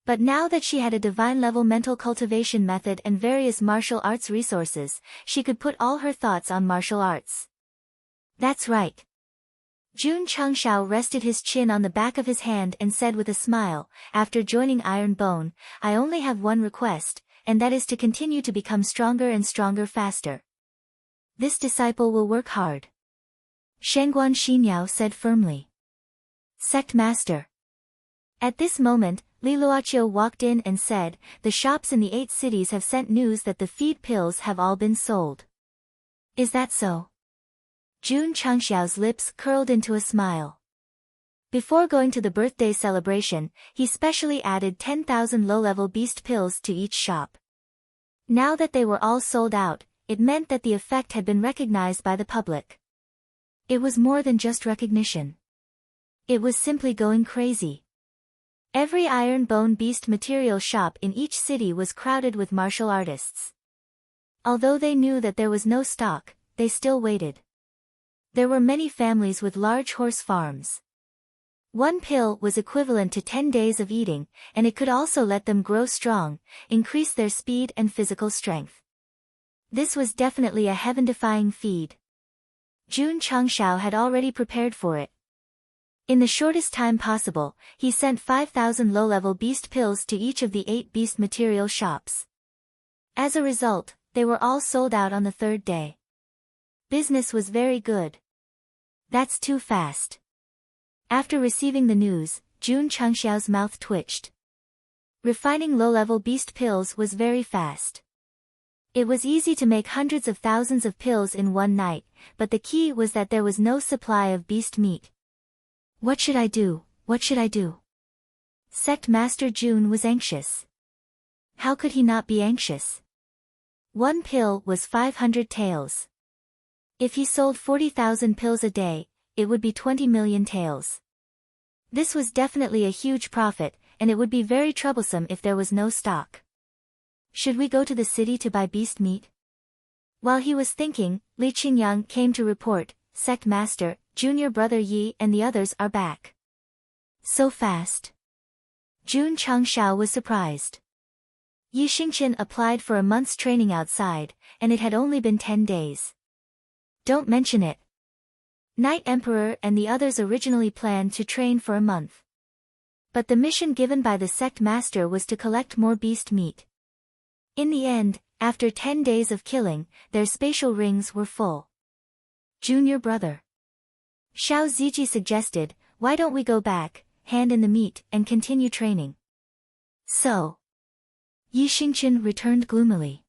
But now that she had a divine-level mental cultivation method and various martial arts resources, she could put all her thoughts on martial arts. That's right. Jun Changshao rested his chin on the back of his hand and said with a smile, "After joining Iron Bone, I only have one request, and that is to continue to become stronger and stronger faster. This disciple will work hard." Shangguan Xinyao said firmly. Sect Master. At this moment, Li Luoqiu walked in and said, "The shops in the 8 cities have sent news that the feed pills have all been sold." Is that so? Jun Changshao's lips curled into a smile. Before going to the birthday celebration, he specially added 10,000 low-level beast pills to each shop. Now that they were all sold out, it meant that the effect had been recognized by the public. It was more than just recognition. It was simply going crazy. Every iron bone beast material shop in each city was crowded with martial artists. Although they knew that there was no stock, they still waited. There were many families with large horse farms. One pill was equivalent to 10 days of eating, and it could also let them grow strong, increase their speed and physical strength. This was definitely a heaven-defying feed. Jun Changshao had already prepared for it. In the shortest time possible, he sent 5,000 low-level beast pills to each of the 8 beast material shops. As a result, they were all sold out on the 3rd day. Business was very good. That's too fast. After receiving the news, Jun Changxiao's mouth twitched. Refining low-level beast pills was very fast. It was easy to make hundreds of thousands of pills in one night, but the key was that there was no supply of beast meat. What should I do? What should I do? Sect Master Jun was anxious. How could he not be anxious? One pill was 500 taels. If he sold 40,000 pills a day, it would be 20 million taels. This was definitely a huge profit, and it would be very troublesome if there was no stock. Should we go to the city to buy beast meat? While he was thinking, Li Qingyang came to report, Sect Master, Junior Brother Yi and the others are back. So fast. Jun Changshao was surprised. Yi Xingqian applied for a month's training outside, and it had only been 10 days. Don't mention it. Night Emperor and the others originally planned to train for a month. But the mission given by the sect master was to collect more beast meat. In the end, after 10 days of killing, their spatial rings were full. Junior brother. Xiao Ziji suggested, why don't we go back, hand in the meat, and continue training? So. Yi Xingqian returned gloomily.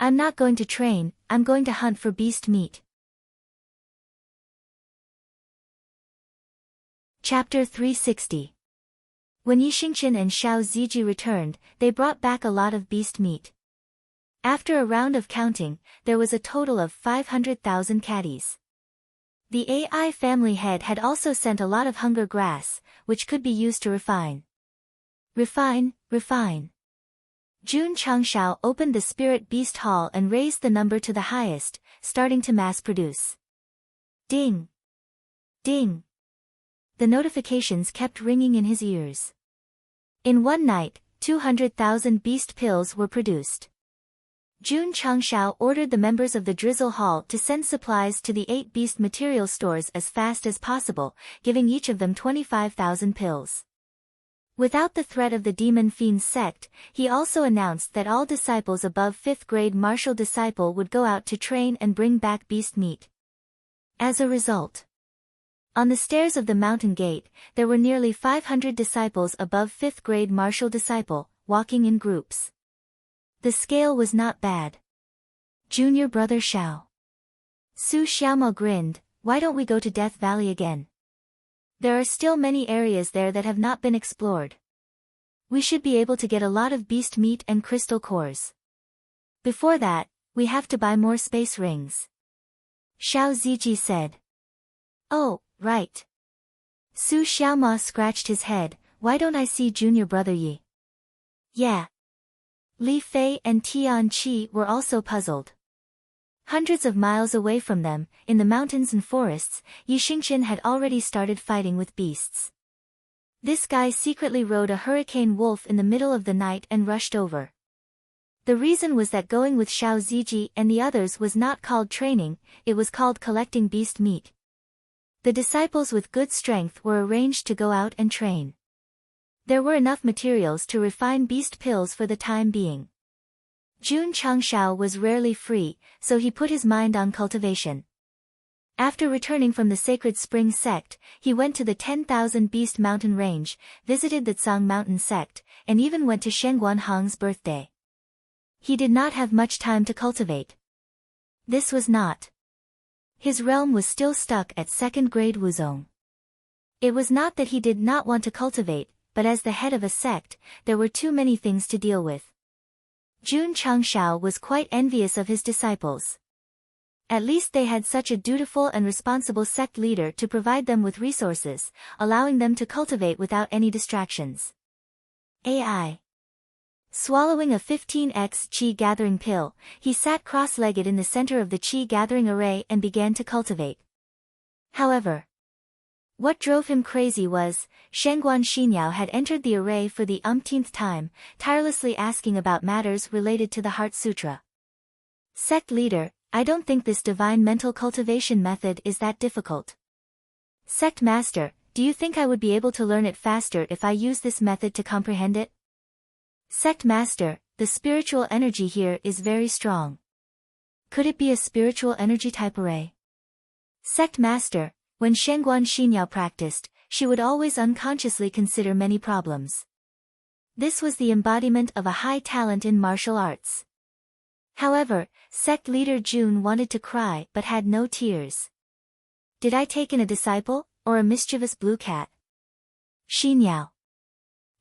I'm not going to train, I'm going to hunt for beast meat. Chapter 360. When Yi Xingqian and Xiao Ziji returned, they brought back a lot of beast meat. After a round of counting, there was a total of 500,000 caddies. The AI family head had also sent a lot of hunger grass, which could be used to refine. Refine. Jun Changshao opened the spirit beast hall and raised the number to the highest, starting to mass produce. Ding! Ding! The notifications kept ringing in his ears. In one night, 200,000 beast pills were produced. Jun Changshao ordered the members of the Drizzle Hall to send supplies to the 8 beast material stores as fast as possible, giving each of them 25,000 pills. Without the threat of the Demon Fiend's sect, he also announced that all disciples above 5th grade martial disciple would go out to train and bring back beast meat. As a result, on the stairs of the mountain gate, there were nearly 500 disciples above 5th grade martial disciple, walking in groups. The scale was not bad. Junior brother Xiao. Su Xiaomao grinned, why don't we go to Death Valley again? There are still many areas there that have not been explored. We should be able to get a lot of beast meat and crystal cores. Before that, we have to buy more space rings. Xiao Ziji said. Oh, right. Su Xiaomao scratched his head, why don't I see Junior brother Yi? Yeah. Li Fei and Tian Qi were also puzzled. Hundreds of miles away from them, in the mountains and forests, Yi Xingqian had already started fighting with beasts. This guy secretly rode a hurricane wolf in the middle of the night and rushed over. The reason was that going with Xiao Ziji and the others was not called training, it was called collecting beast meat. The disciples with good strength were arranged to go out and train. There were enough materials to refine beast pills for the time being. Jun Changshao was rarely free, so he put his mind on cultivation. After returning from the Sacred Spring Sect, he went to the 10,000 Beast Mountain Range, visited the Tsang Mountain Sect, and even went to Shengguan Hang's birthday. He did not have much time to cultivate. This was not. His realm was still stuck at 2nd grade Wuzong. It was not that he did not want to cultivate, but as the head of a sect, there were too many things to deal with. Jun Changshao was quite envious of his disciples. At least they had such a dutiful and responsible sect leader to provide them with resources, allowing them to cultivate without any distractions. AI. Swallowing a 15x Qi gathering pill, he sat cross-legged in the center of the Qi gathering array and began to cultivate. However, What drove him crazy was, Shangguan Xinyao had entered the array for the umpteenth time, tirelessly asking about matters related to the Heart Sutra. Sect leader, I don't think this divine mental cultivation method is that difficult. Sect master, do you think I would be able to learn it faster if I use this method to comprehend it? Sect master, the spiritual energy here is very strong. Could it be a spiritual energy type array? Sect master, when Shangguan Xinyao practiced, she would always unconsciously consider many problems. This was the embodiment of a high talent in martial arts. However, sect leader Jun wanted to cry but had no tears. Did I take in a disciple, or a mischievous blue cat? Xinyao.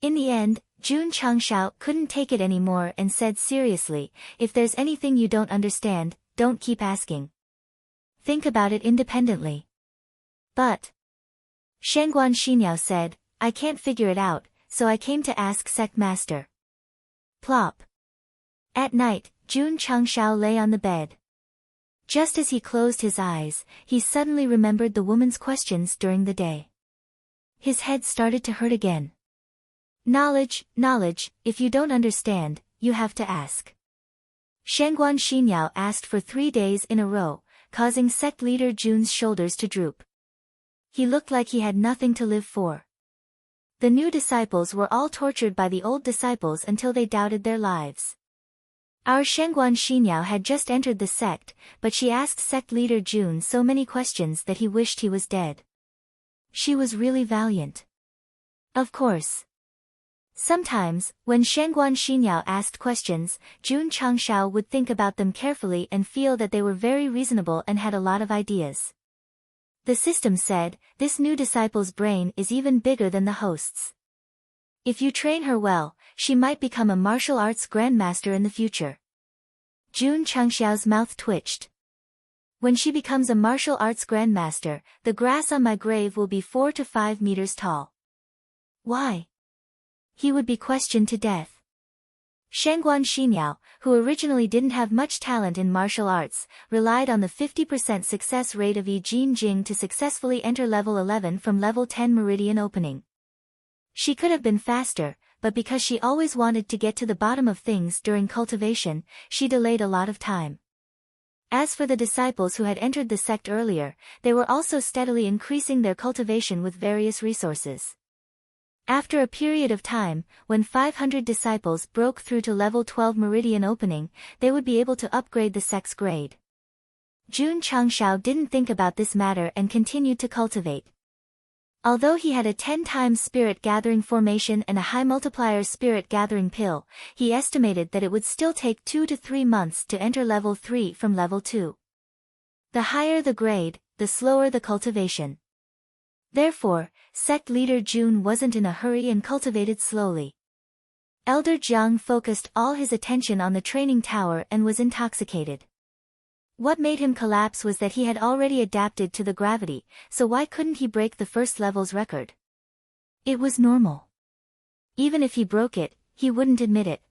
In the end, Jun Changshao couldn't take it anymore and said seriously, if there's anything you don't understand, don't keep asking. Think about it independently. But Shangguan Xinyao said, I can't figure it out, so I came to ask sect master. Plop. At night, Jun Changshao lay on the bed. Just as he closed his eyes, he suddenly remembered the woman's questions during the day. His head started to hurt again. Knowledge, if you don't understand, you have to ask. Shangguan Xinyao asked for 3 days in a row, causing sect leader Jun's shoulders to droop. He looked like he had nothing to live for. The new disciples were all tortured by the old disciples until they doubted their lives. Our Shangguan Xinyao had just entered the sect, but she asked sect leader Jun so many questions that he wished he was dead. She was really valiant. Of course. Sometimes, when Shangguan Xinyao asked questions, Jun Changshao would think about them carefully and feel that they were very reasonable and had a lot of ideas. The system said, this new disciple's brain is even bigger than the host's. If you train her well, she might become a martial arts grandmaster in the future. Jun Changshao's mouth twitched. When she becomes a martial arts grandmaster, the grass on my grave will be 4 to 5 meters tall. Why? He would be questioned to death. Shangguan Xinyao, who originally didn't have much talent in martial arts, relied on the 50% success rate of Yi Jin Jing to successfully enter level 11 from level 10 meridian opening. She could have been faster, but because she always wanted to get to the bottom of things during cultivation, she delayed a lot of time. As for the disciples who had entered the sect earlier, they were also steadily increasing their cultivation with various resources. After a period of time, when 500 disciples broke through to level 12 meridian opening, they would be able to upgrade the sect's grade. Jun Changshao didn't think about this matter and continued to cultivate. Although he had a 10 times spirit gathering formation and a high multiplier spirit gathering pill, he estimated that it would still take 2 to 3 months to enter level 3 from level 2. The higher the grade, the slower the cultivation. Therefore, sect leader Jun wasn't in a hurry and cultivated slowly. Elder Jiang focused all his attention on the training tower and was intoxicated. What made him collapse was that he had already adapted to the gravity, so why couldn't he break the first level's record? It was normal. Even if he broke it, he wouldn't admit it.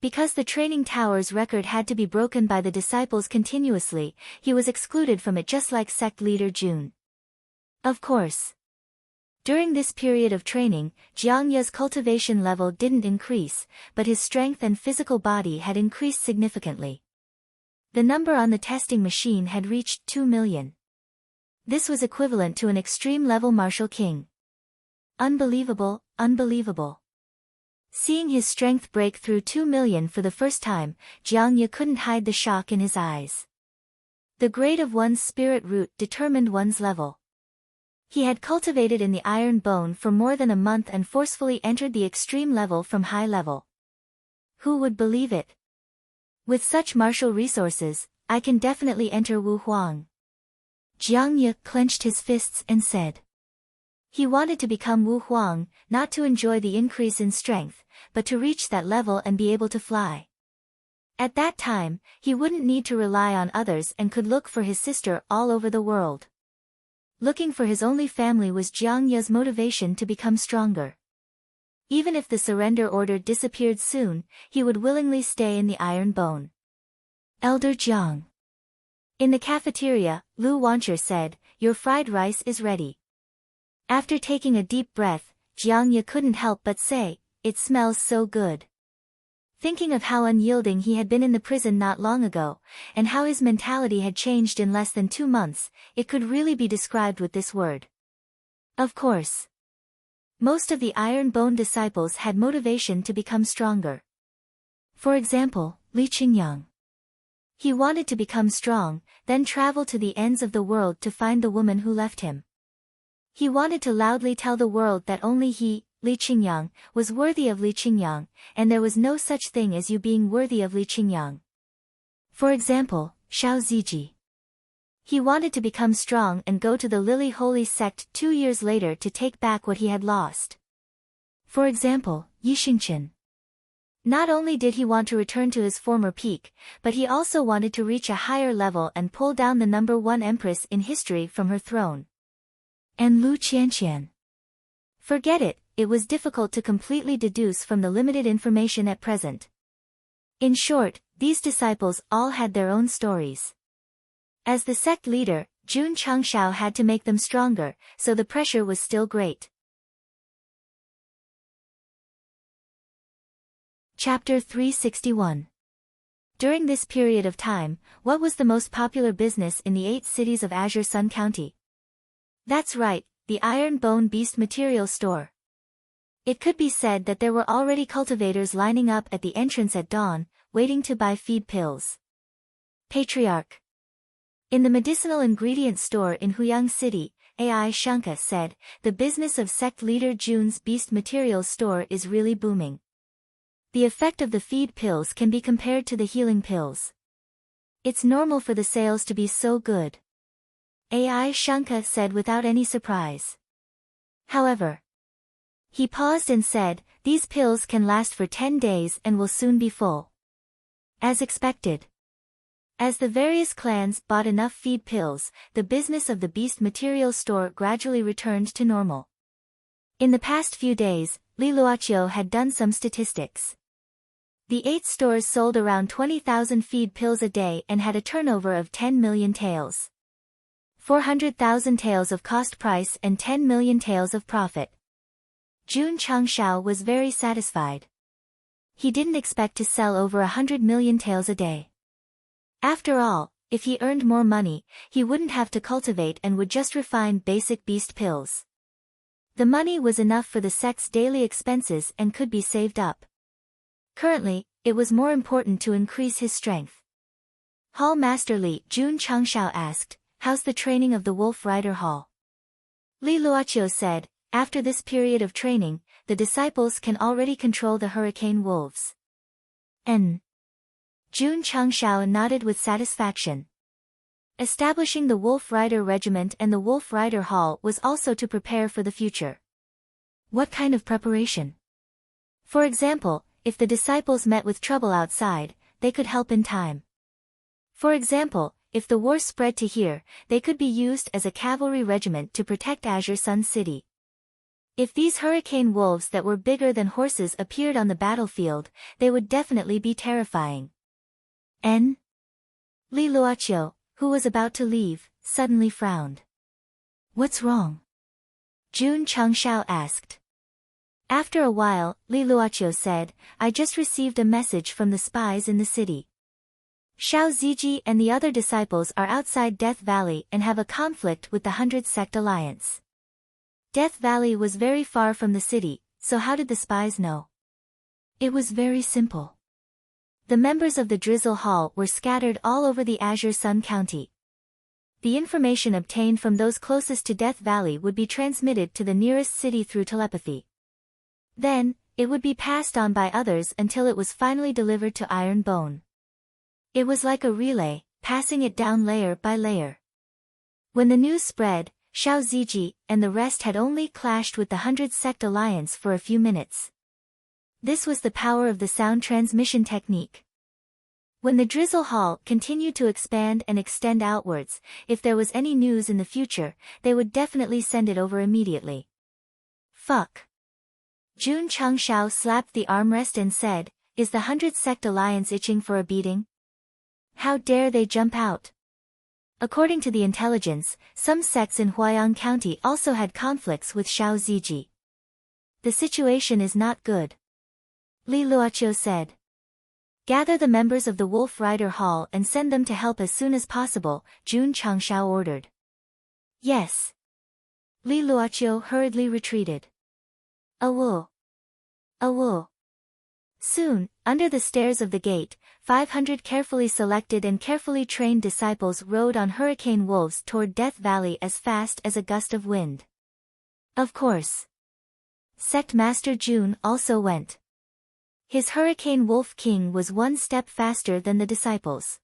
Because the training tower's record had to be broken by the disciples continuously, he was excluded from it just like sect leader Jun. Of course. During this period of training, Jiang Ye's cultivation level didn't increase, but his strength and physical body had increased significantly. The number on the testing machine had reached 2 million. This was equivalent to an extreme-level martial king. Unbelievable, unbelievable. Seeing his strength break through 2 million for the first time, Jiang Ye couldn't hide the shock in his eyes. The grade of one's spirit root determined one's level. He had cultivated in the iron bone for more than a month and forcefully entered the extreme level from high level. Who would believe it? With such martial resources, I can definitely enter Wu Huang. Jiang Ye clenched his fists and said. He wanted to become Wu Huang, not to enjoy the increase in strength, but to reach that level and be able to fly. At that time, he wouldn't need to rely on others and could look for his sister all over the world. Looking for his only family was Jiang Ye's motivation to become stronger. Even if the surrender order disappeared soon, he would willingly stay in the iron bone. Elder Jiang. In the cafeteria, Lu Wancher said, "Your fried rice is ready." After taking a deep breath, Jiang Ye couldn't help but say, "It smells so good." Thinking of how unyielding he had been in the prison not long ago, and how his mentality had changed in less than 2 months, it could really be described with this word. Of course. Most of the Iron Bone disciples had motivation to become stronger. For example, Li Qingyang. He wanted to become strong, then travel to the ends of the world to find the woman who left him. He wanted to loudly tell the world that only he, Li Qingyang, was worthy of Li Qingyang, and there was no such thing as you being worthy of Li Qingyang. For example, Xiao Ziji. He wanted to become strong and go to the Lily Holy Sect 2 years later to take back what he had lost. For example, Yi Xingqian. Not only did he want to return to his former peak, but he also wanted to reach a higher level and pull down the #1 empress in history from her throne. And Lu Qianqian. Forget it, it was difficult to completely deduce from the limited information at present. In short, these disciples all had their own stories. As the sect leader, Jun Changshao had to make them stronger, so the pressure was still great. Chapter 361. During this period of time, what was the most popular business in the 8 cities of Azure Sun County? That's right, the Iron Bone Beast Material Store. It could be said that there were already cultivators lining up at the entrance at dawn, waiting to buy feed pills. Patriarch. In the medicinal ingredient store in Huyang City, Ai Shanka said, the business of sect leader Jun's Beast Materials store is really booming. The effect of the feed pills can be compared to the healing pills. It's normal for the sales to be so good. Ai Shanka said without any surprise. However, he paused and said, these pills can last for 10 days and will soon be full. As expected. As the various clans bought enough feed pills, the business of the Beast Materials store gradually returned to normal. In the past few days, Li Luoqiu had done some statistics. The 8 stores sold around 20,000 feed pills a day and had a turnover of 10 million taels. 400,000 taels of cost price and 10 million taels of profit. Jun Changshao was very satisfied. He didn't expect to sell over 100 million taels a day. After all, if he earned more money, he wouldn't have to cultivate and would just refine basic beast pills. The money was enough for the sect's daily expenses and could be saved up. Currently, it was more important to increase his strength. Hall Master Li Jun Changshao asked, how's the training of the Wolf Rider Hall? Li Luoqiu said, after this period of training, the disciples can already control the hurricane wolves. Jun Changshao nodded with satisfaction. Establishing the Wolf Rider Regiment and the Wolf Rider Hall was also to prepare for the future. What kind of preparation? For example, if the disciples met with trouble outside, they could help in time. For example, if the war spread to here, they could be used as a cavalry regiment to protect Azure Sun City. If these hurricane wolves that were bigger than horses appeared on the battlefield, they would definitely be terrifying. Li Luoqiu, who was about to leave, suddenly frowned. What's wrong? Jun Changshao asked. After a while, Li Luoqiu said, I just received a message from the spies in the city. Xiao Ziji and the other disciples are outside Death Valley and have a conflict with the 100 Sect Alliance. Death Valley was very far from the city, so how did the spies know? It was very simple. The members of the Drizzle Hall were scattered all over the Azure Sun County. The information obtained from those closest to Death Valley would be transmitted to the nearest city through telepathy. Then, it would be passed on by others until it was finally delivered to Iron Bone. It was like a relay, passing it down layer by layer. When the news spread, Xiao Ziji and the rest had only clashed with the 100 Sect Alliance for a few minutes. This was the power of the sound transmission technique. When the Drizzle Hall continued to expand and extend outwards, if there was any news in the future, they would definitely send it over immediately. Fuck. Jun Changshao slapped the armrest and said, is the 100 Sect Alliance itching for a beating? How dare they jump out? According to the intelligence, some sects in Huayang County also had conflicts with Xiao Ziji. The situation is not good, Li Luoqiu said. Gather the members of the Wolf Rider Hall and send them to help as soon as possible, Jun Changshao ordered. Yes. Li Luoqiu hurriedly retreated. Awoo. Awoo. Soon, under the stairs of the gate, 500 carefully selected and carefully trained disciples rode on hurricane wolves toward Death Valley as fast as a gust of wind. Of course. Sect Master Jun also went. His Hurricane Wolf King was one step faster than the disciples.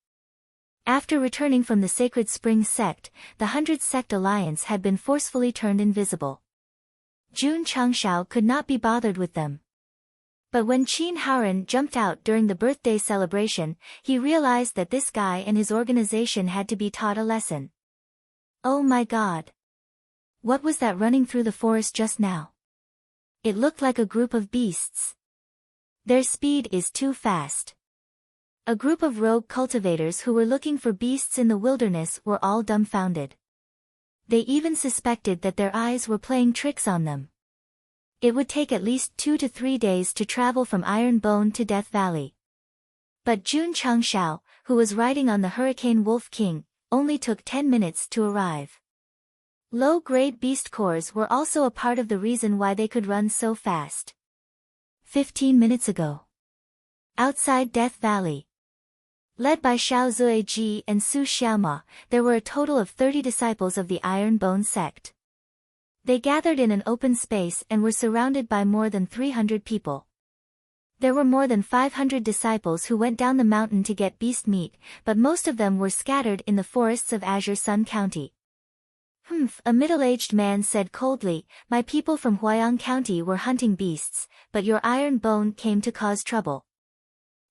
After returning from the Sacred Spring Sect, the 100 Sect Alliance had been forcefully turned invisible. Jun Changshao could not be bothered with them. But when Qin Haoren jumped out during the birthday celebration, he realized that this guy and his organization had to be taught a lesson. Oh my god! What was that running through the forest just now? It looked like a group of beasts. Their speed is too fast. A group of rogue cultivators who were looking for beasts in the wilderness were all dumbfounded. They even suspected that their eyes were playing tricks on them. It would take at least 2 to 3 days to travel from Iron Bone to Death Valley. But Jun Changshao, who was riding on the Hurricane Wolf King, only took 10 minutes to arrive. Low-grade beast cores were also a part of the reason why they could run so fast. 15 minutes ago. Outside Death Valley. Led by Xiao Zuiji and Su Xiaoma, there were a total of 30 disciples of the Iron Bone sect. They gathered in an open space and were surrounded by more than 300 people. There were more than 500 disciples who went down the mountain to get beast meat, but most of them were scattered in the forests of Azure Sun County. A middle-aged man said coldly, "My people from Huayang County were hunting beasts, but your Iron Bone came to cause trouble.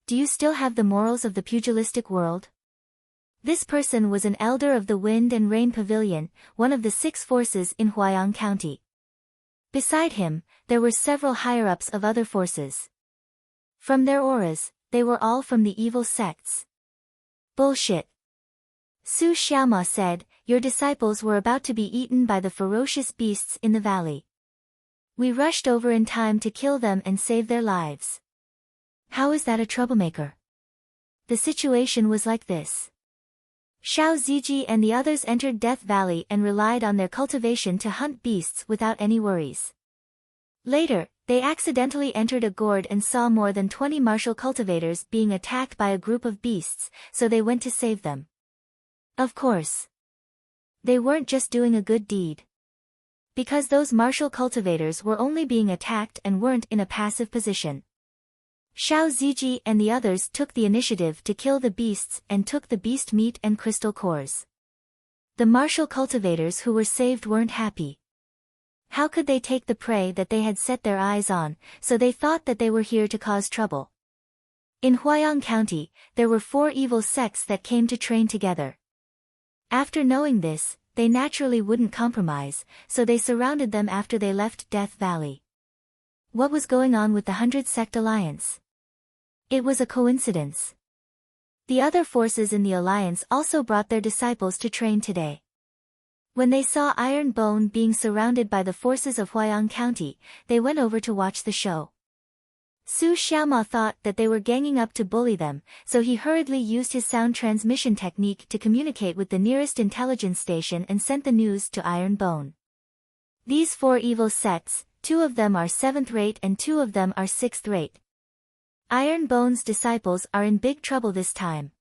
Do you still have the morals of the pugilistic world?" This person was an elder of the Wind and Rain Pavilion, one of the 6 forces in Huayang County. Beside him, there were several higher-ups of other forces. From their auras, they were all from the evil sects. Bullshit. Su Xiaoma said, "Your disciples were about to be eaten by the ferocious beasts in the valley. We rushed over in time to kill them and save their lives." How is that a troublemaker? The situation was like this. Xiao Ziji and the others entered Death Valley and relied on their cultivation to hunt beasts without any worries. Later, they accidentally entered a gourd and saw more than 20 martial cultivators being attacked by a group of beasts, so they went to save them. Of course. They weren't just doing a good deed. Because those martial cultivators were only being attacked and weren't in a passive position. Xiao Ziji and the others took the initiative to kill the beasts and took the beast meat and crystal cores. The martial cultivators who were saved weren't happy. How could they take the prey that they had set their eyes on, so they thought that they were here to cause trouble. In Huayang County, there were 4 evil sects that came to train together. After knowing this, they naturally wouldn't compromise, so they surrounded them after they left Death Valley. What was going on with the 100 Sect Alliance? It was a coincidence. The other forces in the alliance also brought their disciples to train today. When they saw Iron Bone being surrounded by the forces of Huayang County, they went over to watch the show. Su Xiaoma thought that they were ganging up to bully them, so he hurriedly used his sound transmission technique to communicate with the nearest intelligence station and sent the news to Iron Bone. These 4 evil sects, 2 of them are 7th rate and 2 of them are 6th rate. Iron Bone's disciples are in big trouble this time.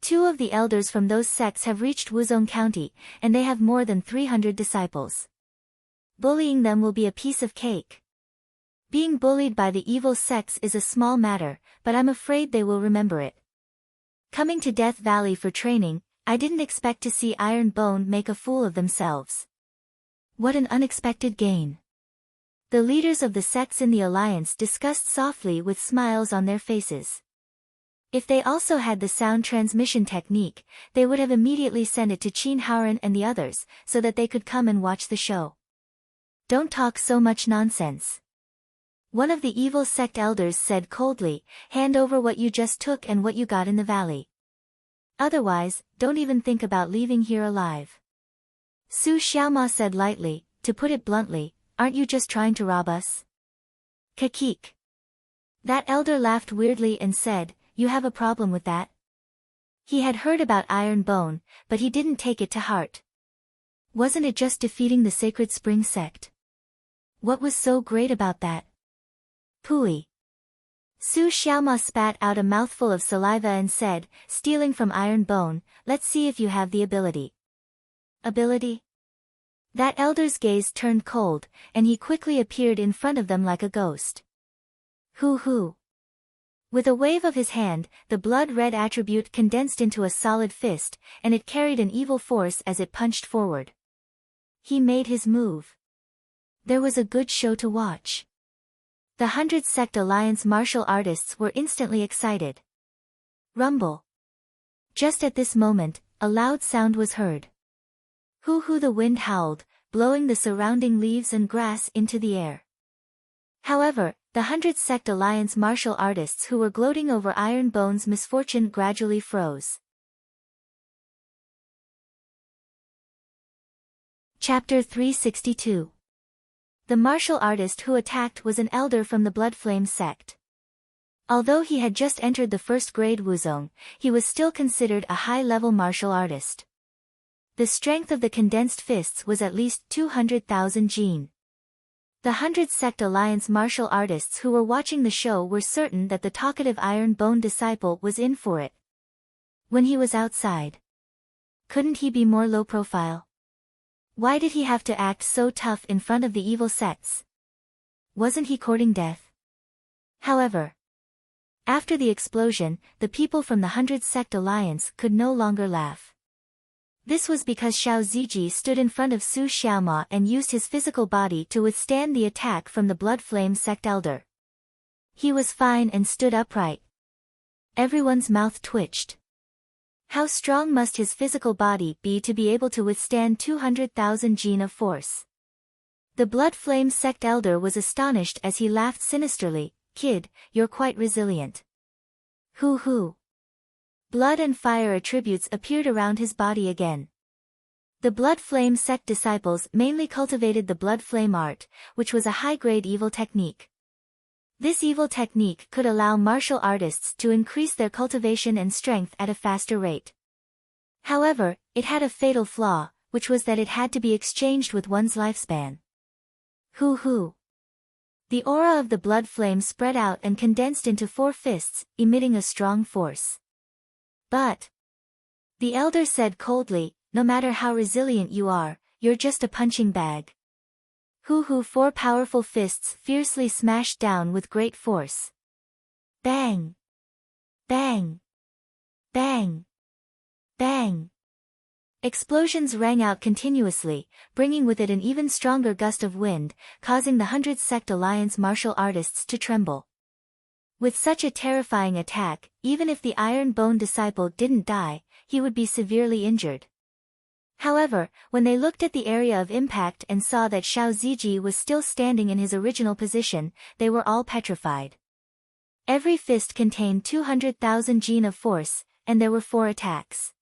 2 of the elders from those sects have reached Wuzong County, and they have more than 300 disciples. Bullying them will be a piece of cake. Being bullied by the evil sects is a small matter, but I'm afraid they will remember it. Coming to Death Valley for training, I didn't expect to see Iron Bone make a fool of themselves. What an unexpected gain. The leaders of the sects in the alliance discussed softly with smiles on their faces. If they also had the sound transmission technique, they would have immediately sent it to Qin Haoren and the others, so that they could come and watch the show. Don't talk so much nonsense. One of the evil sect elders said coldly, "Hand over what you just took and what you got in the valley." Otherwise, don't even think about leaving here alive. Su Xiaoma said lightly, to put it bluntly, aren't you just trying to rob us? Kakik. That elder laughed weirdly and said, you have a problem with that? He had heard about Iron Bone, but he didn't take it to heart. Wasn't it just defeating the Sacred Spring Sect? What was so great about that? Pooey. Su Xiaoma spat out a mouthful of saliva and said, stealing from Iron Bone, let's see if you have the ability. Ability? That elder's gaze turned cold, and he quickly appeared in front of them like a ghost. Hoo. With a wave of his hand, the blood-red attribute condensed into a solid fist, and it carried an evil force as it punched forward. He made his move. There was a good show to watch. The 100 Sect Alliance martial artists were instantly excited. Rumble. Just at this moment, a loud sound was heard. Hoo, the wind howled, blowing the surrounding leaves and grass into the air. However, the 100 Sect Alliance martial artists who were gloating over Iron Bone's misfortune gradually froze. Chapter 362. The martial artist who attacked was an elder from the Bloodflame sect. Although he had just entered the first grade Wuzong, he was still considered a high-level martial artist. The strength of the condensed fists was at least 200,000 jin. The 100 Sect Alliance martial artists who were watching the show were certain that the talkative Iron Bone disciple was in for it. When he was outside, couldn't he be more low profile? Why did he have to act so tough in front of the evil sects? Wasn't he courting death? However, after the explosion, the people from the 100 Sect Alliance could no longer laugh. This was because Xiao Ziji stood in front of Su Xiaoma and used his physical body to withstand the attack from the Bloodflame sect elder. He was fine and stood upright. Everyone's mouth twitched. How strong must his physical body be to be able to withstand 200,000 jin of force? The Bloodflame sect elder was astonished as he laughed sinisterly, kid, you're quite resilient. Hoo. Blood and fire attributes appeared around his body again. The Bloodflame sect disciples mainly cultivated the Bloodflame art, which was a high-grade evil technique. This evil technique could allow martial artists to increase their cultivation and strength at a faster rate. However, it had a fatal flaw, which was that it had to be exchanged with one's lifespan. Hoo. The aura of the blood flame spread out and condensed into 4 fists, emitting a strong force. But the elder said coldly, no matter how resilient you are, you're just a punching bag. Hoo, 4 powerful fists fiercely smashed down with great force. Bang! Bang! Bang! Bang! Explosions rang out continuously, bringing with it an even stronger gust of wind, causing the 100 Sect Alliance martial artists to tremble. With such a terrifying attack, even if the Iron Bone disciple didn't die, he would be severely injured. However, when they looked at the area of impact and saw that Xiao Ziji was still standing in his original position, they were all petrified. Every fist contained 200,000 jin of force, and there were 4 attacks.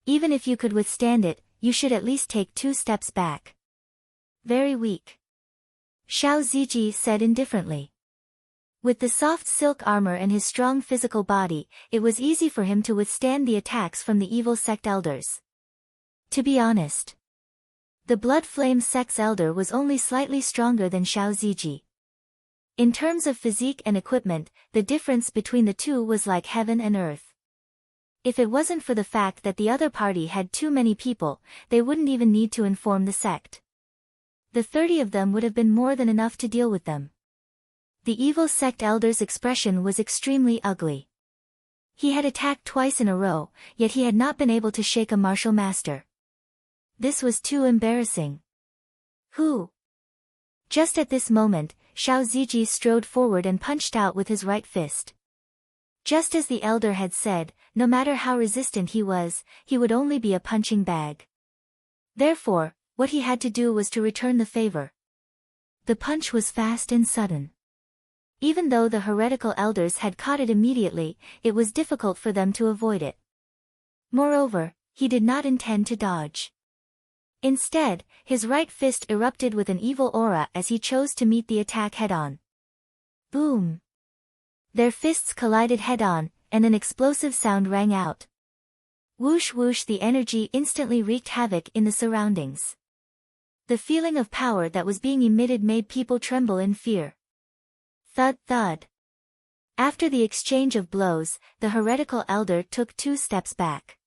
Even if you could withstand it, you should at least take 2 steps back. Very weak. Xiao Ziji said indifferently. With the soft silk armor and his strong physical body, it was easy for him to withstand the attacks from the evil sect elders. To be honest, the Bloodflame sect's elder was only slightly stronger than Xiao Ziji. In terms of physique and equipment, the difference between the two was like heaven and earth. If it wasn't for the fact that the other party had too many people, they wouldn't even need to inform the sect. The 30 of them would have been more than enough to deal with them. The evil sect elder's expression was extremely ugly. He had attacked twice in a row, yet he had not been able to shake a martial master. This was too embarrassing. Who? Just at this moment, Xiao Ziji strode forward and punched out with his right fist. Just as the elder had said, no matter how resistant he would only be a punching bag. Therefore, what he had to do was to return the favor. The punch was fast and sudden. Even though the heretical elders had caught it immediately, it was difficult for them to avoid it. Moreover, he did not intend to dodge. Instead, his right fist erupted with an evil aura as he chose to meet the attack head-on. Boom! Their fists collided head-on, and an explosive sound rang out. Whoosh whoosh, the energy instantly wreaked havoc in the surroundings. The feeling of power that was being emitted made people tremble in fear. Thud thud. After the exchange of blows, the heretical elder took 2 steps back.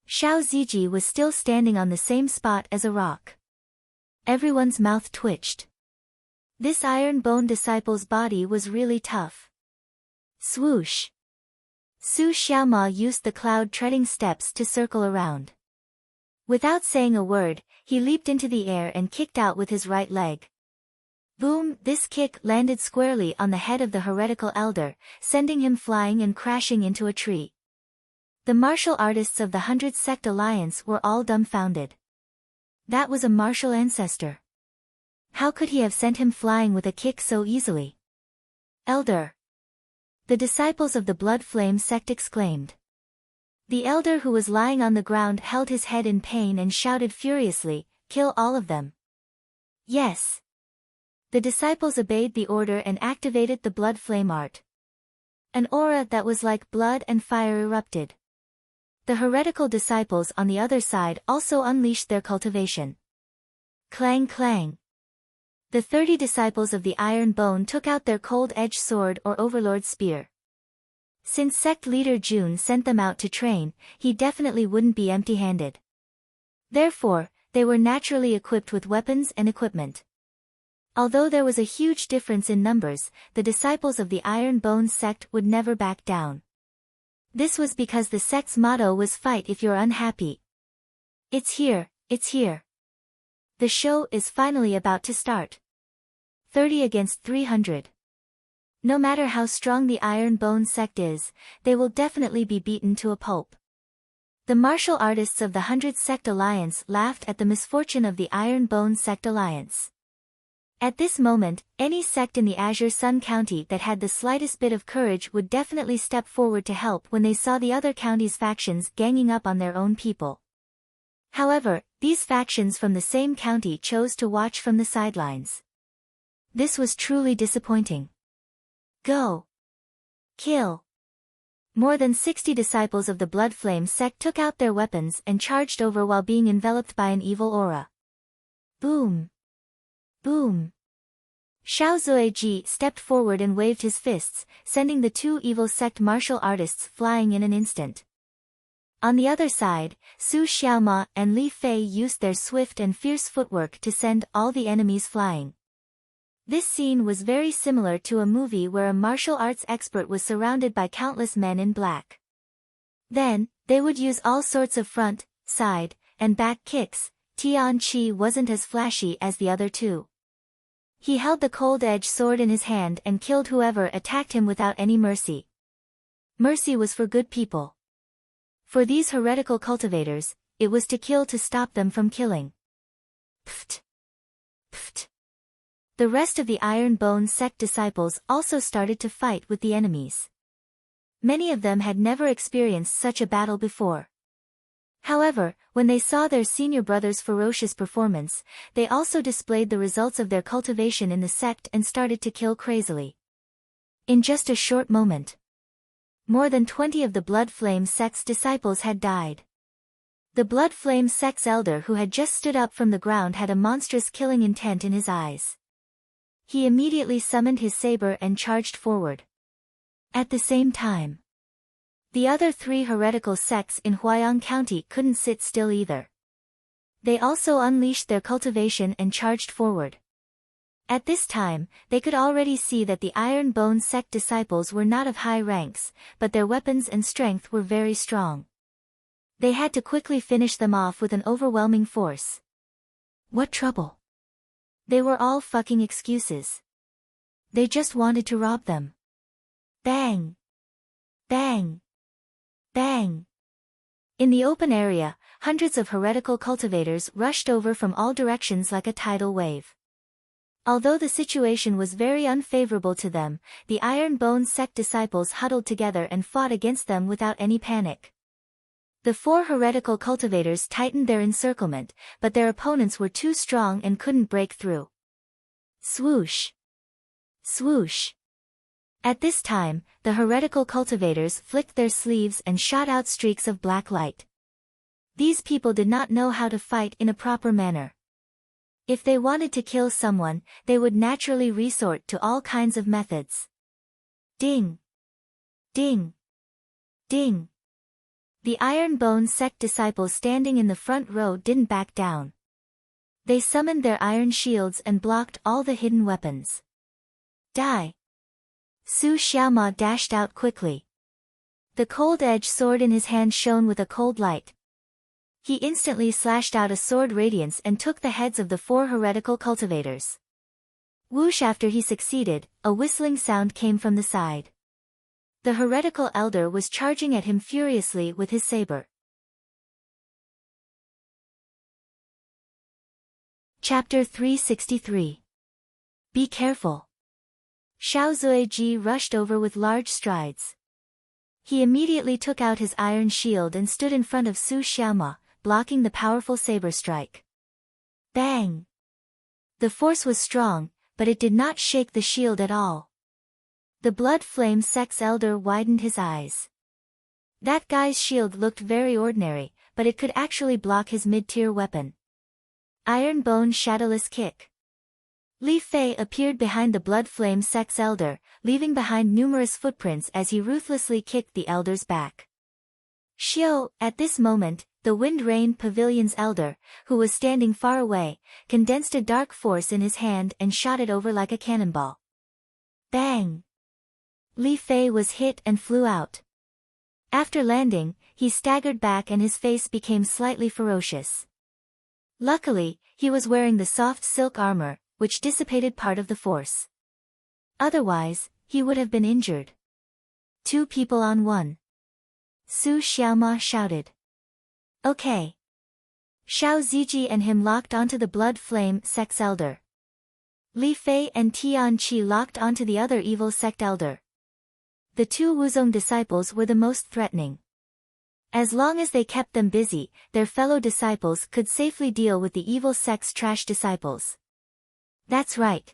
Xiao Ziji was still standing on the same spot as a rock. Everyone's mouth twitched. This iron bone disciple's body was really tough. Swoosh! Su Xiaoma used the cloud-treading steps to circle around. Without saying a word, he leaped into the air and kicked out with his right leg. Boom! This kick landed squarely on the head of the heretical elder, sending him flying and crashing into a tree. The martial artists of the 100 Sect Alliance were all dumbfounded. That was a martial ancestor. How could he have sent him flying with a kick so easily? Elder! The disciples of the Blood Flame Sect exclaimed. The elder who was lying on the ground held his head in pain and shouted furiously, "Kill all of them!" Yes! The disciples obeyed the order and activated the Blood Flame art. An aura that was like blood and fire erupted. The heretical disciples on the other side also unleashed their cultivation. Clang clang. The 30 disciples of the Iron Bone took out their cold-edged sword or overlord spear. Since sect leader Jun sent them out to train, he definitely wouldn't be empty-handed. Therefore, they were naturally equipped with weapons and equipment. Although there was a huge difference in numbers, the disciples of the Iron Bone sect would never back down. This was because the sect's motto was "Fight if you're unhappy." It's here, it's here. The show is finally about to start. 30 against 300. No matter how strong the Iron Bone sect is, they will definitely be beaten to a pulp. The martial artists of the 100 Sect Alliance laughed at the misfortune of the Iron Bone Sect Alliance. At this moment, any sect in the Azure Sun County that had the slightest bit of courage would definitely step forward to help when they saw the other counties' factions ganging up on their own people. However, these factions from the same county chose to watch from the sidelines. This was truly disappointing. Go! Kill! More than 60 disciples of the Blood Flame sect took out their weapons and charged over while being enveloped by an evil aura. Boom! Boom! Xiao Zuiji stepped forward and waved his fists, sending the 2 evil sect martial artists flying in an instant. On the other side, Su Xiaoma and Li Fei used their swift and fierce footwork to send all the enemies flying. This scene was very similar to a movie where a martial arts expert was surrounded by countless men in black. Then, they would use all sorts of front, side, and back kicks. Tian Qi wasn't as flashy as the other 2. He held the cold-edged sword in his hand and killed whoever attacked him without any mercy. Mercy was for good people. For these heretical cultivators, it was to kill to stop them from killing. Pft! Pft! The rest of the Iron Bone sect disciples also started to fight with the enemies. Many of them had never experienced such a battle before. However, when they saw their senior brother's ferocious performance, they also displayed the results of their cultivation in the sect and started to kill crazily. In just a short moment, more than 20 of the Blood Flame sect's disciples had died. The Blood Flame sect's elder who had just stood up from the ground had a monstrous killing intent in his eyes. He immediately summoned his saber and charged forward. At the same time, the other 3 heretical sects in Huayang County couldn't sit still either. They also unleashed their cultivation and charged forward. At this time, they could already see that the Iron Bone sect disciples were not of high ranks, but their weapons and strength were very strong. They had to quickly finish them off with an overwhelming force. What trouble? They were all fucking excuses. They just wanted to rob them. Bang! Bang! Bang! In the open area, hundreds of heretical cultivators rushed over from all directions like a tidal wave. Although the situation was very unfavorable to them, the Iron Bone sect disciples huddled together and fought against them without any panic. The four heretical cultivators tightened their encirclement, but their opponents were too strong and couldn't break through. Swoosh! Swoosh! At this time, the heretical cultivators flicked their sleeves and shot out streaks of black light. These people did not know how to fight in a proper manner. If they wanted to kill someone, they would naturally resort to all kinds of methods. Ding! Ding! Ding! The Iron Bone Sect disciples standing in the front row didn't back down. They summoned their iron shields and blocked all the hidden weapons. Die! Su Xiaoma dashed out quickly. The cold-edged sword in his hand shone with a cold light. He instantly slashed out a sword radiance and took the heads of the four heretical cultivators. Whoosh! After he succeeded, a whistling sound came from the side. The heretical elder was charging at him furiously with his saber. Chapter 363. Be careful. Xiao Zuiji rushed over with large strides. He immediately took out his iron shield and stood in front of Su Xiaoma, blocking the powerful saber strike. Bang! The force was strong, but it did not shake the shield at all. The Blood Flame Sect's elder widened his eyes. That guy's shield looked very ordinary, but it could actually block his mid-tier weapon. Iron Bone Shadowless Kick. Li Fei appeared behind the Blood Flame Sect's elder, leaving behind numerous footprints as he ruthlessly kicked the elder's back. Xiao, at this moment, the Wind Rain Pavilion's elder, who was standing far away, condensed a dark force in his hand and shot it over like a cannonball. Bang! Li Fei was hit and flew out. After landing, he staggered back and his face became slightly ferocious. Luckily, he was wearing the soft silk armor, which dissipated part of the force. Otherwise, he would have been injured. 2 people on 1. Su Xiaoma shouted. Okay. Xiao Ziji and him locked onto the Blood Flame Sect's elder. Li Fei and Tian Qi locked onto the other evil sect elder. The 2 Wuzong disciples were the most threatening. As long as they kept them busy, their fellow disciples could safely deal with the evil sect's trash disciples. That's right.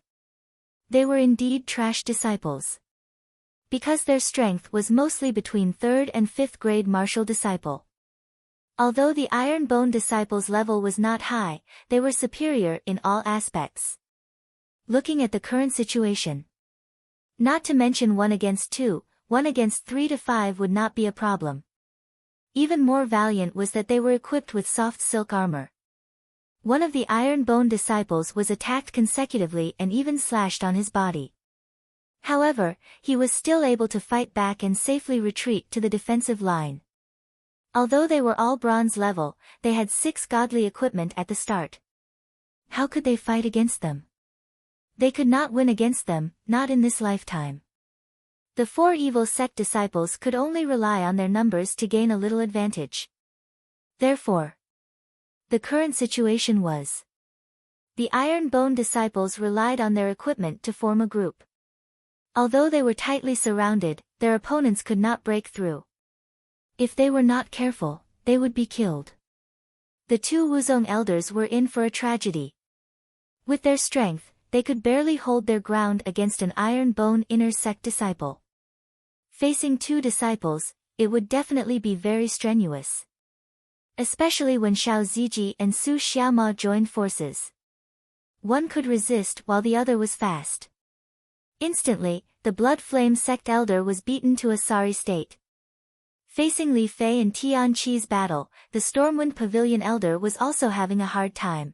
They were indeed trash disciples. Because their strength was mostly between 3rd and 5th grade martial disciple. Although the Iron Bone disciples' level was not high, they were superior in all aspects. Looking at the current situation. Not to mention 1 against 2, 1 against 3 to 5 would not be a problem. Even more valiant was that they were equipped with soft silk armor. One of the Iron Bone disciples was attacked consecutively and even slashed on his body. However, he was still able to fight back and safely retreat to the defensive line. Although they were all bronze level, they had 6 godly equipment at the start. How could they fight against them? They could not win against them, not in this lifetime. The 4 evil sect disciples could only rely on their numbers to gain a little advantage. Therefore, the current situation was: the Iron Bone disciples relied on their equipment to form a group. Although they were tightly surrounded, their opponents could not break through. If they were not careful, they would be killed. The 2 Wuzong elders were in for a tragedy. With their strength, they could barely hold their ground against an Iron Bone inner sect disciple. Facing 2 disciples, it would definitely be very strenuous. Especially when Xiao Ziji and Su Xiaoma joined forces. One could resist while the other was fast. Instantly, the Blood Flame Sect elder was beaten to a sorry state. Facing Li Fei and Tian Qi's battle, the Stormwind Pavilion elder was also having a hard time.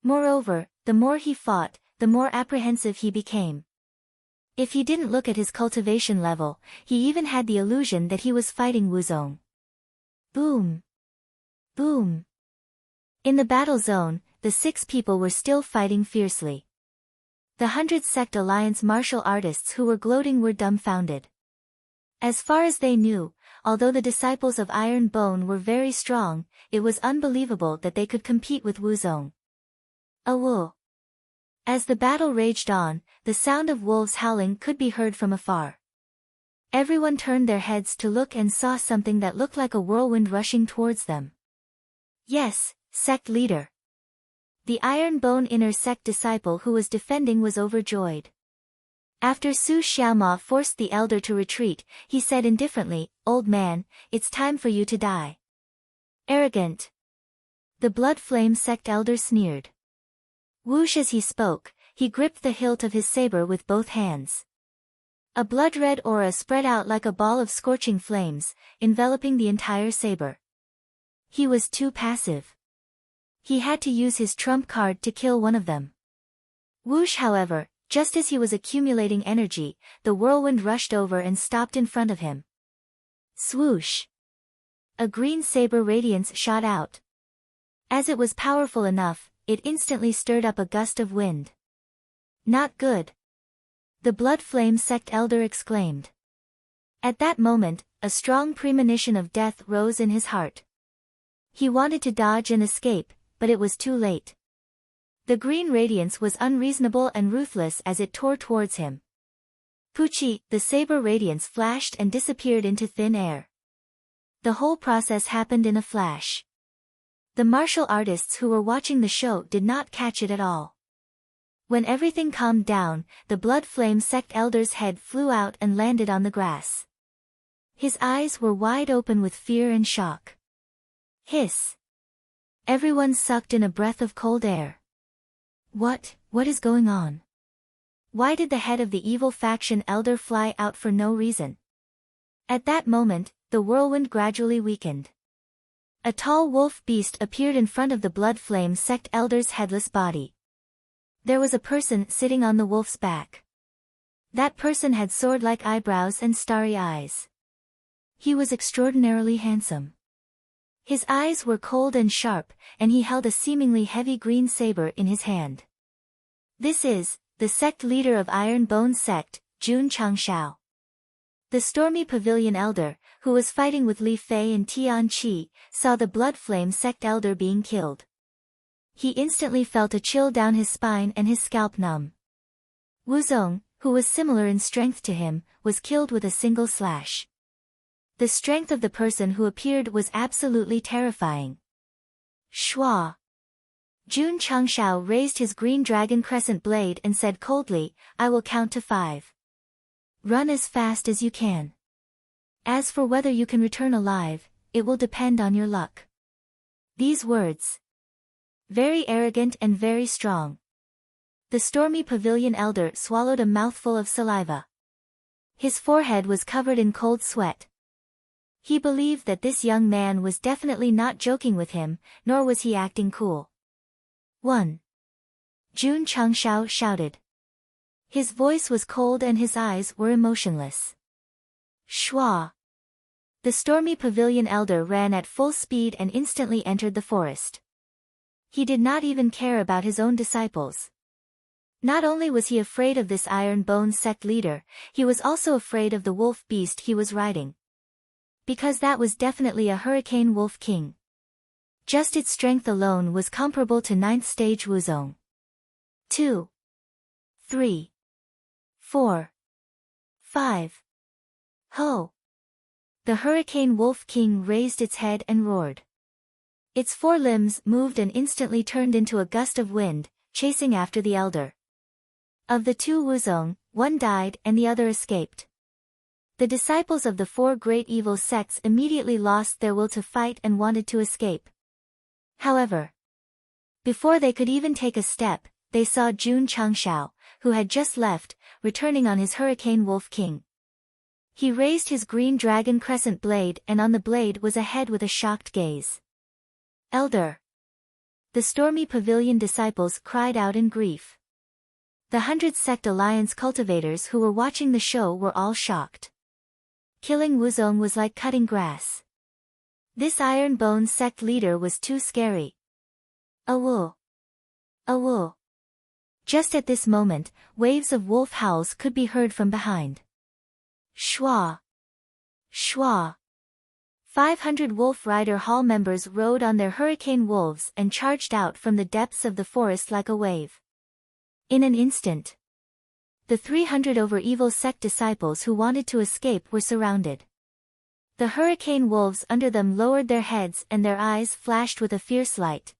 Moreover, the more he fought, the more apprehensive he became. If he didn't look at his cultivation level, he even had the illusion that he was fighting Wuzong. Boom! Boom! In the battle zone, the 6 people were still fighting fiercely. The 100 Sect Alliance martial artists who were gloating were dumbfounded. As far as they knew, although the disciples of Iron Bone were very strong, it was unbelievable that they could compete with Wuzong. Awoo! As the battle raged on, the sound of wolves howling could be heard from afar. Everyone turned their heads to look and saw something that looked like a whirlwind rushing towards them. Yes, Sect leader. The Iron Bone inner Sect disciple who was defending was overjoyed. After Su Xiaoma forced the elder to retreat, he said indifferently, "Old man, it's time for you to die." Arrogant. The Blood Flame Sect elder sneered. Whoosh as he spoke, he gripped the hilt of his saber with both hands. A blood-red aura spread out like a ball of scorching flames, enveloping the entire saber. He was too passive. He had to use his trump card to kill one of them. Whoosh, however, just as he was accumulating energy, the whirlwind rushed over and stopped in front of him. Swoosh! A green saber radiance shot out. As it was powerful enough, it instantly stirred up a gust of wind. Not good. The Blood Flame Sect elder exclaimed. At that moment, a strong premonition of death rose in his heart. He wanted to dodge and escape, but it was too late. The green radiance was unreasonable and ruthless as it tore towards him. Puchi, the saber radiance flashed and disappeared into thin air. The whole process happened in a flash. The martial artists who were watching the show did not catch it at all. When everything calmed down, the Blood Flame Sect elder's head flew out and landed on the grass. His eyes were wide open with fear and shock. Hiss! Everyone sucked in a breath of cold air. What is going on? Why did the head of the evil faction elder fly out for no reason? At that moment, the whirlwind gradually weakened. A tall wolf beast appeared in front of the Blood Flame Sect elder's headless body. There was a person sitting on the wolf's back. That person had sword-like eyebrows and starry eyes. He was extraordinarily handsome. His eyes were cold and sharp, and he held a seemingly heavy green saber in his hand. This is the sect leader of Iron Bone Sect, Jun Changshao. The Stormy Pavilion elder, who was fighting with Li Fei and Tian Qi, saw the Blood Flame Sect elder being killed. He instantly felt a chill down his spine and his scalp numb. Wuzong, who was similar in strength to him, was killed with a single slash. The strength of the person who appeared was absolutely terrifying. Shua! Jun Changshao raised his green dragon crescent blade and said coldly, "I will count to 5. Run as fast as you can. As for whether you can return alive, it will depend on your luck." These words. Very arrogant and very strong. The Stormy Pavilion elder swallowed a mouthful of saliva. His forehead was covered in cold sweat. He believed that this young man was definitely not joking with him, nor was he acting cool. 1. Jun Changshao shouted. His voice was cold and his eyes were emotionless. Shua! The Stormy Pavilion elder ran at full speed and instantly entered the forest. He did not even care about his own disciples. Not only was he afraid of this Iron Bone Sect leader, he was also afraid of the wolf beast he was riding. Because that was definitely a Hurricane Wolf King. Just its strength alone was comparable to 9th stage Wuzong. 2. 3. 4. 5. Ho! The Hurricane Wolf King raised its head and roared. Its 4 limbs moved and instantly turned into a gust of wind, chasing after the elder. Of the 2 Wuzong, one died and the other escaped. The disciples of the 4 great evil sects immediately lost their will to fight and wanted to escape. However, before they could even take a step, they saw Jun Changshao, who had just left, returning on his Hurricane Wolf King. He raised his green dragon crescent blade and on the blade was a head with a shocked gaze. Elder! The Stormy Pavilion disciples cried out in grief. The 100 Sect Alliance cultivators who were watching the show were all shocked. Killing Wuzong was like cutting grass. This Iron Bone Sect leader was too scary. Awoo! Awoo! Just at this moment, waves of wolf howls could be heard from behind. Shua! Shua! 500 Wolf Rider Hall members rode on their hurricane wolves and charged out from the depths of the forest like a wave. In an instant, The 300 over evil sect disciples who wanted to escape were surrounded. The hurricane wolves under them lowered their heads and their eyes flashed with a fierce light.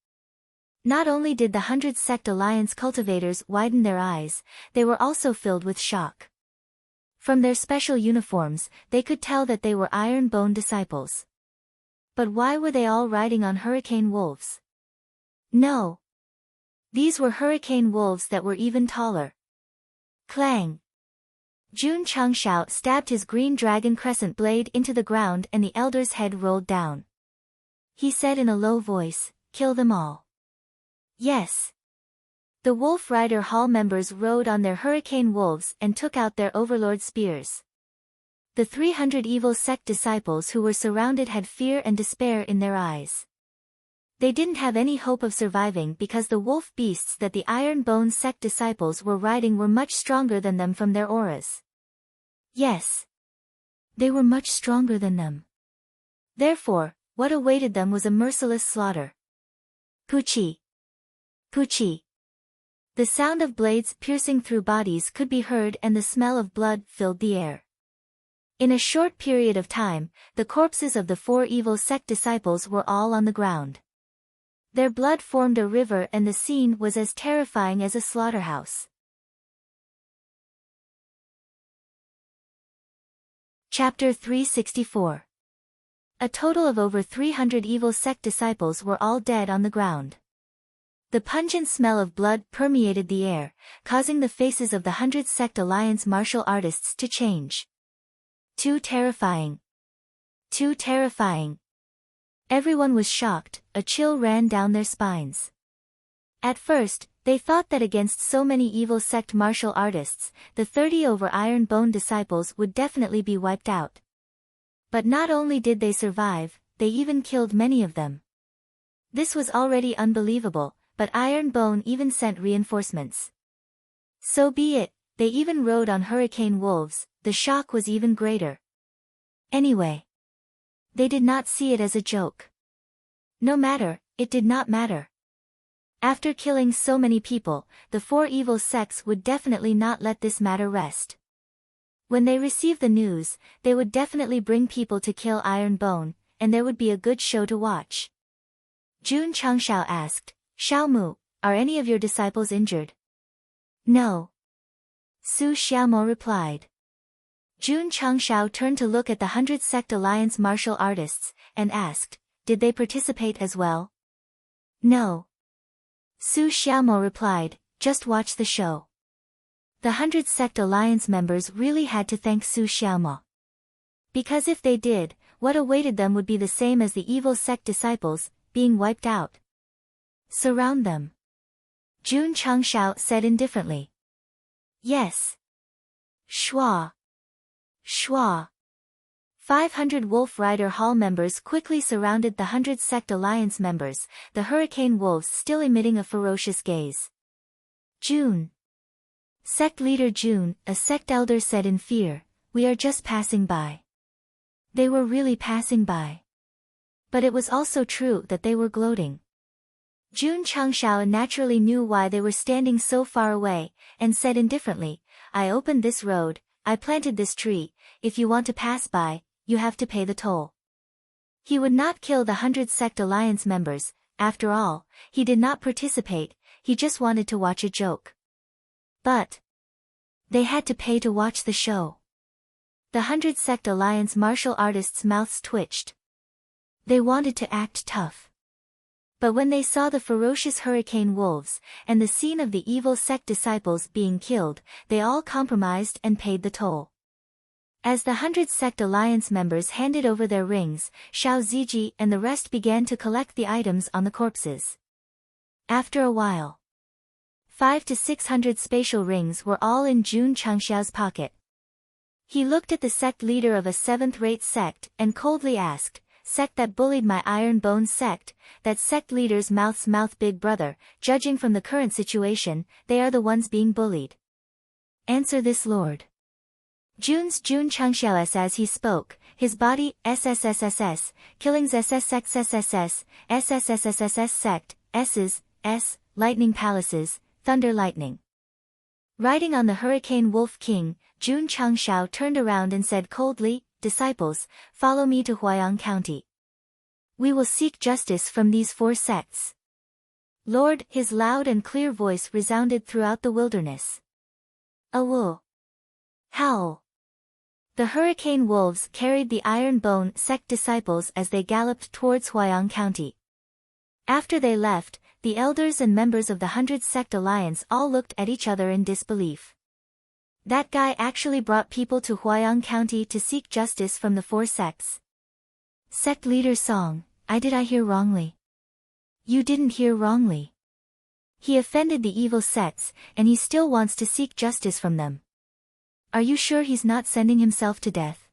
Not only did the 100 Sect Alliance cultivators widen their eyes, they were also filled with shock. From their special uniforms, they could tell that they were Iron Bone disciples. But why were they all riding on hurricane wolves? No. These were hurricane wolves that were even taller. Clang! Jun Changshao stabbed his green dragon crescent blade into the ground and the elder's head rolled down. He said in a low voice, "Kill them all." Yes. The Wolf Rider Hall members rode on their hurricane wolves and took out their overlord spears. The 300 evil sect disciples who were surrounded had fear and despair in their eyes. They didn't have any hope of surviving because the wolf beasts that the Iron Bone sect disciples were riding were much stronger than them from their auras. Yes. They were much stronger than them. Therefore, what awaited them was a merciless slaughter. Puchi! Puchi! The sound of blades piercing through bodies could be heard and the smell of blood filled the air. In a short period of time, the corpses of the 4 evil sect disciples were all on the ground. Their blood formed a river and the scene was as terrifying as a slaughterhouse. Chapter 364. A total of over 300 evil sect disciples were all dead on the ground. The pungent smell of blood permeated the air, causing the faces of the 100 Sect Alliance martial artists to change. Too terrifying. Too terrifying. Everyone was shocked, a chill ran down their spines. At first, they thought that against so many evil sect martial artists, the 30 over Iron Bone disciples would definitely be wiped out. But not only did they survive, they even killed many of them. This was already unbelievable, but Iron Bone even sent reinforcements. So be it, they even rode on hurricane wolves, the shock was even greater. Anyway, they did not see it as a joke. No matter, it did not matter. After killing so many people, the 4 evil sects would definitely not let this matter rest. When they receive the news, they would definitely bring people to kill Iron Bone, and there would be a good show to watch. Jun Changshao asked, "Xiaomu, are any of your disciples injured?" "No." Su Xiaomo replied. Jun Changshao turned to look at the 100 Sect Alliance martial artists, and asked, "Did they participate as well?" "No." Su Xiaomo replied, "Just watch the show." The 100 Sect Alliance members really had to thank Su Xiaomo. Because if they did, what awaited them would be the same as the evil sect disciples, being wiped out. "Surround them," Jun Changshao said indifferently. "Yes." Schwa. Schwa. 500 Wolf Rider Hall members quickly surrounded the 100 Sect Alliance members, the hurricane wolves still emitting a ferocious gaze. "Jun." Sect leader Jun, a sect elder said in fear, "We are just passing by." They were really passing by. But it was also true that they were gloating. Jun Changshao naturally knew why they were standing so far away, and said indifferently, "I opened this road, I planted this tree, if you want to pass by, you have to pay the toll." He would not kill the 100 Sect Alliance members, after all, he did not participate, he just wanted to watch a joke. But they had to pay to watch the show. The 100 Sect Alliance martial artists' mouths twitched. They wanted to act tough. But when they saw the ferocious hurricane wolves, and the scene of the evil sect disciples being killed, they all compromised and paid the toll. As the 100 Sect Alliance members handed over their rings, Xiao Ziji and the rest began to collect the items on the corpses. After a while, 500 to 600 spatial rings were all in Jun Changshao's pocket. He looked at the sect leader of a 7th-rate sect and coldly asked, "Sect that bullied my Iron Bone sect, that sect leader's mouth's mouth big brother, judging from the current situation, they are the ones being bullied. Answer this, Lord." Jun Changshao as he spoke, his body, SSSSS, killings SSXSSS, SSSSS sect, S's, S, lightning palaces, thunder lightning. Riding on the Hurricane Wolf King, Jun Changshao turned around and said coldly, "Disciples, follow me to Huayang County. We will seek justice from these 4 sects." Lord, his loud and clear voice resounded throughout the wilderness. Awo! Howl! The Hurricane Wolves carried the Iron Bone sect disciples as they galloped towards Huayang County. After they left, the elders and members of the 100 Sect Alliance all looked at each other in disbelief. That guy actually brought people to Huayang County to seek justice from the 4 sects. Sect leader's song, Did I hear wrongly? You didn't hear wrongly. He offended the evil sects, and he still wants to seek justice from them. Are you sure he's not sending himself to death?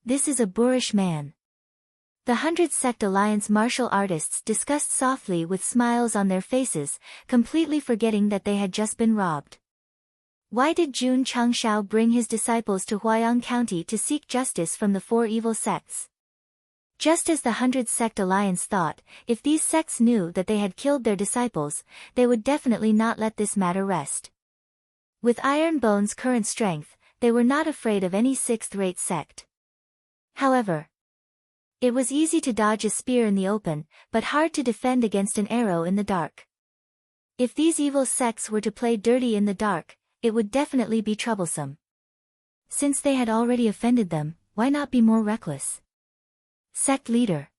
This is a boorish man. The 100 Sect Alliance martial artists discussed softly with smiles on their faces, completely forgetting that they had just been robbed. Why did Jun Changshao bring his disciples to Huayang County to seek justice from the 4 evil sects? Just as the 100 Sect Alliance thought, if these sects knew that they had killed their disciples, they would definitely not let this matter rest. With Iron Bone's current strength, they were not afraid of any 6th-rate sect. However, it was easy to dodge a spear in the open, but hard to defend against an arrow in the dark. If these evil sects were to play dirty in the dark, it would definitely be troublesome. Since they had already offended them, why not be more reckless? Sect leader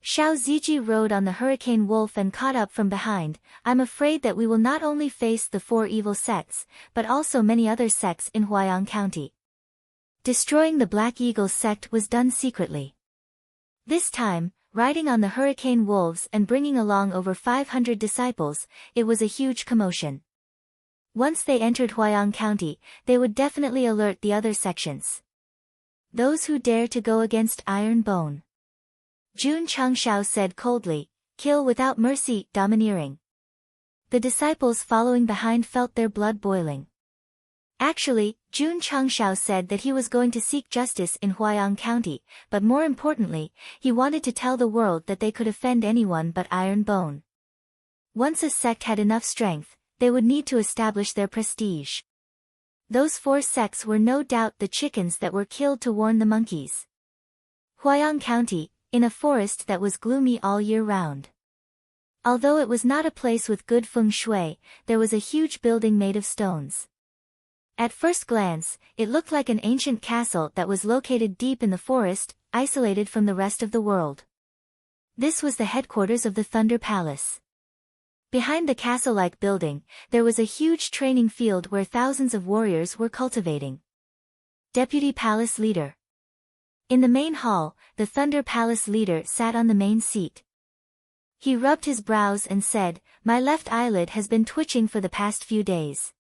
Xiao Ziji rode on the Hurricane Wolf and caught up from behind. I'm afraid that we will not only face the 4 evil sects, but also many other sects in Huayang County. Destroying the Black Eagle sect was done secretly. This time, riding on the Hurricane Wolves and bringing along over 500 disciples, it was a huge commotion. Once they entered Huayang County, they would definitely alert the other sections. Those who dare to go against Iron Bone. Jun Changshao said coldly, "Kill without mercy, domineering." The disciples following behind felt their blood boiling. Actually, Jun Changshao said that he was going to seek justice in Huayang County, but more importantly, he wanted to tell the world that they could offend anyone but Iron Bone. Once a sect had enough strength, they would need to establish their prestige. Those 4 sects were no doubt the chickens that were killed to warn the monkeys. Huayang County, in a forest that was gloomy all year round. Although it was not a place with good feng shui, there was a huge building made of stones. At first glance, it looked like an ancient castle that was located deep in the forest, isolated from the rest of the world. This was the headquarters of the Thunder Palace. Behind the castle-like building, there was a huge training field where thousands of warriors were cultivating. Deputy Palace Leader. In the main hall, the Thunder Palace leader sat on the main seat. He rubbed his brows and said, "My left eyelid has been twitching for the past few days."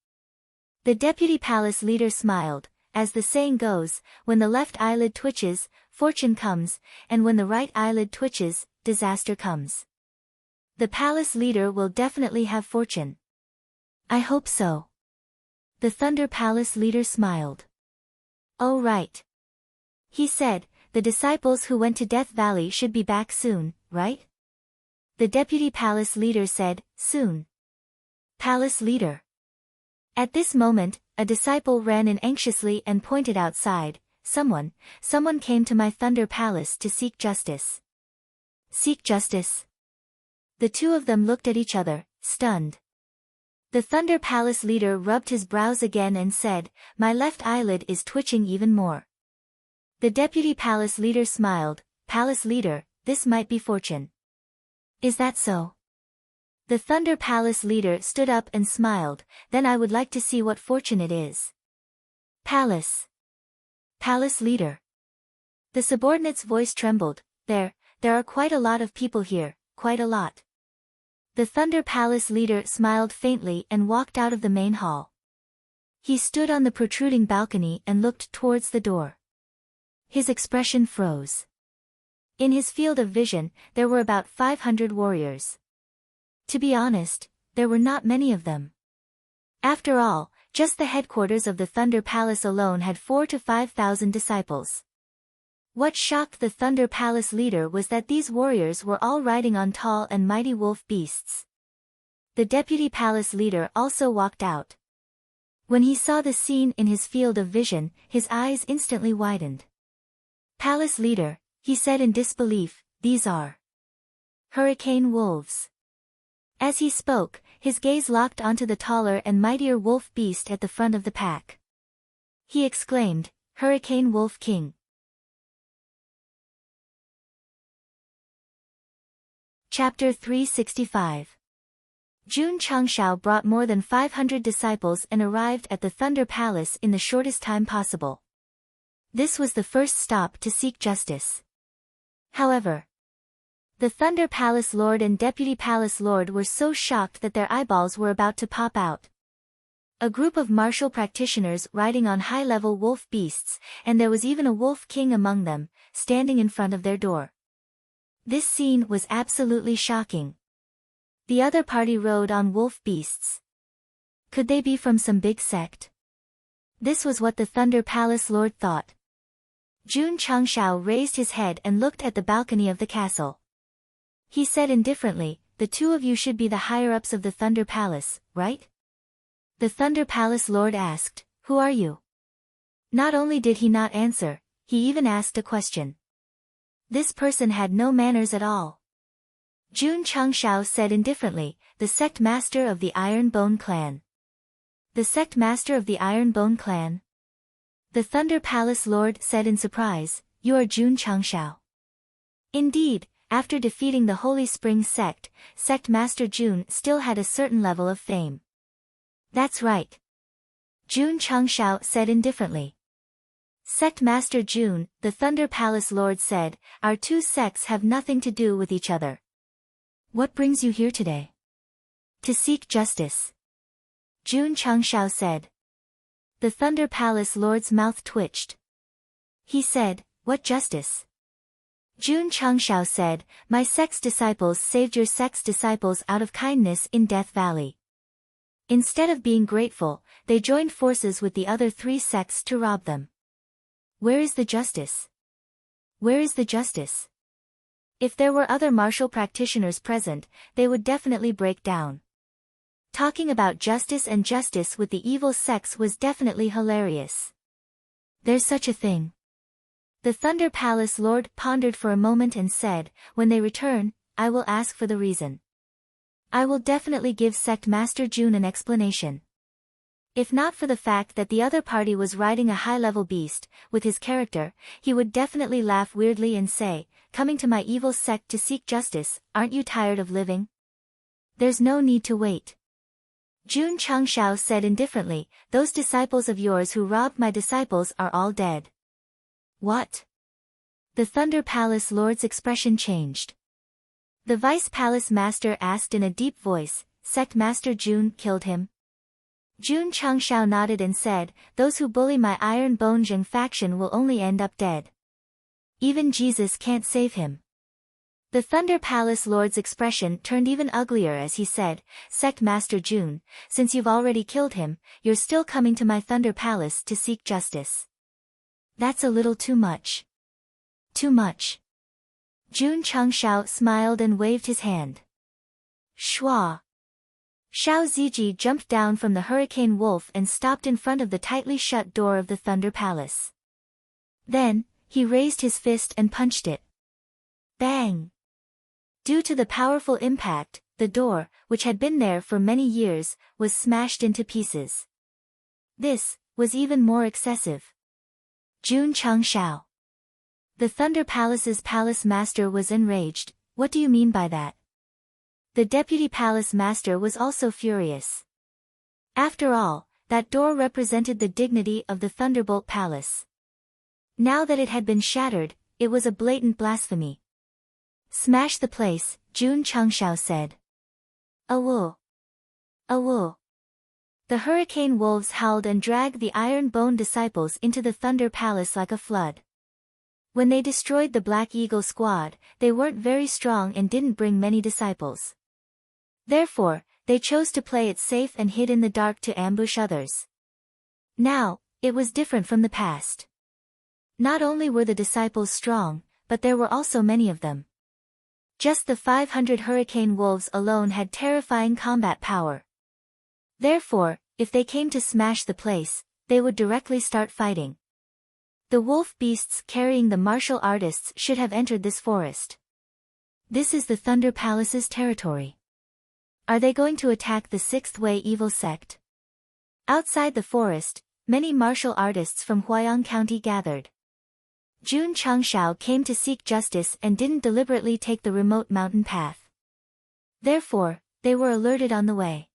The Deputy Palace leader smiled. As the saying goes, when the left eyelid twitches, fortune comes, and when the right eyelid twitches, disaster comes. The palace leader will definitely have fortune. I hope so. The Thunder Palace leader smiled. Oh right. He said, the disciples who went to Death Valley should be back soon, right? The Deputy Palace leader said, soon. Palace leader. At this moment, a disciple ran in anxiously and pointed outside. Someone came to my Thunder Palace to seek justice. Seek justice? The 2 of them looked at each other, stunned. The Thunder Palace leader rubbed his brows again and said, my left eyelid is twitching even more. The Deputy Palace leader smiled. Palace leader, this might be fortune. Is that so? The Thunder Palace leader stood up and smiled. Then I would like to see what fortune it is. Palace leader. The subordinate's voice trembled. There are quite a lot of people here, quite a lot. The Thunder Palace leader smiled faintly and walked out of the main hall. He stood on the protruding balcony and looked towards the door. His expression froze. In his field of vision, there were about 500 warriors. To be honest, there were not many of them. After all, just the headquarters of the Thunder Palace alone had 4,000 to 5,000 disciples. What shocked the Thunder Palace leader was that these warriors were all riding on tall and mighty wolf beasts. The Deputy Palace leader also walked out. When he saw the scene in his field of vision, his eyes instantly widened. Palace leader, he said in disbelief, these are hurricane wolves. As he spoke, his gaze locked onto the taller and mightier wolf beast at the front of the pack. He exclaimed, Hurricane Wolf King. Chapter 365. Jun Changshao brought more than 500 disciples and arrived at the Thunder Palace in the shortest time possible. This was the first stop to seek justice. However, the Thunder Palace Lord and Deputy Palace Lord were so shocked that their eyeballs were about to pop out. A group of martial practitioners riding on high-level wolf beasts, and there was even a wolf king among them, standing in front of their door. This scene was absolutely shocking. The other party rode on wolf beasts. Could they be from some big sect? This was what the Thunder Palace Lord thought. Jun Changshao raised his head and looked at the balcony of the castle. He said indifferently, the two of you should be the higher-ups of the Thunder Palace, right? The Thunder Palace Lord asked, who are you? Not only did he not answer, he even asked a question. This person had no manners at all. Jun Changshao said indifferently, the Sect Master of the Iron Bone Clan. The Sect Master of the Iron Bone Clan? The Thunder Palace Lord said in surprise, you are Jun Changshao. Indeed, after defeating the Holy Spring Sect, Sect Master Jun still had a certain level of fame. That's right. Jun Changshao said indifferently. Sect Master Jun, the Thunder Palace Lord said, our two sects have nothing to do with each other. What brings you here today? To seek justice. Jun Changshao said. The Thunder Palace Lord's mouth twitched. He said, what justice? Jun Changshao said, my sect's disciples saved your sect's disciples out of kindness in Death Valley. Instead of being grateful, they joined forces with the other three sects to rob them. Where is the justice? Where is the justice? If there were other martial practitioners present, they would definitely break down. Talking about justice and justice with the evil sects was definitely hilarious. There's such a thing. The Thunder Palace Lord pondered for a moment and said, when they return, I will ask for the reason. I will definitely give Sect Master Jun an explanation. If not for the fact that the other party was riding a high-level beast, with his character, he would definitely laugh weirdly and say, coming to my evil sect to seek justice, aren't you tired of living? There's no need to wait. Jun Changshao said indifferently, those disciples of yours who robbed my disciples are all dead. What? The Thunder Palace Lord's expression changed. The Vice Palace Master asked in a deep voice, Sect Master Jun killed him? Jun Changshao nodded and said, those who bully my Iron Bone Zheng faction will only end up dead. Even Jesus can't save him. The Thunder Palace Lord's expression turned even uglier as he said, Sect Master Jun, since you've already killed him, you're still coming to my Thunder Palace to seek justice. That's a little too much. Too much. Jun Changshao smiled and waved his hand. Shua. Xiao Ziji jumped down from the Hurricane Wolf and stopped in front of the tightly shut door of the Thunder Palace. Then, he raised his fist and punched it. Bang! Due to the powerful impact, the door, which had been there for many years, was smashed into pieces. This was even more excessive. Jun Changshao. The Thunder Palace's palace master was enraged. What do you mean by that? The deputy palace master was also furious. After all, that door represented the dignity of the Thunderbolt Palace. Now that it had been shattered, it was a blatant blasphemy. Smash the place, Jun Changshao said. Awoo. Awoo. The hurricane wolves howled and dragged the Iron Bone disciples into the Thunder Palace like a flood. When they destroyed the Black Eagle squad, they weren't very strong and didn't bring many disciples. Therefore, they chose to play it safe and hid in the dark to ambush others. Now, it was different from the past. Not only were the disciples strong, but there were also many of them. Just the 500 hurricane wolves alone had terrifying combat power. Therefore, if they came to smash the place, they would directly start fighting. The wolf beasts carrying the martial artists should have entered this forest. This is the Thunder Palace's territory. Are they going to attack the Sixth Way evil sect? Outside the forest, many martial artists from Huayang County gathered. Jun Changshao came to seek justice and didn't deliberately take the remote mountain path. Therefore, they were alerted on the way.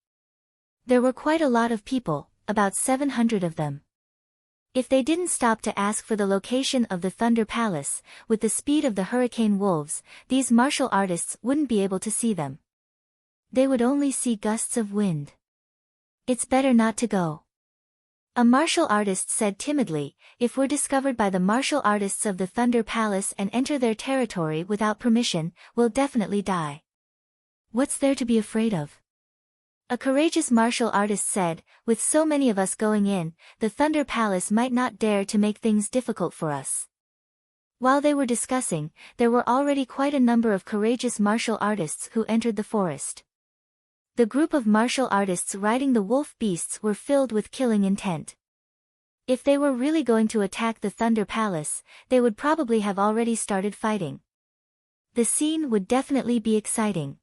There were quite a lot of people, about 700 of them. If they didn't stop to ask for the location of the Thunder Palace, with the speed of the hurricane wolves, these martial artists wouldn't be able to see them. They would only see gusts of wind. It's better not to go. A martial artist said timidly, if we're discovered by the martial artists of the Thunder Palace and enter their territory without permission, we'll definitely die. What's there to be afraid of? A courageous martial artist said, with so many of us going in, the Thunder Palace might not dare to make things difficult for us. While they were discussing, there were already quite a number of courageous martial artists who entered the forest. The group of martial artists riding the wolf beasts were filled with killing intent. If they were really going to attack the Thunder Palace, they would probably have already started fighting. The scene would definitely be exciting.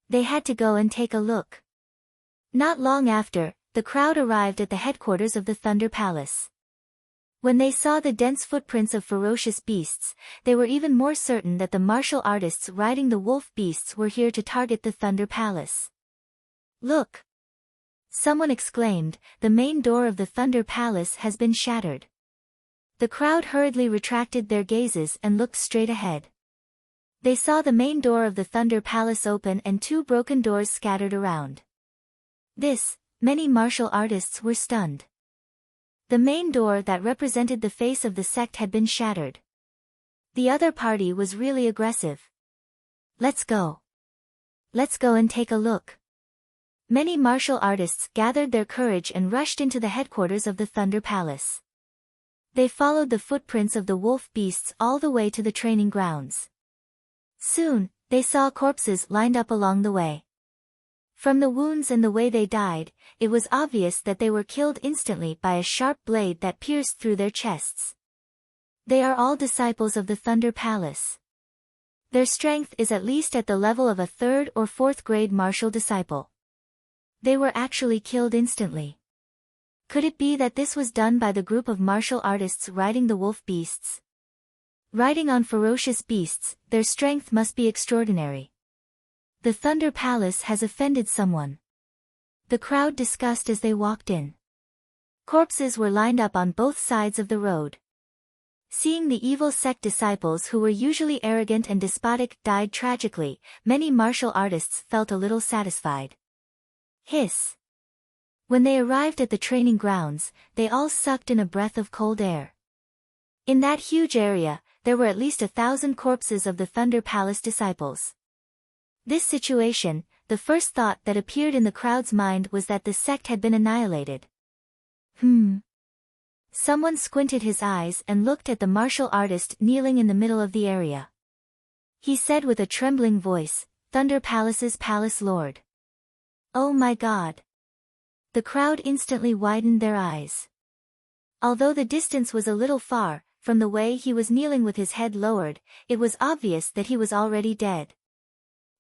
They had to go and take a look. Not long after, the crowd arrived at the headquarters of the Thunder Palace. When they saw the dense footprints of ferocious beasts, they were even more certain that the martial artists riding the wolf beasts were here to target the Thunder Palace. Look! Someone exclaimed, the main door of the Thunder Palace has been shattered. The crowd hurriedly retracted their gazes and looked straight ahead. They saw the main door of the Thunder Palace open and two broken doors scattered around. Many martial artists were stunned. The main door that represented the face of the sect had been shattered. The other party was really aggressive. Let's go. Let's go and take a look. Many martial artists gathered their courage and rushed into the headquarters of the Thunder Palace. They followed the footprints of the wolf beasts all the way to the training grounds. Soon, they saw corpses lined up along the way. From the wounds and the way they died, it was obvious that they were killed instantly by a sharp blade that pierced through their chests. They are all disciples of the Thunder Palace. Their strength is at least at the level of a 3rd or 4th grade martial disciple. They were actually killed instantly. Could it be that this was done by the group of martial artists riding the wolf beasts? Riding on ferocious beasts, their strength must be extraordinary. The Thunder Palace has offended someone. The crowd discussed as they walked in. Corpses were lined up on both sides of the road. Seeing the evil sect disciples who were usually arrogant and despotic died tragically, many martial artists felt a little satisfied. Hiss! When they arrived at the training grounds, they all sucked in a breath of cold air. In that huge area, there were at least 1,000 corpses of the Thunder Palace disciples. This situation, the first thought that appeared in the crowd's mind was that the sect had been annihilated. Someone squinted his eyes and looked at the martial artist kneeling in the middle of the area. He said with a trembling voice, Thunder Palace's Palace Lord. Oh my God! The crowd instantly widened their eyes. Although the distance was a little far, from the way he was kneeling with his head lowered, it was obvious that he was already dead.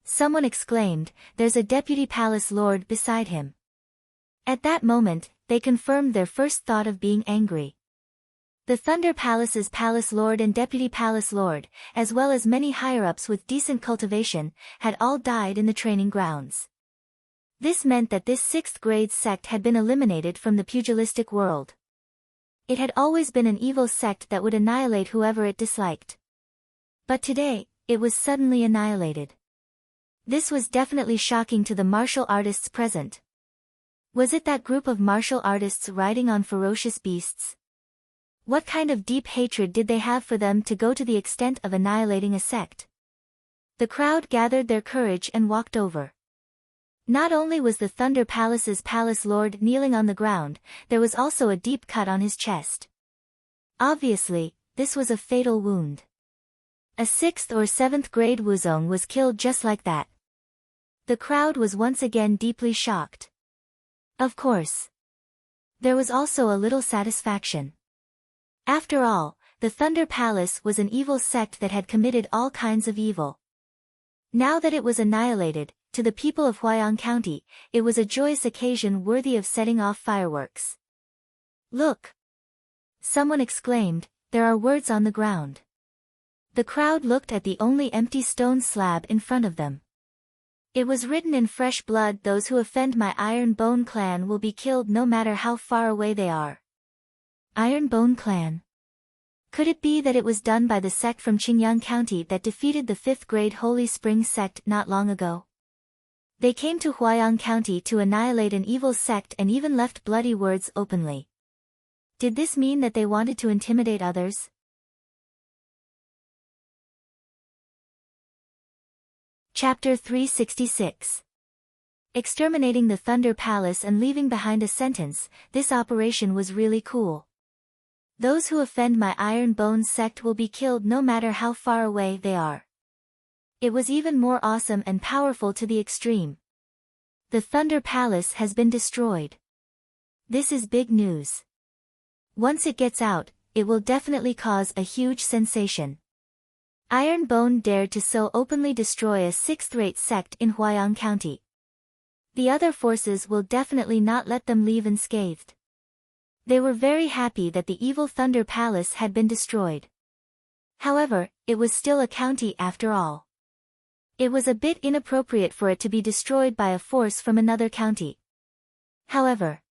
Someone exclaimed, there's a deputy palace lord beside him. At that moment, they confirmed their first thought of being angry. The Thunder Palace's palace lord and deputy palace lord, as well as many higher-ups with decent cultivation, had all died in the training grounds. This meant that this 6th grade sect had been eliminated from the pugilistic world. It had always been an evil sect that would annihilate whoever it disliked. But today, it was suddenly annihilated. This was definitely shocking to the martial artists present. Was it that group of martial artists riding on ferocious beasts? What kind of deep hatred did they have for them to go to the extent of annihilating a sect? The crowd gathered their courage and walked over. Not only was the Thunder Palace's palace lord kneeling on the ground, there was also a deep cut on his chest. Obviously, this was a fatal wound. A 6th or 7th grade wuzong was killed just like that. The crowd was once again deeply shocked. Of course. There was also a little satisfaction. After all, the Thunder Palace was an evil sect that had committed all kinds of evil. Now that it was annihilated, to the people of Huayang County, it was a joyous occasion worthy of setting off fireworks. "Look!" someone exclaimed, "there are words on the ground." The crowd looked at the only empty stone slab in front of them. It was written in fresh blood, "Those who offend my Iron Bone clan will be killed no matter how far away they are." Iron Bone clan. Could it be that it was done by the sect from Qingyang County that defeated the 5th grade Holy Spring sect not long ago? They came to Huayang County to annihilate an evil sect and even left bloody words openly. Did this mean that they wanted to intimidate others? Chapter 366. Exterminating the Thunder Palace and leaving behind a sentence, this operation was really cool. Those who offend my Iron Bone sect will be killed no matter how far away they are. It was even more awesome and powerful to the extreme. The Thunder Palace has been destroyed. This is big news. Once it gets out, it will definitely cause a huge sensation. Iron Bone dared to so openly destroy a 6th-rate sect in Huayang County. The other forces will definitely not let them leave unscathed. They were very happy that the evil Thunder Palace had been destroyed. However, it was still a county after all. It was a bit inappropriate for it to be destroyed by a force from another county. However,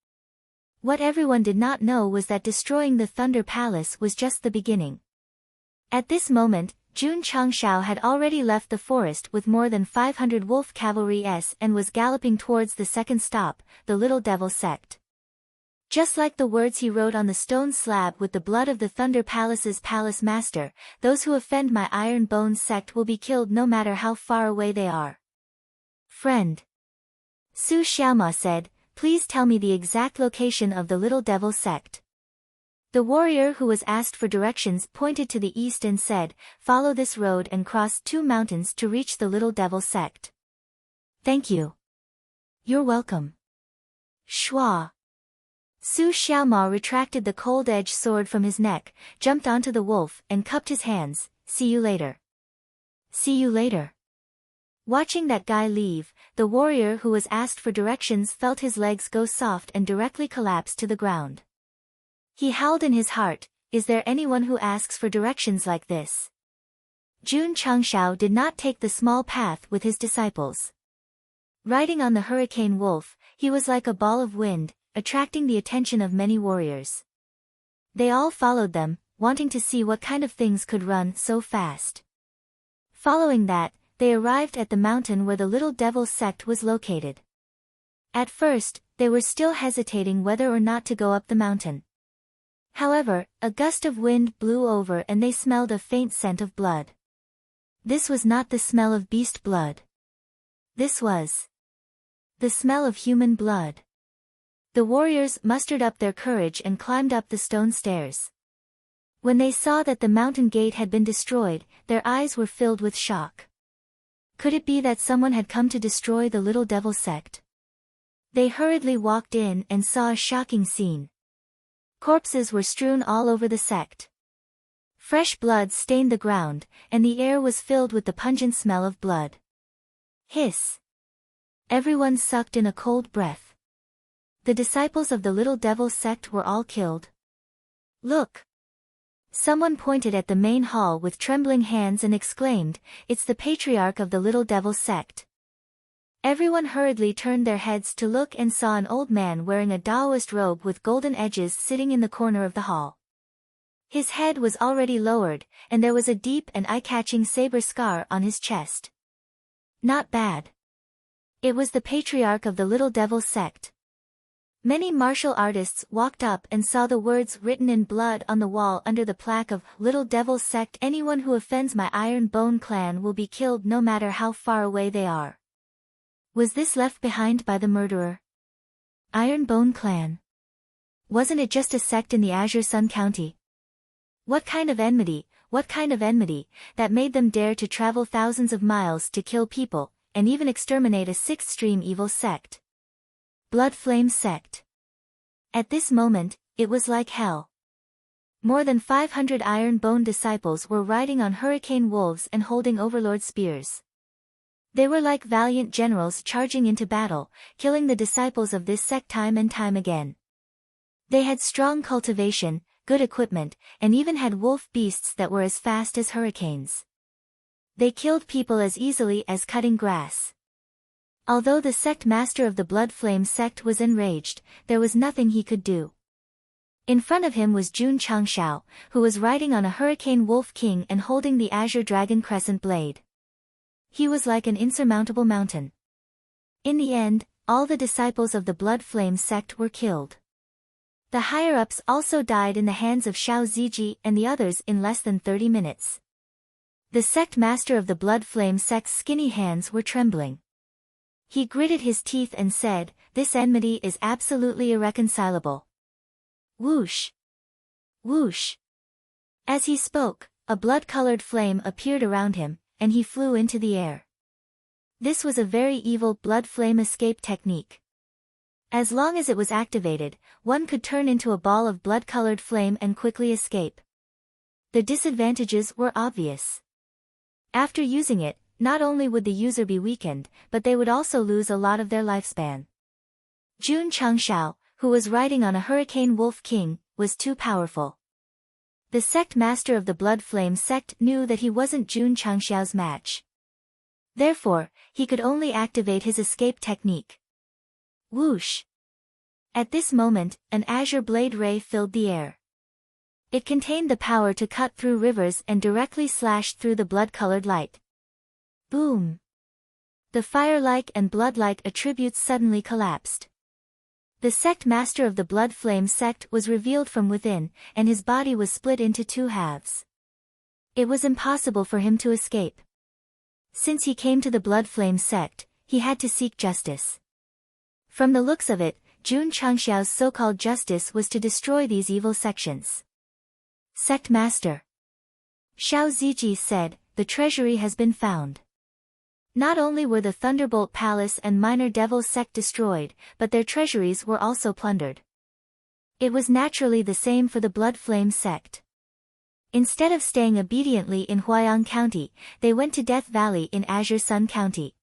what everyone did not know was that destroying the Thunder Palace was just the beginning. At this moment, Jun Changshao had already left the forest with more than 500 wolf cavalry and was galloping towards the second stop, the Little Devil Sect. Just like the words he wrote on the stone slab with the blood of the Thunder Palace's palace master, "Those who offend my Iron Bone sect will be killed no matter how far away they are." "Friend," Su Xiaoma said, "please tell me the exact location of the Little Devil Sect." The warrior who was asked for directions pointed to the east and said, "Follow this road and cross 2 mountains to reach the Little Devil Sect." "Thank you." "You're welcome." Schwa. Su Xiaoma retracted the cold-edged sword from his neck, jumped onto the wolf and cupped his hands. "See you later." "See you later." Watching that guy leave, the warrior who was asked for directions felt his legs go soft and directly collapse to the ground. He howled in his heart, "Is there anyone who asks for directions like this?" Jun Changshao did not take the small path with his disciples. Riding on the hurricane wolf, he was like a ball of wind, attracting the attention of many warriors. They all followed them, wanting to see what kind of things could run so fast. Following that, they arrived at the mountain where the Little Devil Sect was located. At first, they were still hesitating whether or not to go up the mountain. However, a gust of wind blew over and they smelled a faint scent of blood. This was not the smell of beast blood. This was the smell of human blood. The warriors mustered up their courage and climbed up the stone stairs. When they saw that the mountain gate had been destroyed, their eyes were filled with shock. Could it be that someone had come to destroy the Little Devil Sect? They hurriedly walked in and saw a shocking scene. Corpses were strewn all over the sect. Fresh blood stained the ground, and the air was filled with the pungent smell of blood. Hiss! Everyone sucked in a cold breath. The disciples of the Little Devil Sect were all killed. "Look!" Someone pointed at the main hall with trembling hands and exclaimed, "It's the patriarch of the Little Devil Sect." Everyone hurriedly turned their heads to look and saw an old man wearing a Taoist robe with golden edges sitting in the corner of the hall. His head was already lowered, and there was a deep and eye-catching saber scar on his chest. Not bad. It was the patriarch of the Little Devil Sect. Many martial artists walked up and saw the words written in blood on the wall under the plaque of Little Devil Sect. "Anyone who offends my Iron Bone clan will be killed no matter how far away they are." Was this left behind by the murderer? Iron Bone clan. Wasn't it just a sect in the Azure Sun County? What kind of enmity, that made them dare to travel thousands of miles to kill people, and even exterminate a 6th stream evil sect? Blood Flame Sect. At this moment, it was like hell. More than 500 iron-boned disciples were riding on hurricane wolves and holding overlord spears. They were like valiant generals charging into battle, killing the disciples of this sect time and time again. They had strong cultivation, good equipment, and even had wolf beasts that were as fast as hurricanes. They killed people as easily as cutting grass. Although the sect master of the Blood Flame sect was enraged, there was nothing he could do. In front of him was Jun Changshao, who was riding on a hurricane wolf king and holding the azure dragon crescent blade. He was like an insurmountable mountain. In the end, all the disciples of the Blood Flame sect were killed. The higher-ups also died in the hands of Xiao Ziji and the others in less than 30 minutes. The sect master of the Blood Flame sect's skinny hands were trembling. He gritted his teeth and said, "This enmity is absolutely irreconcilable." Whoosh! Whoosh! As he spoke, a blood-colored flame appeared around him, and he flew into the air. This was a very evil blood flame escape technique. As long as it was activated, one could turn into a ball of blood-colored flame and quickly escape. The disadvantages were obvious. After using it, not only would the user be weakened, but they would also lose a lot of their lifespan. Jun Changshao, who was riding on a hurricane wolf king, was too powerful. The sect master of the Blood Flame sect knew that he wasn't Jun Changshao's match. Therefore, he could only activate his escape technique. Whoosh! At this moment, an azure blade ray filled the air. It contained the power to cut through rivers and directly slashed through the blood-colored light. Boom! The fire-like and blood-like attributes suddenly collapsed. The sect master of the Blood Flame sect was revealed from within, and his body was split into two halves. It was impossible for him to escape. Since he came to the Blood Flame sect, he had to seek justice. From the looks of it, Jun Changshao's so-called justice was to destroy these evil sections. Sect Master Xiao Ziji said, "The treasury has been found." Not only were the Thunderbolt Palace and Minor Devil sect destroyed, but their treasuries were also plundered. It was naturally the same for the Blood Flame sect. Instead of staying obediently in Huayang County, they went to Death Valley in Azure Sun County.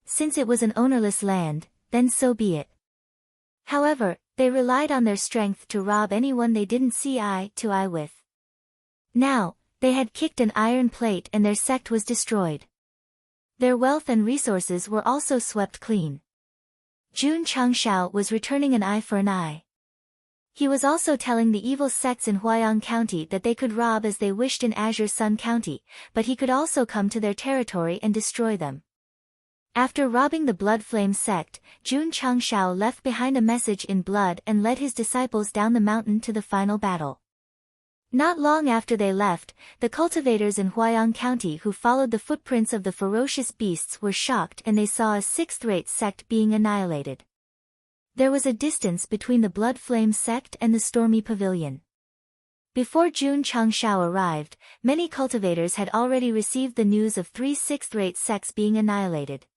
Since it was an ownerless land, then so be it. However, they relied on their strength to rob anyone they didn't see eye to eye with. Now, they had kicked an iron plate and their sect was destroyed. Their wealth and resources were also swept clean. Jun Changshao was returning an eye for an eye. He was also telling the evil sects in Huayang County that they could rob as they wished in Azure Sun County, but he could also come to their territory and destroy them. After robbing the Blood Flame sect, Jun Changshao left behind a message in blood and led his disciples down the mountain to the final battle. Not long after they left, the cultivators in Huayang County who followed the footprints of the ferocious beasts were shocked and they saw a sixth-rate sect being annihilated. There was a distance between the Blood Flame sect and the Stormy Pavilion. Before Jun Changshao arrived, many cultivators had already received the news of 3 sixth-rate sects being annihilated.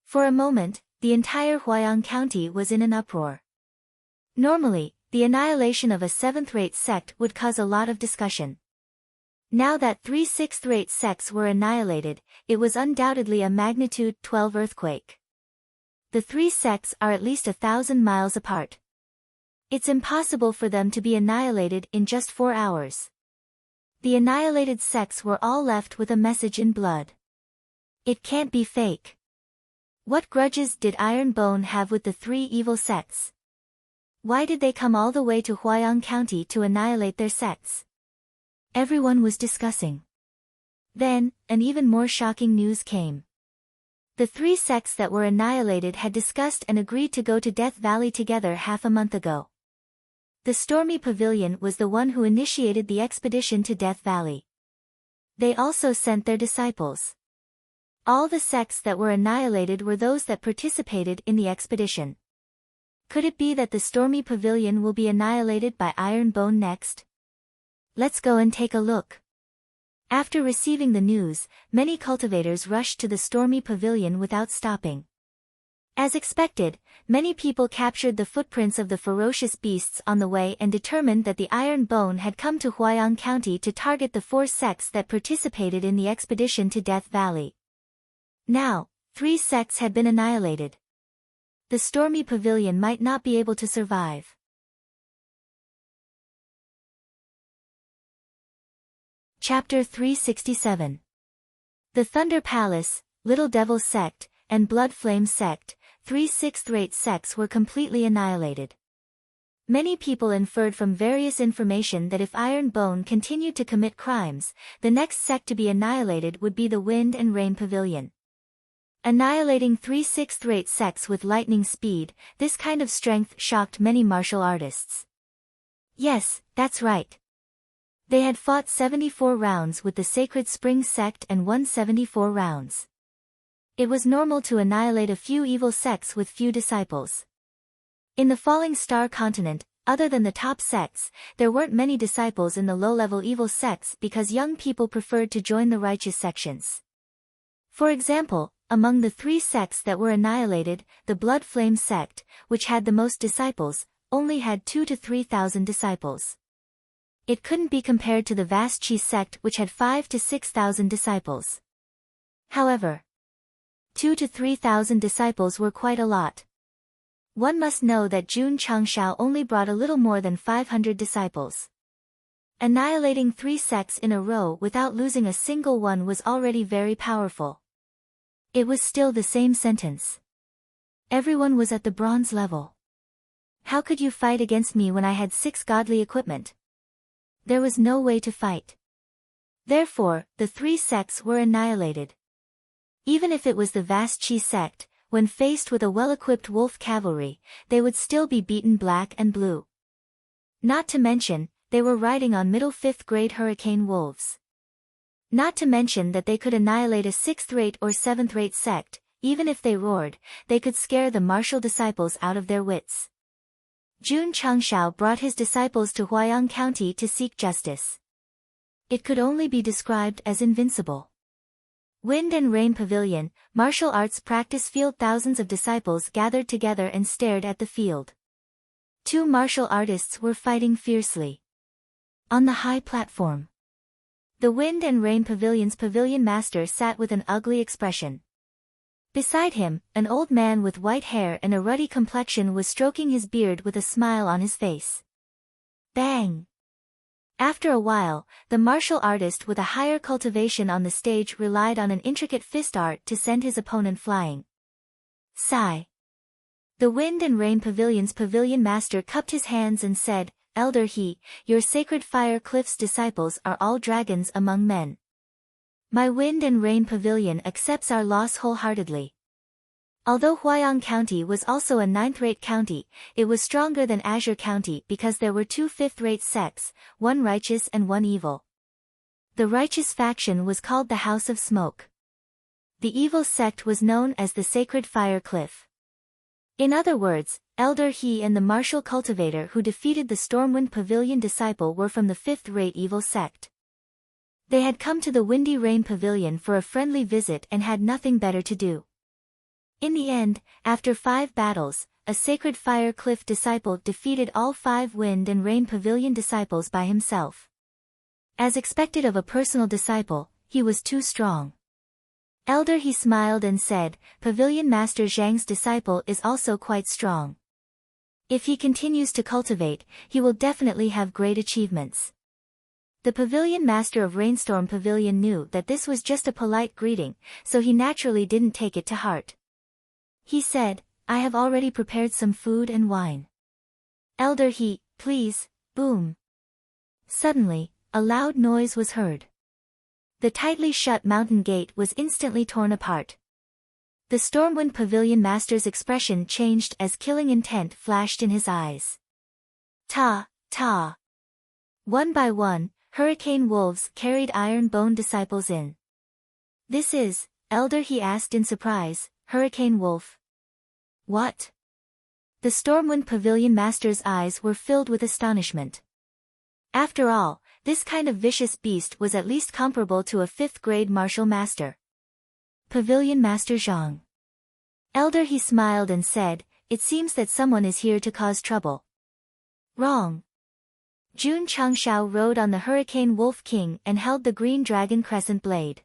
For a moment, the entire Huayang County was in an uproar. Normally, the annihilation of a 7th-rate sect would cause a lot of discussion. Now that 3 6th-rate sects were annihilated, it was undoubtedly a magnitude 12 earthquake. The 3 sects are at least 1,000 miles apart. It's impossible for them to be annihilated in just 4 hours. The annihilated sects were all left with a message in blood. It can't be fake. What grudges did Iron Bone have with the 3 evil sects? Why did they come all the way to Huayang County to annihilate their sects? Everyone was discussing. Then, an even more shocking news came. The 3 sects that were annihilated had discussed and agreed to go to Death Valley together half a month ago. The Stormy Pavilion was the one who initiated the expedition to Death Valley. They also sent their disciples. All the sects that were annihilated were those that participated in the expedition. Could it be that the Stormy Pavilion will be annihilated by Iron Bone next? Let's go and take a look. After receiving the news, many cultivators rushed to the Stormy Pavilion without stopping. As expected, many people captured the footprints of the ferocious beasts on the way and determined that the Iron Bone had come to Huayang County to target the 4 sects that participated in the expedition to Death Valley. Now, 3 sects had been annihilated. The stormy pavilion might not be able to survive. Chapter 367. The Thunder Palace, Little Devil's Sect, and Blood Flame Sect, 3 6th-rate sects were completely annihilated. Many people inferred from various information that if Iron Bone continued to commit crimes, the next sect to be annihilated would be the Wind and Rain Pavilion. Annihilating 3 6th-rate sects with lightning speed, this kind of strength shocked many martial artists. Yes, that's right. They had fought 74 rounds with the Sacred Spring Sect and won 74 rounds. It was normal to annihilate a few evil sects with few disciples. In the Falling Star continent, other than the top sects, there weren't many disciples in the low-level evil sects because young people preferred to join the righteous sections. For example, among the 3 sects that were annihilated, the Blood Flame Sect, which had the most disciples, only had 2,000 to 3,000 disciples. It couldn't be compared to the Vast Chi Sect which had 5,000 to 6,000 disciples. However, 2,000 to 3,000 disciples were quite a lot. One must know that Jun Changshao only brought a little more than 500 disciples. Annihilating 3 sects in a row without losing a single one was already very powerful. It was still the same sentence. Everyone was at the bronze level. How could you fight against me when I had 6 godly equipment? There was no way to fight. Therefore, the 3 sects were annihilated. Even if it was the Vast Chi Sect, when faced with a well-equipped wolf cavalry, they would still be beaten black and blue. Not to mention, they were riding on middle 5th-grade hurricane wolves. Not to mention that they could annihilate a 6th-rate or 7th-rate sect, even if they roared, they could scare the martial disciples out of their wits. Jun Changshao brought his disciples to Huayang County to seek justice. It could only be described as invincible. Wind and Rain Pavilion, martial arts practice field. Thousands of disciples gathered together and stared at the field. 2 martial artists were fighting fiercely. On the high platform, the Wind and Rain Pavilion's pavilion master sat with an ugly expression. Beside him, an old man with white hair and a ruddy complexion was stroking his beard with a smile on his face. Bang! After a while, the martial artist with a higher cultivation on the stage relied on an intricate fist art to send his opponent flying. Sigh. The Wind and Rain Pavilion's pavilion master cupped his hands and said, Elder He, your Sacred Fire Cliff's disciples are all dragons among men. My Wind and Rain Pavilion accepts our loss wholeheartedly. Although Huayang County was also a 9th-rate county, it was stronger than Azure County because there were 2 5th-rate sects, 1 righteous and 1 evil. The righteous faction was called the House of Smoke. The evil sect was known as the Sacred Fire Cliff. In other words, Elder He and the martial cultivator who defeated the Stormwind Pavilion disciple were from the 5th-rate evil sect. They had come to the Windy Rain Pavilion for a friendly visit and had nothing better to do. In the end, after 5 battles, a Sacred Fire Cliff disciple defeated all 5 Wind and Rain Pavilion disciples by himself. As expected of a personal disciple, he was too strong. Elder He smiled and said, Pavilion Master Zhang's disciple is also quite strong. If he continues to cultivate, he will definitely have great achievements. The Pavilion Master of Rainstorm Pavilion knew that this was just a polite greeting, so he naturally didn't take it to heart. He said, I have already prepared some food and wine. Elder He, please, boom. Suddenly, a loud noise was heard. The tightly shut mountain gate was instantly torn apart. The Stormwind Pavilion Master's expression changed as killing intent flashed in his eyes. Ta, ta. One by one, hurricane wolves carried Iron Bone disciples in. This is, Elder He asked in surprise, Hurricane Wolf. What? The Stormwind Pavilion Master's eyes were filled with astonishment. After all, this kind of vicious beast was at least comparable to a 5th-grade martial master. Pavilion Master Zhang. Elder he smiled and said, "It seems that someone is here to cause trouble." Wrong. Jun Changshao rode on the Hurricane Wolf King and held the green dragon crescent blade.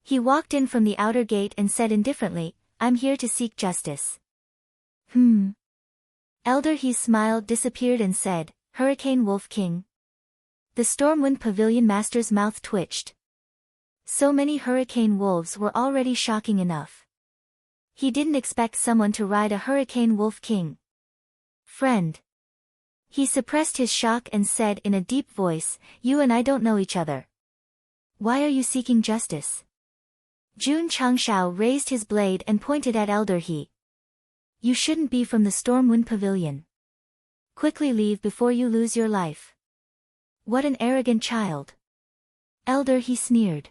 He walked in from the outer gate and said indifferently, "I'm here to seek justice." Elder he smiled, disappeared and said, "Hurricane Wolf King?" The Stormwind Pavilion Master's mouth twitched. So many hurricane wolves were already shocking enough. He didn't expect someone to ride a Hurricane Wolf King. "Friend." He suppressed his shock and said in a deep voice, "You and I don't know each other. Why are you seeking justice?" Jun Changshao raised his blade and pointed at Elder He. "You shouldn't be from the Stormwind Pavilion. Quickly leave before you lose your life." "What an arrogant child." Elder He sneered.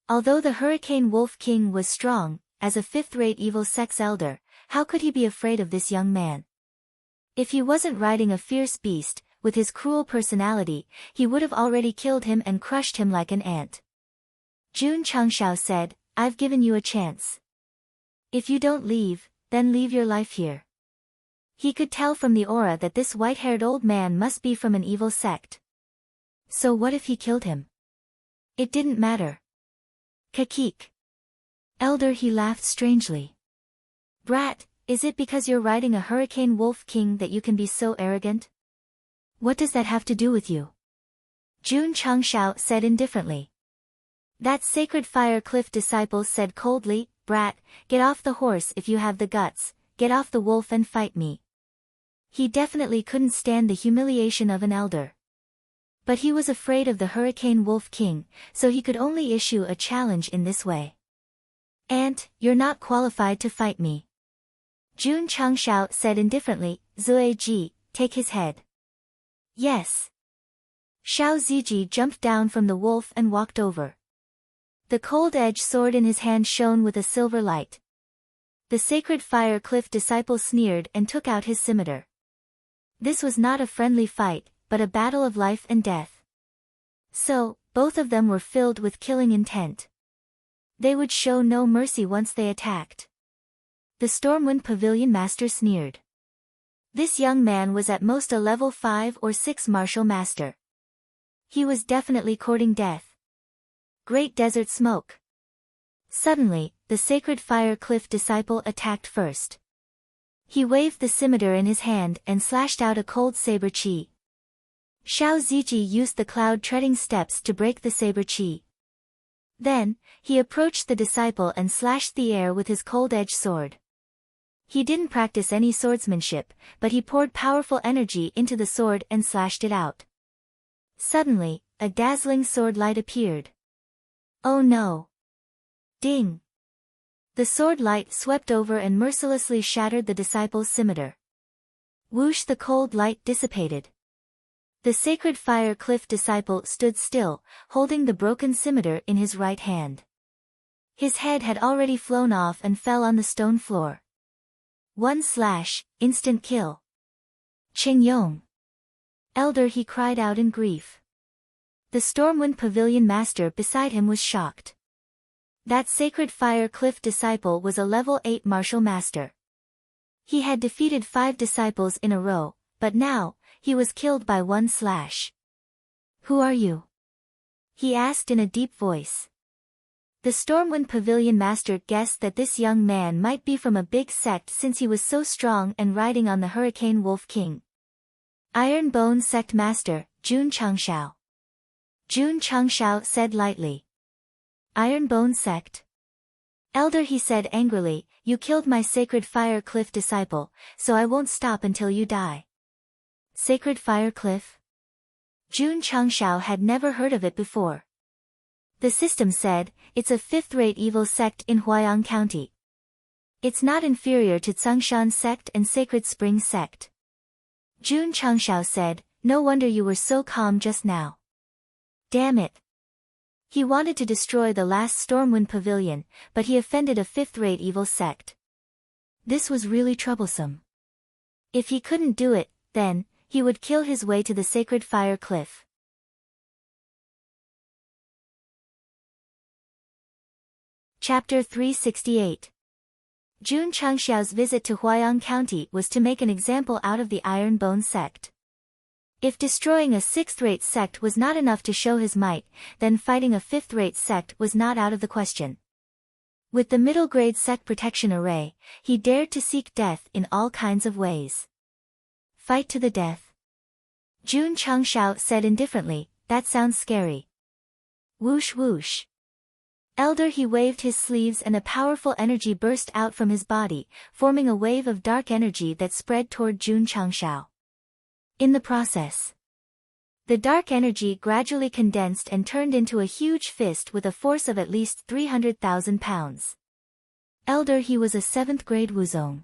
Although the Hurricane Wolf King was strong, as a fifth-rate evil sex elder, how could he be afraid of this young man? If he wasn't riding a fierce beast, with his cruel personality, he would have already killed him and crushed him like an ant. Jun Changshao said, "I've given you a chance. If you don't leave, then leave your life here." He could tell from the aura that this white-haired old man must be from an evil sect. So what if he killed him? It didn't matter. Kakik. Elder He laughed strangely. "Brat, is it because you're riding a Hurricane Wolf King that you can be so arrogant? What does that have to do with you?" Jun Changshao said indifferently. That Sacred Fire Cliff disciple said coldly, "Brat, get off the horse if you have the guts, get off the wolf and fight me." He definitely couldn't stand the humiliation of an elder. But he was afraid of the Hurricane Wolf King, so he could only issue a challenge in this way. "Ant, you're not qualified to fight me." Jun Changshao said indifferently, "Zue Ji, take his head." "Yes." Xiao Ziji jumped down from the wolf and walked over. The cold-edged sword in his hand shone with a silver light. The Sacred Fire Cliff disciple sneered and took out his scimitar. This was not a friendly fight, but a battle of life and death. So, both of them were filled with killing intent. They would show no mercy once they attacked. The Stormwind Pavilion Master sneered. This young man was at most a level 5 or 6 martial master. He was definitely courting death. Great Desert Smoke. Suddenly, the Sacred Fire Cliff disciple attacked first. He waved the scimitar in his hand and slashed out a cold saber chi. Xiao Ziji used the cloud-treading steps to break the saber chi. Then, he approached the disciple and slashed the air with his cold-edged sword. He didn't practice any swordsmanship, but he poured powerful energy into the sword and slashed it out. Suddenly, a dazzling sword light appeared. Oh no! Ding! The sword light swept over and mercilessly shattered the disciple's scimitar. Whoosh! The cold light dissipated. The Sacred Fire Cliff disciple stood still, holding the broken scimitar in his right hand. His head had already flown off and fell on the stone floor. One slash, instant kill. Qing Yong. Elder, he cried out in grief. The Stormwind Pavilion Master beside him was shocked. That Sacred Fire Cliff disciple was a level 8 martial master. He had defeated 5 disciples in a row, but now, he was killed by one slash. Who are you? He asked in a deep voice. The Stormwind Pavilion Master guessed that this young man might be from a big sect since he was so strong and riding on the Hurricane Wolf King. Iron Bone Sect Master, Jun Changshao. Jun Changshao said lightly. Iron Bone Sect? Elder, he said angrily, you killed my Sacred Fire Cliff disciple, so I won't stop until you die. Sacred Fire Cliff? Jun Changshao had never heard of it before. The system said, it's a 5th-rate evil sect in Huayang County. It's not inferior to Tsangshan Sect and Sacred Spring Sect. Jun Changshao said, no wonder you were so calm just now. Damn it. He wanted to destroy the last Stormwind Pavilion, but he offended a 5th-rate evil sect. This was really troublesome. If he couldn't do it, then, he would kill his way to the Sacred Fire Cliff. Chapter 368. Jun Changxiao's visit to Huayang County was to make an example out of the Iron Bone sect. If destroying a sixth-rate sect was not enough to show his might, then fighting a fifth-rate sect was not out of the question. With the middle-grade sect protection array, he dared to seek death in all kinds of ways. Fight to the death. Jun Changxiao said indifferently, that sounds scary. Whoosh whoosh. Elder he waved his sleeves and a powerful energy burst out from his body, forming a wave of dark energy that spread toward Jun Changxiao. In the process, the dark energy gradually condensed and turned into a huge fist with a force of at least 300,000 pounds. Elder he was a 7th-grade wuzong.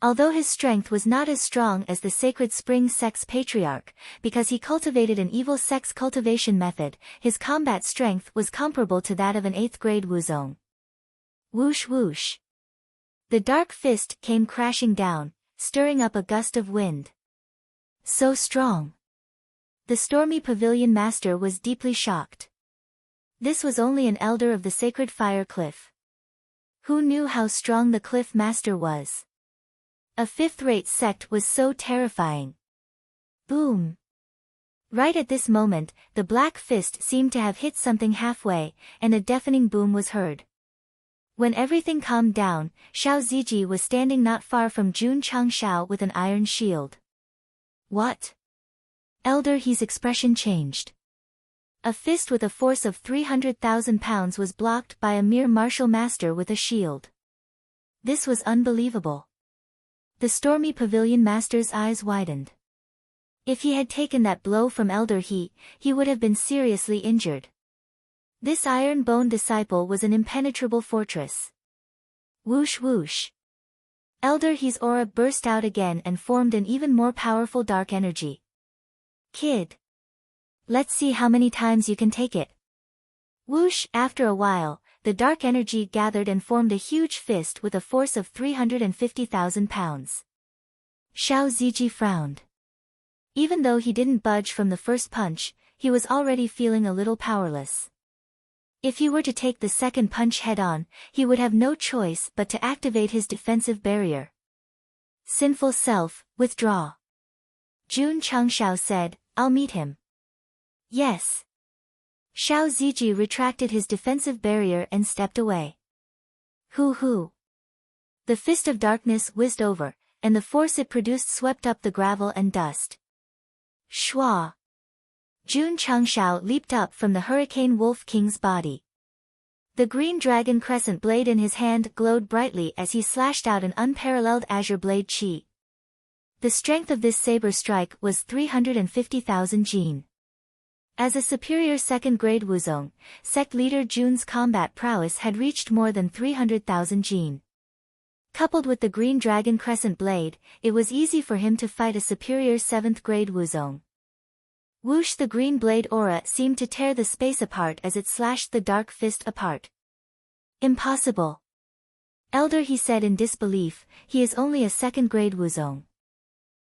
Although his strength was not as strong as the Sacred Spring Sect's patriarch, because he cultivated an evil sect's cultivation method, his combat strength was comparable to that of an 8th-grade wuzong. Whoosh whoosh. The dark fist came crashing down, stirring up a gust of wind. So strong. The stormy pavilion master was deeply shocked. This was only an elder of the sacred fire cliff. Who knew how strong the cliff master was? A fifth-rate sect was so terrifying. Boom. Right at this moment, the black fist seemed to have hit something halfway, and a deafening boom was heard. When everything calmed down, Xiao Ziji was standing not far from Jun Changxiao with an iron shield. What? Elder He's expression changed. A fist with a force of 300,000 pounds was blocked by a mere martial master with a shield. This was unbelievable. The stormy pavilion master's eyes widened. If he had taken that blow from Elder He would have been seriously injured. This iron bone disciple was an impenetrable fortress. Whoosh whoosh. Elder He's aura burst out again and formed an even more powerful dark energy. Kid. Let's see how many times you can take it. Whoosh. After a while, the dark energy gathered and formed a huge fist with a force of 350,000 pounds. Xiao Ziji frowned. Even though he didn't budge from the first punch, he was already feeling a little powerless. If he were to take the second punch head-on, he would have no choice but to activate his defensive barrier. Sinful self, withdraw. Jun Changxiao said, I'll meet him. Yes. Xiao Ziji retracted his defensive barrier and stepped away. Hoo. The fist of darkness whizzed over, and the force it produced swept up the gravel and dust. Shua. Jun Changxiao leaped up from the Hurricane Wolf King's body. The green dragon crescent blade in his hand glowed brightly as he slashed out an unparalleled azure blade chi. The strength of this saber strike was 350,000 jin. As a superior second-grade wuzong, sect leader Jun's combat prowess had reached more than 300,000 jin. Coupled with the green dragon crescent blade, it was easy for him to fight a superior 7th-grade wuzong. Whoosh. The green blade aura seemed to tear the space apart as it slashed the dark fist apart. Impossible. Elder He said in disbelief, he is only a second-grade wuzong.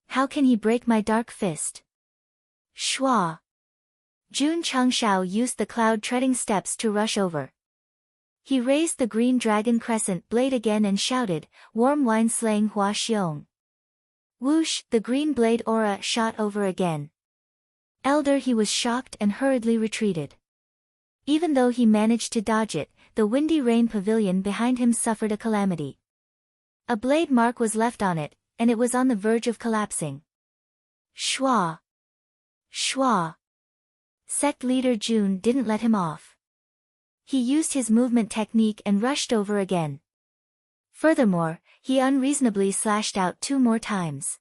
How can he break my dark fist? Shua. Jun Changxiao used the cloud-treading steps to rush over. He raised the green dragon crescent blade again and shouted, warm wine slaying Hua Xiong. Whoosh. The green blade aura shot over again. Elder He was shocked and hurriedly retreated. Even though he managed to dodge it, the windy rain pavilion behind him suffered a calamity. A blade mark was left on it, and it was on the verge of collapsing. Shua. Sect leader Jun didn't let him off. He used his movement technique and rushed over again. Furthermore, he unreasonably slashed out 2 more times.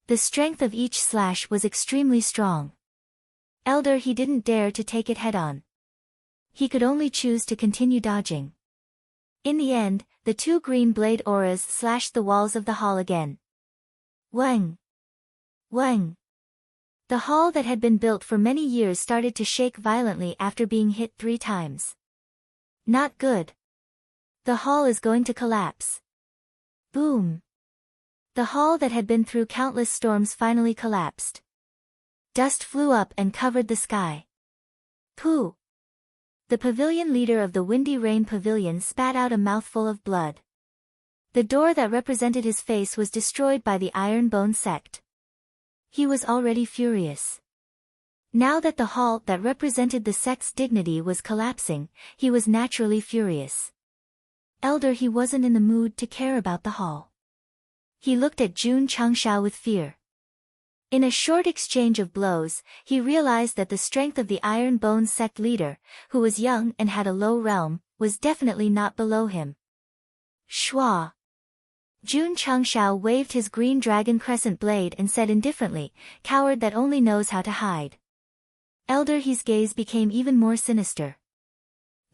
The strength of each slash was extremely strong. Elder He didn't dare to take it head-on. He could only choose to continue dodging. In the end, the 2 green blade auras slashed the walls of the hall again. Wang! The hall that had been built for many years started to shake violently after being hit 3 times. Not good. The hall is going to collapse. Boom. The hall that had been through countless storms finally collapsed. Dust flew up and covered the sky. Pooh! The pavilion leader of the Windy Rain Pavilion spat out a mouthful of blood. The door that represented his face was destroyed by the Iron Bone Sect. He was already furious. Now that the hall that represented the sect's dignity was collapsing, he was naturally furious. Elder, he wasn't in the mood to care about the hall. He looked at Jun Changshao with fear. In a short exchange of blows, he realized that the strength of the Iron Bone Sect leader, who was young and had a low realm, was definitely not below him. Shua. Jun Changshao waved his green dragon crescent blade and said indifferently, "Coward that only knows how to hide." Elder He's gaze became even more sinister.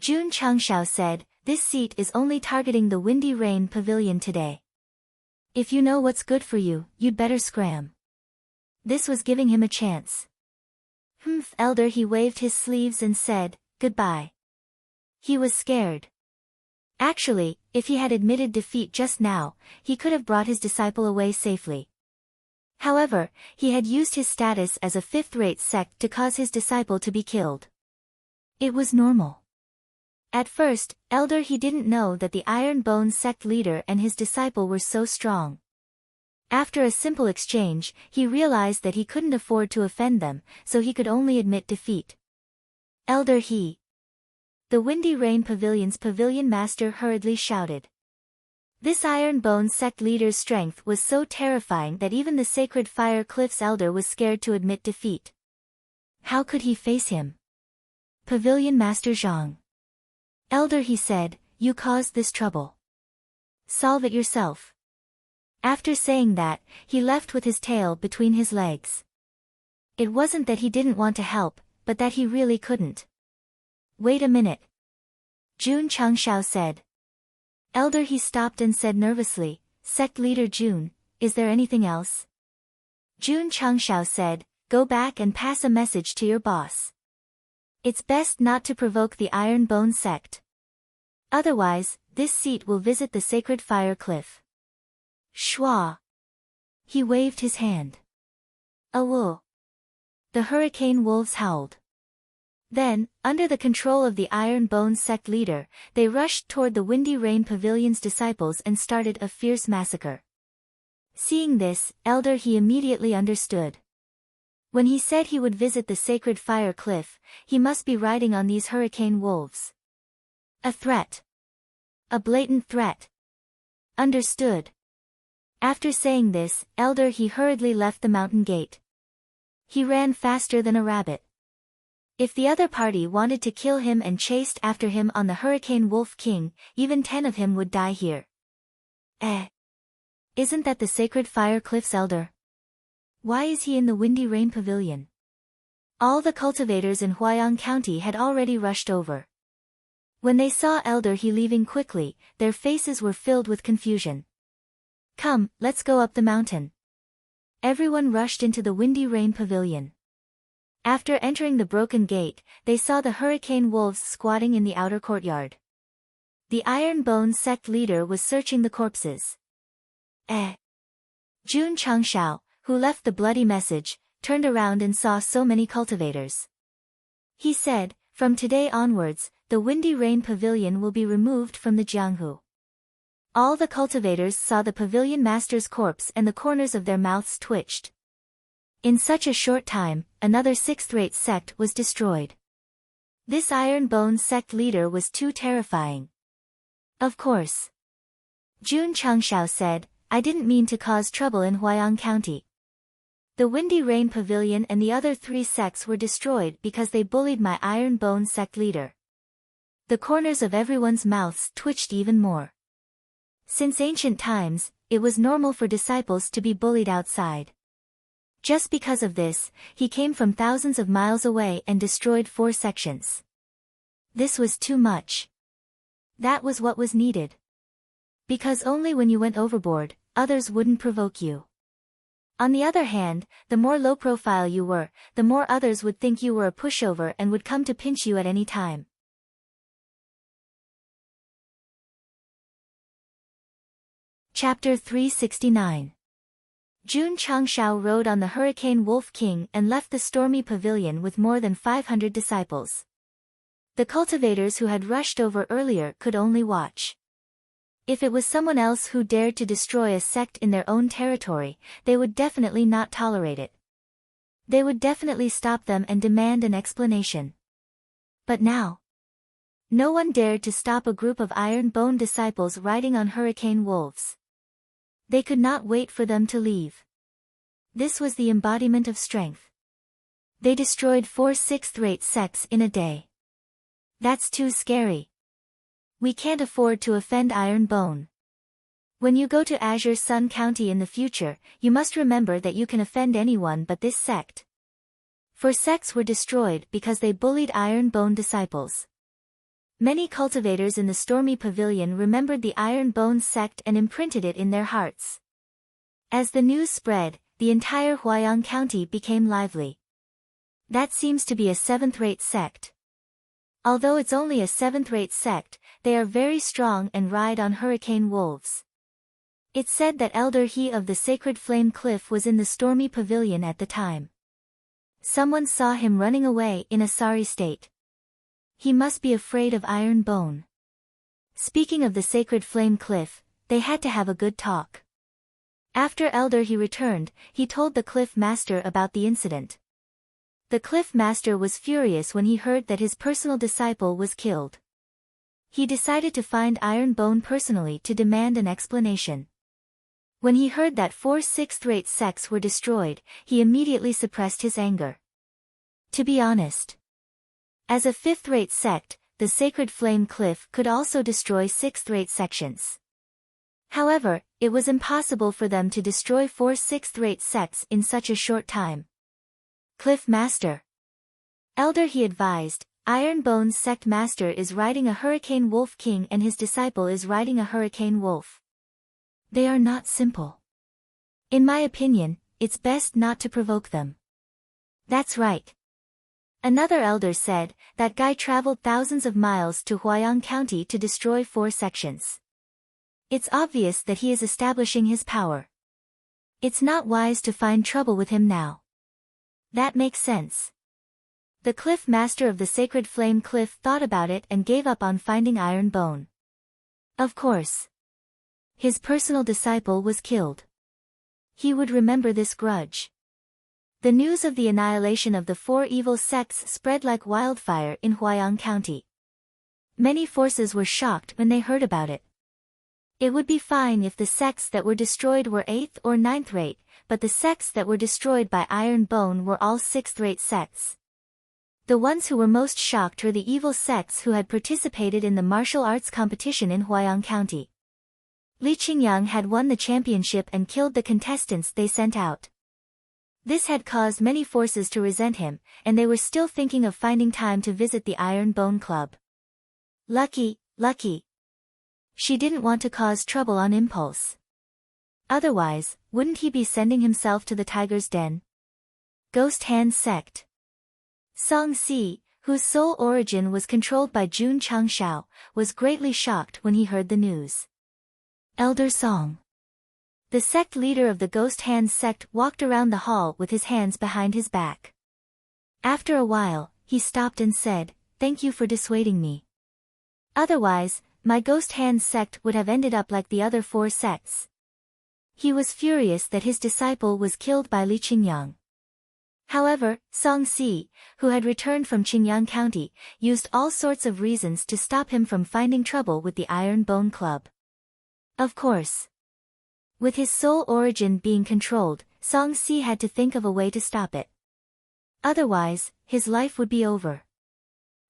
Jun Changshao said, "This seat is only targeting the Windy Rain Pavilion today. If you know what's good for you, you'd better scram." This was giving him a chance. "Humph." Elder He waved his sleeves and said, "Goodbye." He was scared. Actually, if he had admitted defeat just now, he could have brought his disciple away safely. However, he had used his status as a fifth-rate sect to cause his disciple to be killed. It was normal. At first, Elder He didn't know that the Iron Bone Sect leader and his disciple were so strong. After a simple exchange, he realized that he couldn't afford to offend them, so he could only admit defeat. "Elder He." The Windy Rain Pavilion's pavilion master hurriedly shouted. This Iron Bone Sect leader's strength was so terrifying that even the Sacred Fire Cliff's elder was scared to admit defeat. How could he face him? "Pavilion Master Zhang." "Elder," he said, "you caused this trouble. Solve it yourself." After saying that, he left with his tail between his legs. It wasn't that he didn't want to help, but that he really couldn't. "Wait a minute." Jun Changshao said. Elder He stopped and said nervously, "Sect leader Jun, is there anything else?" Jun Changshao said, "Go back and pass a message to your boss. It's best not to provoke the Iron Bone Sect. Otherwise, this seat will visit the Sacred Fire Cliff." Shua. He waved his hand. "Awoo." The hurricane wolves howled. Then, under the control of the Iron Bone Sect leader, they rushed toward the Windy Rain Pavilion's disciples and started a fierce massacre. Seeing this, Elder He immediately understood. When he said he would visit the Sacred Fire Cliff, he must be riding on these hurricane wolves. A threat. A blatant threat. Understood. After saying this, Elder He hurriedly left the mountain gate. He ran faster than a rabbit. If the other party wanted to kill him and chased after him on the Hurricane Wolf King, even 10 of him would die here. Isn't that the Sacred Fire Cliff's elder? Why is he in the Windy Rain Pavilion? All the cultivators in Huayang County had already rushed over. When they saw Elder He leaving quickly, their faces were filled with confusion. "Come, let's go up the mountain." Everyone rushed into the Windy Rain Pavilion. After entering the broken gate, they saw the hurricane wolves squatting in the outer courtyard. The Iron Bone Sect leader was searching the corpses. Jun Changshao, who left the bloody message, turned around and saw so many cultivators. He said, "From today onwards, the Windy Rain Pavilion will be removed from the Jianghu." All the cultivators saw the pavilion master's corpse and the corners of their mouths twitched. In such a short time, another sixth-rate sect was destroyed. This Iron Bone Sect leader was too terrifying. "Of course." Jun Changshao said, "I didn't mean to cause trouble in Huayang County. The Windy Rain Pavilion and the other 3 sects were destroyed because they bullied my Iron Bone Sect leader." The corners of everyone's mouths twitched even more. Since ancient times, it was normal for disciples to be bullied outside. Just because of this, he came from thousands of miles away and destroyed 4 sections. This was too much. That was what was needed. Because only when you went overboard, others wouldn't provoke you. On the other hand, the more low-profile you were, the more others would think you were a pushover and would come to pinch you at any time. Chapter 369. Jun Changshao rode on the Hurricane Wolf King and left the stormy pavilion with more than 500 disciples. The cultivators who had rushed over earlier could only watch. If it was someone else who dared to destroy a sect in their own territory, they would definitely not tolerate it. They would definitely stop them and demand an explanation. But now, no one dared to stop a group of Iron Bone disciples riding on hurricane wolves. They could not wait for them to leave. This was the embodiment of strength. They destroyed 4 sixth-rate sects in a day. That's too scary. We can't afford to offend Iron Bone. When you go to Azure Sun County in the future, you must remember that you can offend anyone but this sect. 4 sects were destroyed because they bullied Iron Bone disciples. Many cultivators in the Stormy Pavilion remembered the Iron Bone sect and imprinted it in their hearts. As the news spread, the entire Huayang County became lively. That seems to be a 7th-rate sect. Although it's only a 7th-rate sect, they are very strong and ride on hurricane wolves. It's said that Elder He of the Sacred Flame Cliff was in the Stormy Pavilion at the time. Someone saw him running away in a sorry state. He must be afraid of Iron Bone. Speaking of the Sacred Flame Cliff, they had to have a good talk. After Elder He returned, he told the Cliff Master about the incident. The Cliff Master was furious when he heard that his personal disciple was killed. He decided to find Iron Bone personally to demand an explanation. When he heard that 4 sixth-rate sects were destroyed, he immediately suppressed his anger. To be honest, as a 5th-rate sect, the Sacred Flame Cliff could also destroy 6th-rate sections. However, it was impossible for them to destroy 4 sixth-rate sects in such a short time. Cliff Master. Elder He advised, Iron Bone's sect master is riding a Hurricane Wolf King and his disciple is riding a Hurricane Wolf. They are not simple. In my opinion, it's best not to provoke them. That's right. Another elder said, that guy traveled thousands of miles to Huayang County to destroy 4 sections. It's obvious that he is establishing his power. It's not wise to find trouble with him now. That makes sense. The Cliff Master of the Sacred Flame Cliff thought about it and gave up on finding Iron Bone. Of course. His personal disciple was killed. He would remember this grudge. The news of the annihilation of the 4 evil sects spread like wildfire in Huayang County. Many forces were shocked when they heard about it. It would be fine if the sects that were destroyed were 8th or 9th rate, but the sects that were destroyed by Iron Bone were all 6th-rate sects. The ones who were most shocked were the evil sects who had participated in the martial arts competition in Huayang County. Li Qingyang had won the championship and killed the contestants they sent out. This had caused many forces to resent him, and they were still thinking of finding time to visit the Iron Bone Club. Lucky. She didn't want to cause trouble on impulse. Otherwise, wouldn't he be sending himself to the tiger's den? Ghost Hand Sect. Song Si, whose sole origin was controlled by Jun Changshao, was greatly shocked when he heard the news. Elder Song. The sect leader of the Ghost Hand Sect walked around the hall with his hands behind his back. After a while, he stopped and said, "Thank you for dissuading me. Otherwise, my Ghost Hand Sect would have ended up like the other 4 sects." He was furious that his disciple was killed by Li Qingyang. However, Song Si, who had returned from Qingyang County, used all sorts of reasons to stop him from finding trouble with the Iron Bone Club. Of course. With his sole origin being controlled, Song Si had to think of a way to stop it. Otherwise, his life would be over.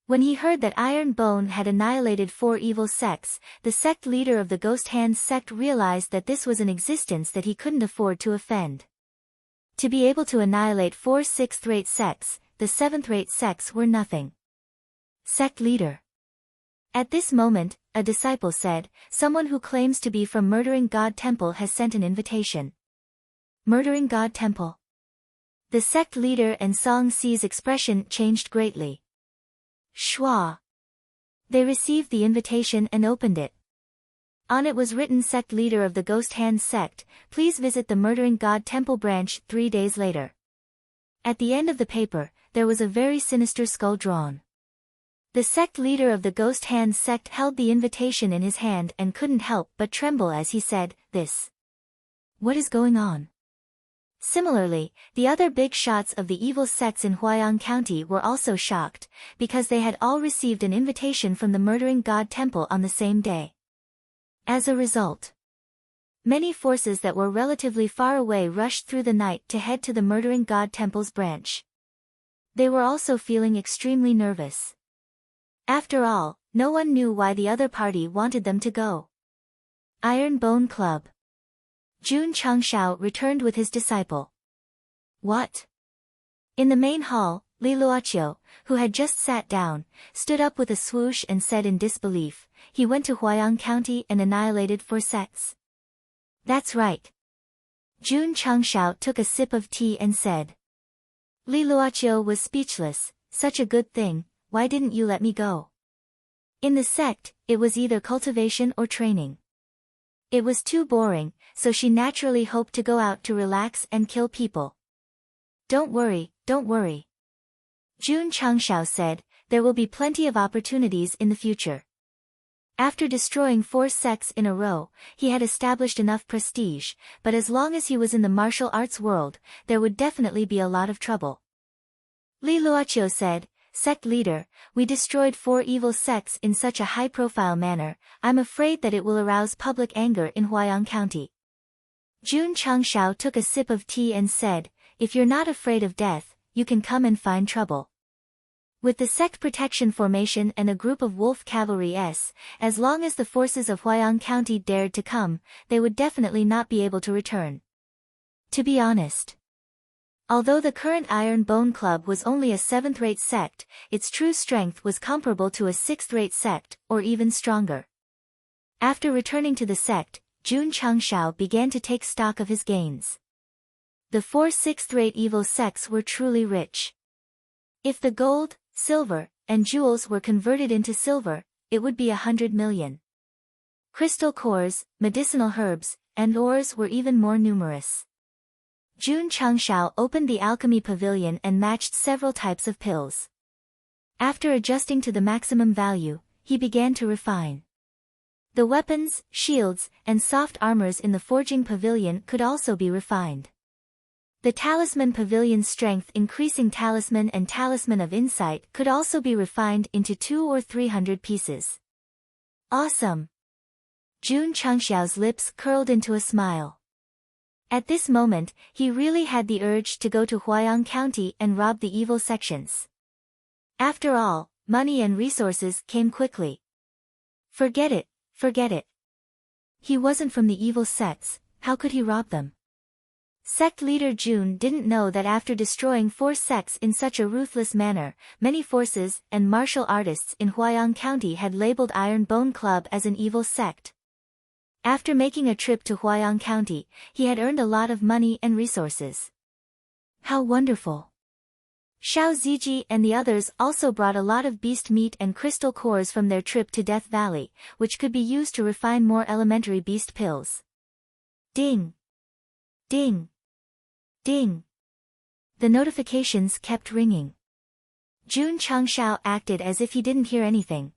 When he heard that Iron Bone had annihilated 4 evil sects, the sect leader of the Ghost Hand Sect realized that this was an existence that he couldn't afford to offend. To be able to annihilate 4 6th-rate sects, the 7th-rate sects were nothing. Sect leader. At this moment, a disciple said, "Someone who claims to be from Murdering God Temple has sent an invitation." Murdering God Temple. The sect leader and Song Si's expression changed greatly. Schwa. They received the invitation and opened it. On it was written, "Sect leader of the Ghost Hand Sect, please visit the Murdering God Temple branch 3 days later." At the end of the paper, there was a very sinister skull drawn. The sect leader of the Ghost Hand sect held the invitation in his hand and couldn't help but tremble as he said, "This. What is going on?" Similarly, the other big shots of the evil sects in Huayang County were also shocked, because they had all received an invitation from the Murdering God Temple on the same day. As a result, many forces that were relatively far away rushed through the night to head to the Murdering God Temple's branch. They were also feeling extremely nervous. After all, no one knew why the other party wanted them to go. Iron Bone Club. Jun Changshao returned with his disciple. What? In the main hall, Li Luoqiu, who had just sat down, stood up with a swoosh and said in disbelief, "He went to Huayang County and annihilated 4 sects." "That's right." Jun Changshao took a sip of tea and said. Li Luoqiu was speechless. "Such a good thing, why didn't you let me go?" In the sect, it was either cultivation or training. It was too boring, so she naturally hoped to go out to relax and kill people. Don't worry. Jun Changshao said, "There will be plenty of opportunities in the future." After destroying 4 sects in a row, he had established enough prestige, but as long as he was in the martial arts world, there would definitely be a lot of trouble. Li Luoqiu said, "Sect leader, we destroyed 4 evil sects in such a high-profile manner, I'm afraid that it will arouse public anger in Huayang County." Jun Changshao took a sip of tea and said, "If you're not afraid of death, you can come and find trouble. With the sect protection formation and a group of wolf cavalry as long as the forces of Huayang County dared to come, they would definitely not be able to return." To be honest, although the current Iron Bone Club was only a 7th-rate sect, its true strength was comparable to a 6th-rate sect, or even stronger. After returning to the sect, Jun Changshao began to take stock of his gains. The 4 6th-rate evil sects were truly rich. If the gold, silver, and jewels were converted into silver, it would be 100 million. Crystal cores, medicinal herbs, and ores were even more numerous. Jun Changshao opened the alchemy pavilion and matched several types of pills. After adjusting to the maximum value, he began to refine. The weapons, shields, and soft armors in the forging pavilion could also be refined. The talisman pavilion's strength increasing talisman and talisman of insight could also be refined into 200 or 300 pieces. Awesome! Jun Changshao's lips curled into a smile. At this moment, he really had the urge to go to Huayang County and rob the evil sections. After all, money and resources came quickly. Forget it. He wasn't from the evil sects, how could he rob them? Sect leader Jun didn't know that after destroying 4 sects in such a ruthless manner, many forces and martial artists in Huayang County had labeled Iron Bone Club as an evil sect. After making a trip to Huayang County, he had earned a lot of money and resources. How wonderful! Xiao Ziji and the others also brought a lot of beast meat and crystal cores from their trip to Death Valley, which could be used to refine more elementary beast pills. Ding! Ding! Ding! The notifications kept ringing. Jun Changshao acted as if he didn't hear anything.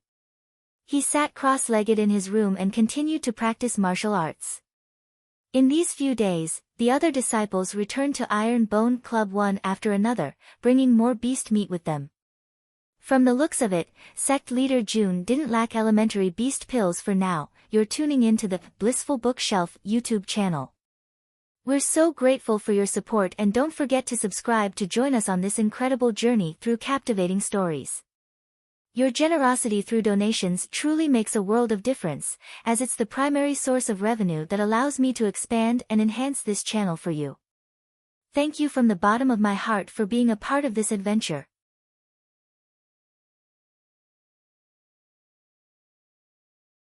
He sat cross-legged in his room and continued to practice martial arts. In these few days, the other disciples returned to Iron Bone Club one after another, bringing more beast meat with them. From the looks of it, sect leader Jun didn't lack elementary beast pills for now. You're tuning in to the Blissful Bookshelf YouTube channel. We're so grateful for your support, and don't forget to subscribe to join us on this incredible journey through captivating stories. Your generosity through donations truly makes a world of difference, as it's the primary source of revenue that allows me to expand and enhance this channel for you. Thank you from the bottom of my heart for being a part of this adventure.